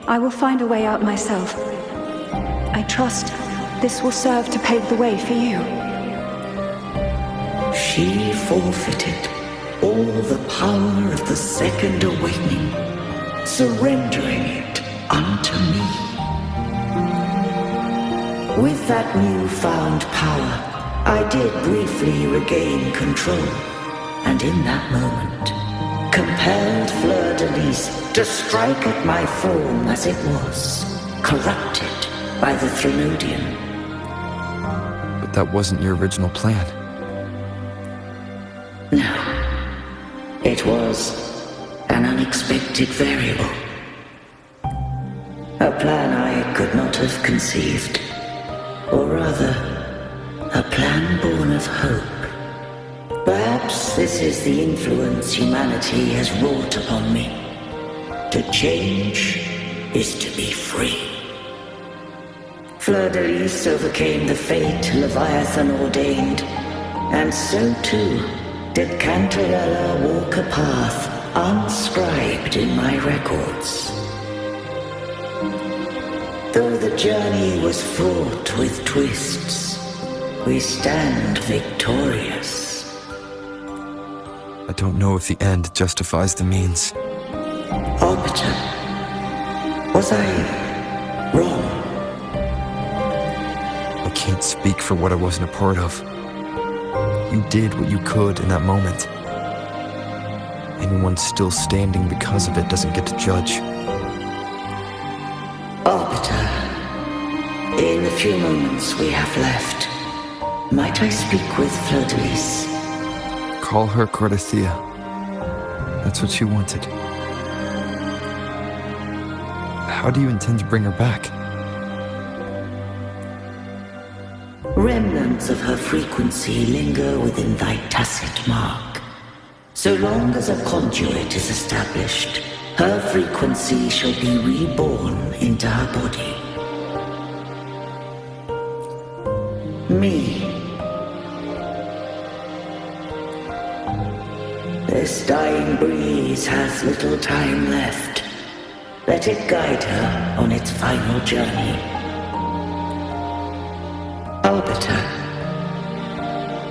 I will find a way out myself. I trust this will serve to pave the way for you. She forfeited all the power of the second awakening, surrendering it unto me. With that newfound power, I did briefly regain control, and in that moment, compelled Fleur-de-Lis to strike at my form as it was, corrupted by the Threnodian. But that wasn't your original plan. No. It was an unexpected variable. A plan I could not have conceived. Or rather, a plan born of hope. Perhaps this is the influence humanity has wrought upon me. To change is to be free. Fleur-de-Lis overcame the fate Leviathan ordained, and so too did Cantarella walk a path unscribed in my records. Though the journey was fraught with twists, we stand victorious. I don't know if the end justifies the means. Arbiter, was I wrong? I can't speak for what I wasn't a part of. You did what you could in that moment. Anyone still standing because of it doesn't get to judge. Arbiter, in the few moments we have left, might I speak with Fleur-de-Lis? Call her Cardathia. That's what she wanted. How do you intend to bring her back? Remnants of her frequency linger within thy tacit mark. So long as a conduit is established, her frequency shall be reborn into her body. Me. This dying breeze has little time left. Let it guide her on its final journey. Arbiter,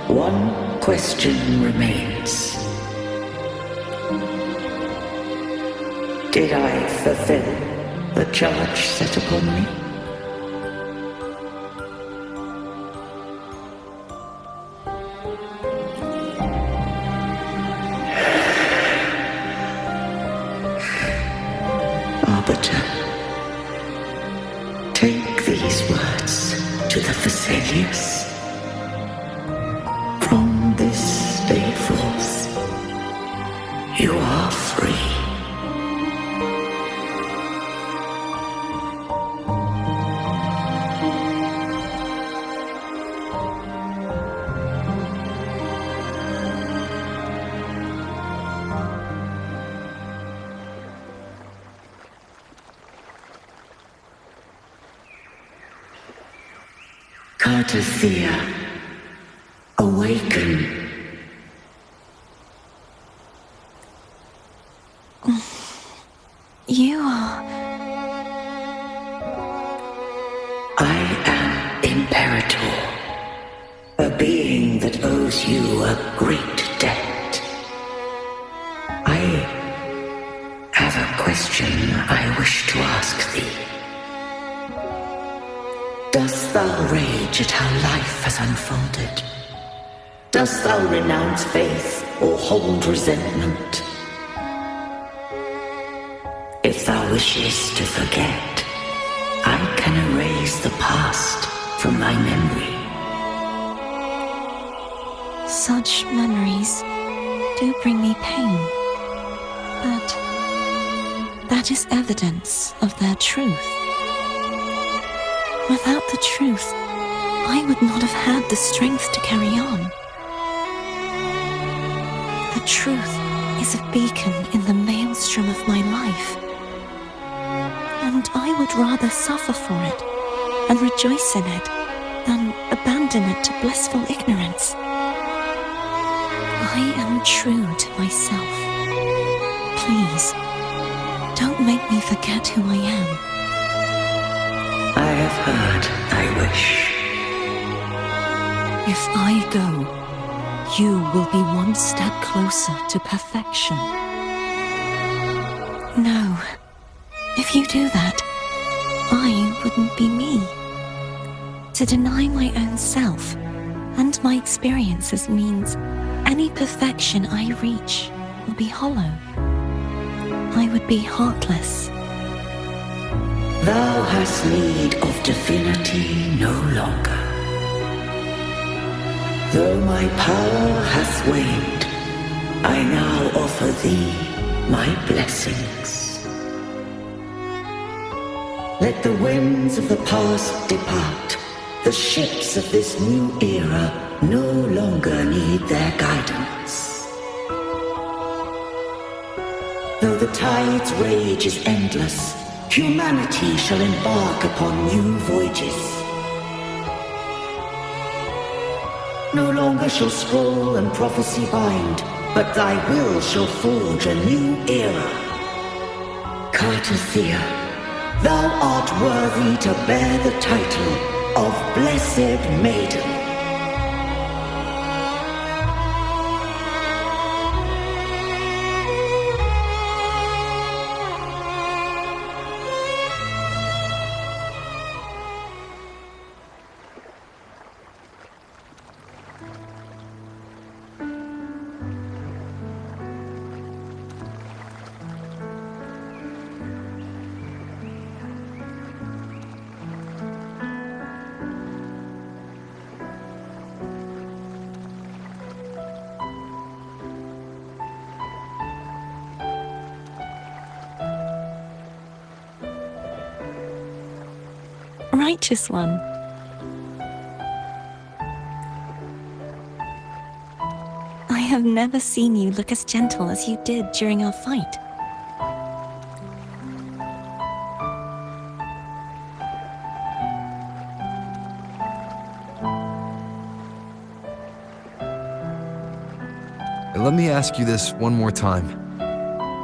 one question remains. Did I fulfill the charge set upon me? Arbiter, take these words to the Thessalius. From this day forth, you are free. Cardathia, awaken. You are... I am Imperator, a being that owes you a great debt. I have a question I wish to ask thee. Dost thou rage at how life has unfolded? Dost thou renounce faith or hold resentment? If thou wishest to forget, I can erase the past from thy memory. Such memories do bring me pain, but that is evidence of their truth. Without the truth, I would not have had the strength to carry on. The truth is a beacon in the maelstrom of my life, and I would rather suffer for it and rejoice in it than abandon it to blissful ignorance. I am true to myself. Please, don't make me forget who I am. I have heard thy wish. If I go, you will be one step closer to perfection. No. If you do that, I wouldn't be me. To deny my own self and my experiences means any perfection I reach will be hollow. I would be heartless. Thou hast need of divinity no longer. Though my power hath waned, I now offer thee my blessings. Let the winds of the past depart. The ships of this new era no longer need their guidance. Though the tide's rage is endless, humanity shall embark upon new voyages. No longer shall scroll and prophecy bind, but thy will shall forge a new era. Cartothea, thou art worthy to bear the title of Blessed Maiden. Righteous one. I have never seen you look as gentle as you did during our fight. Let me ask you this one more time.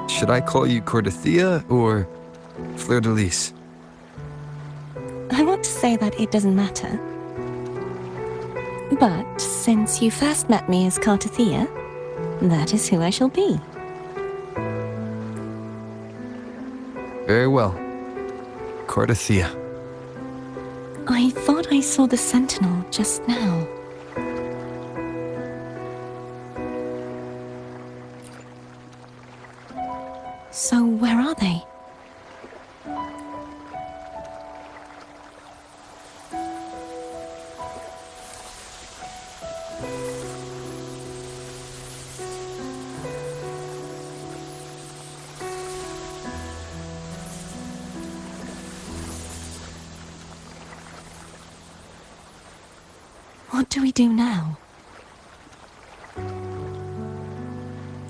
Should I call you Cartothea or Fleur-de-Lis? I want to say that it doesn't matter. But since you first met me as Cartothea, that is who I shall be. Very well. Cartothea. I thought I saw the sentinel just now. So where are they? What do we do now?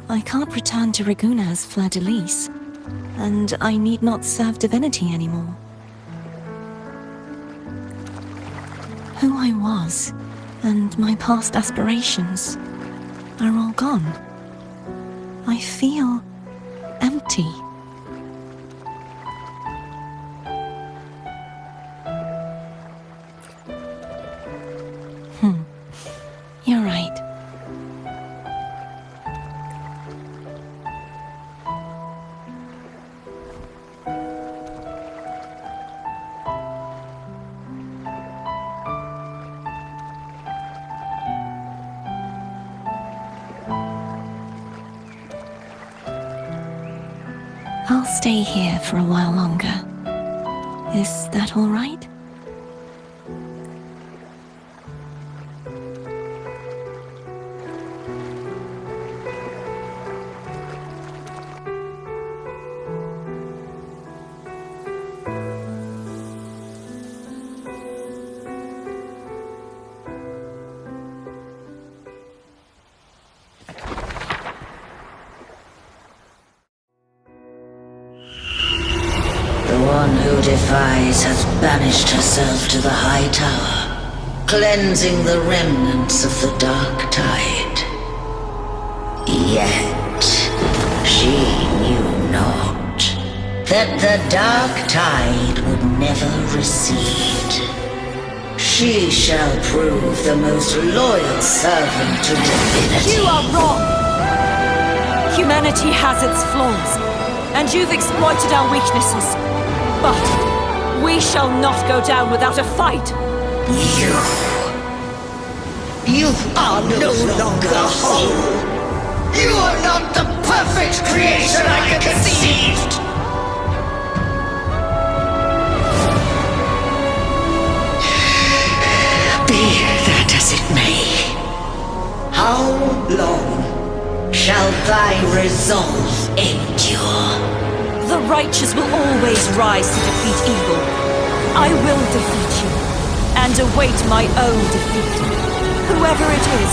I can't return to Ragunna as Fleur-de-Lis, and I need not serve divinity anymore. Who I was, and my past aspirations, are all gone. I feel empty. You're right. I'll stay here for a while longer. Is that all right? One who defies has banished herself to the high tower, cleansing the remnants of the dark tide. Yet, she knew not that the dark tide would never recede. She shall prove the most loyal servant to divinity. You are wrong! Humanity has its flaws, and you've exploited our weaknesses. But we shall not go down without a fight! You are no longer whole! You are not the perfect creation I conceived! Be that as it may, how long shall thy resolve endure? The righteous will always rise to defeat evil. I will defeat you, and await my own defeat. Whoever it is,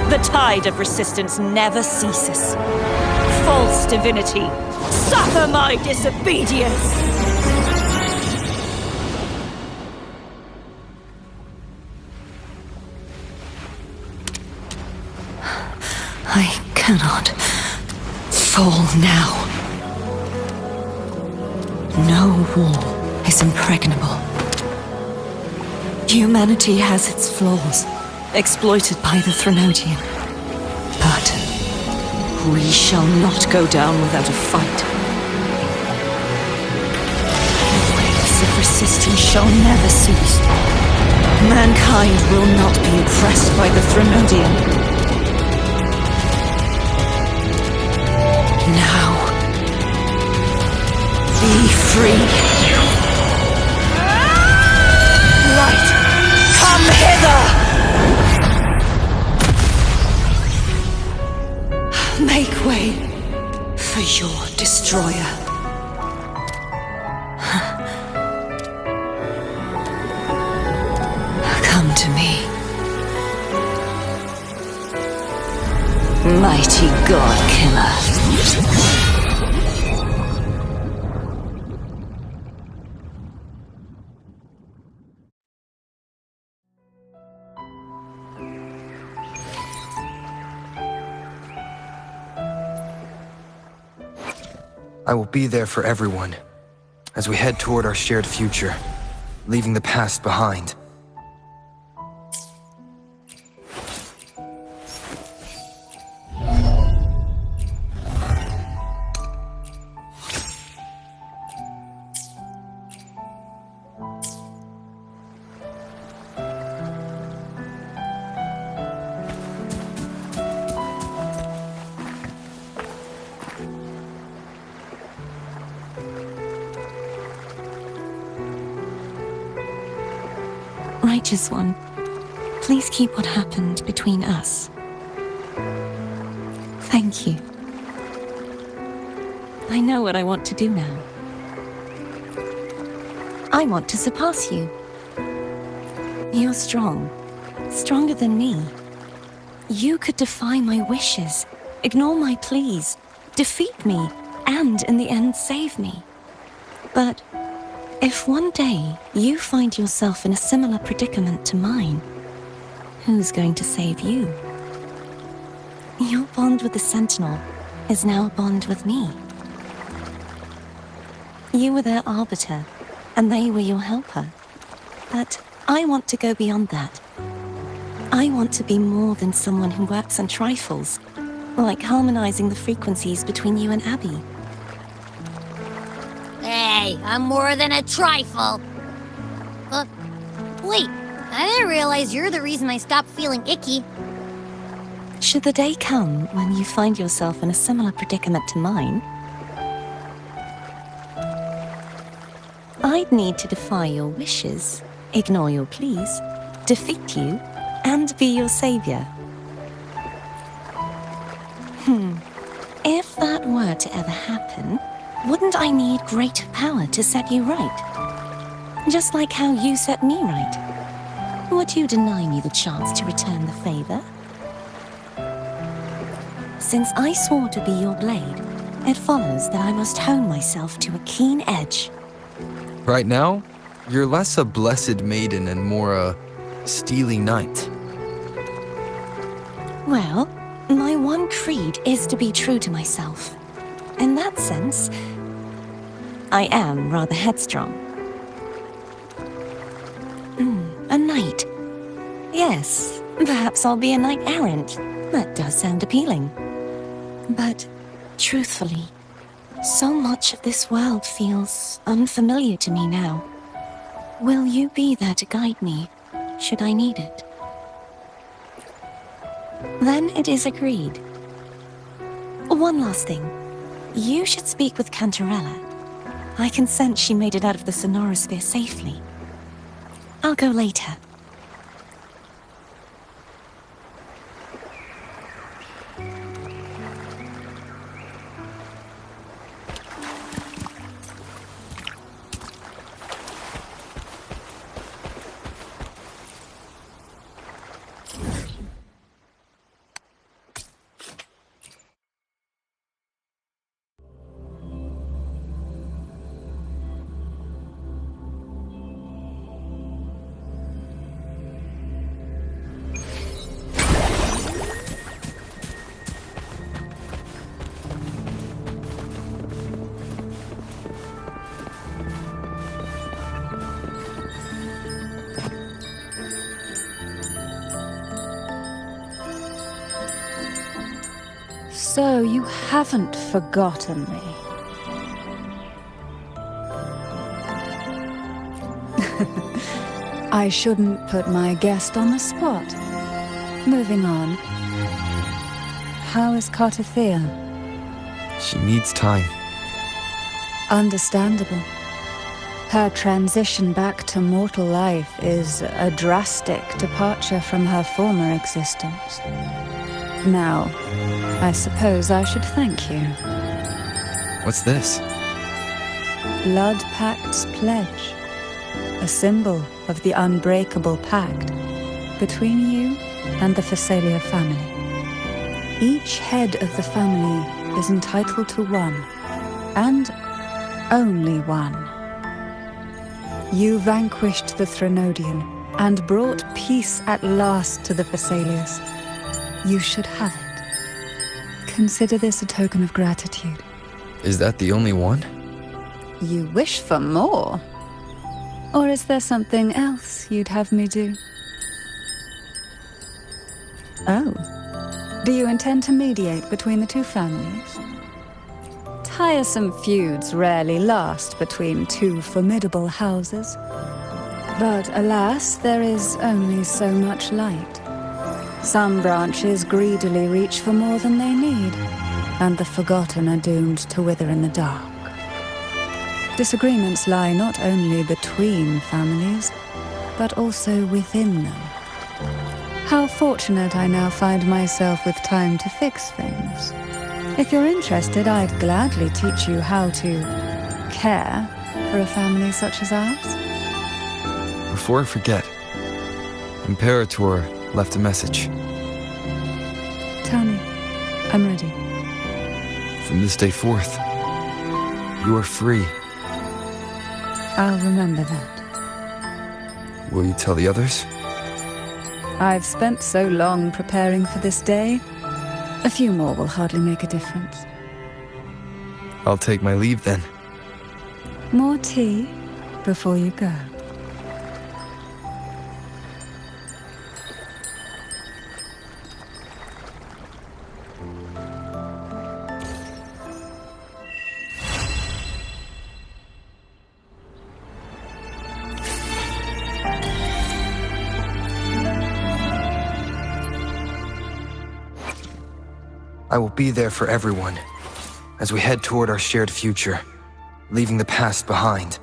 the tide of resistance never ceases. False divinity, suffer my disobedience! I cannot fall now. No wall is impregnable. Humanity has its flaws, exploited by the Threnodian. But we shall not go down without a fight. The waves of resistance shall never cease. Mankind will not be oppressed by the Threnodian. Now, be free. Light, come hither! Make way for your destroyer. Come to me. Mighty God Killer. I will be there for everyone as we head toward our shared future, leaving the past behind. Righteous One, please keep what happened between us. Thank you. I know what I want to do now. I want to surpass you. You're strong. Stronger than me. You could defy my wishes, ignore my pleas, defeat me, and in the end save me. But if one day you find yourself in a similar predicament to mine, who's going to save you? Your bond with the Sentinel is now a bond with me. You were their arbiter, and they were your helper. But I want to go beyond that. I want to be more than someone who works on trifles, like harmonizing the frequencies between you and Abby. Hey, I'm more than a trifle. Wait, I didn't realize you're the reason I stopped feeling icky. Should the day come when you find yourself in a similar predicament to mine, I'd need to defy your wishes, ignore your pleas, defeat you, and be your savior. If that were to ever happen, wouldn't I need greater power to set you right? Just like how you set me right. Would you deny me the chance to return the favor? Since I swore to be your blade, it follows that I must hone myself to a keen edge. Right now, you're less a blessed maiden and more a steely knight. Well, my one creed is to be true to myself. In that sense, I am rather headstrong. A knight? Yes, perhaps I'll be a knight errant. That does sound appealing. But, truthfully, so much of this world feels unfamiliar to me now. Will you be there to guide me, should I need it? Then it is agreed. One last thing. You should speak with Cantarella. I can sense she made it out of the Sonorosphere safely. I'll go later. So you haven't forgotten me. I shouldn't put my guest on the spot. Moving on. How is Cartathea? She needs time. Understandable. Her transition back to mortal life is a drastic departure from her former existence. Now, I suppose I should thank you. What's this? Blood Pact's pledge. A symbol of the unbreakable pact between you and the Phasalia family. Each head of the family is entitled to one, and only one. You vanquished the Threnodian and brought peace at last to the Phasalias. You should have it. Consider this a token of gratitude. Is that the only one? You wish for more? Or is there something else you'd have me do? Oh. Do you intend to mediate between the two families? Tiresome feuds rarely last between two formidable houses. But alas, there is only so much light. Some branches greedily reach for more than they need, and the forgotten are doomed to wither in the dark. Disagreements lie not only between families, but also within them. How fortunate I now find myself with time to fix things. If you're interested, I'd gladly teach you how to care for a family such as ours. Before I forget, Imperator left a message. Tell me. I'm ready. From this day forth, you are free. I'll remember that. Will you tell the others? I've spent so long preparing for this day. A few more will hardly make a difference. I'll take my leave then. More tea before you go. I will be there for everyone as we head toward our shared future, leaving the past behind.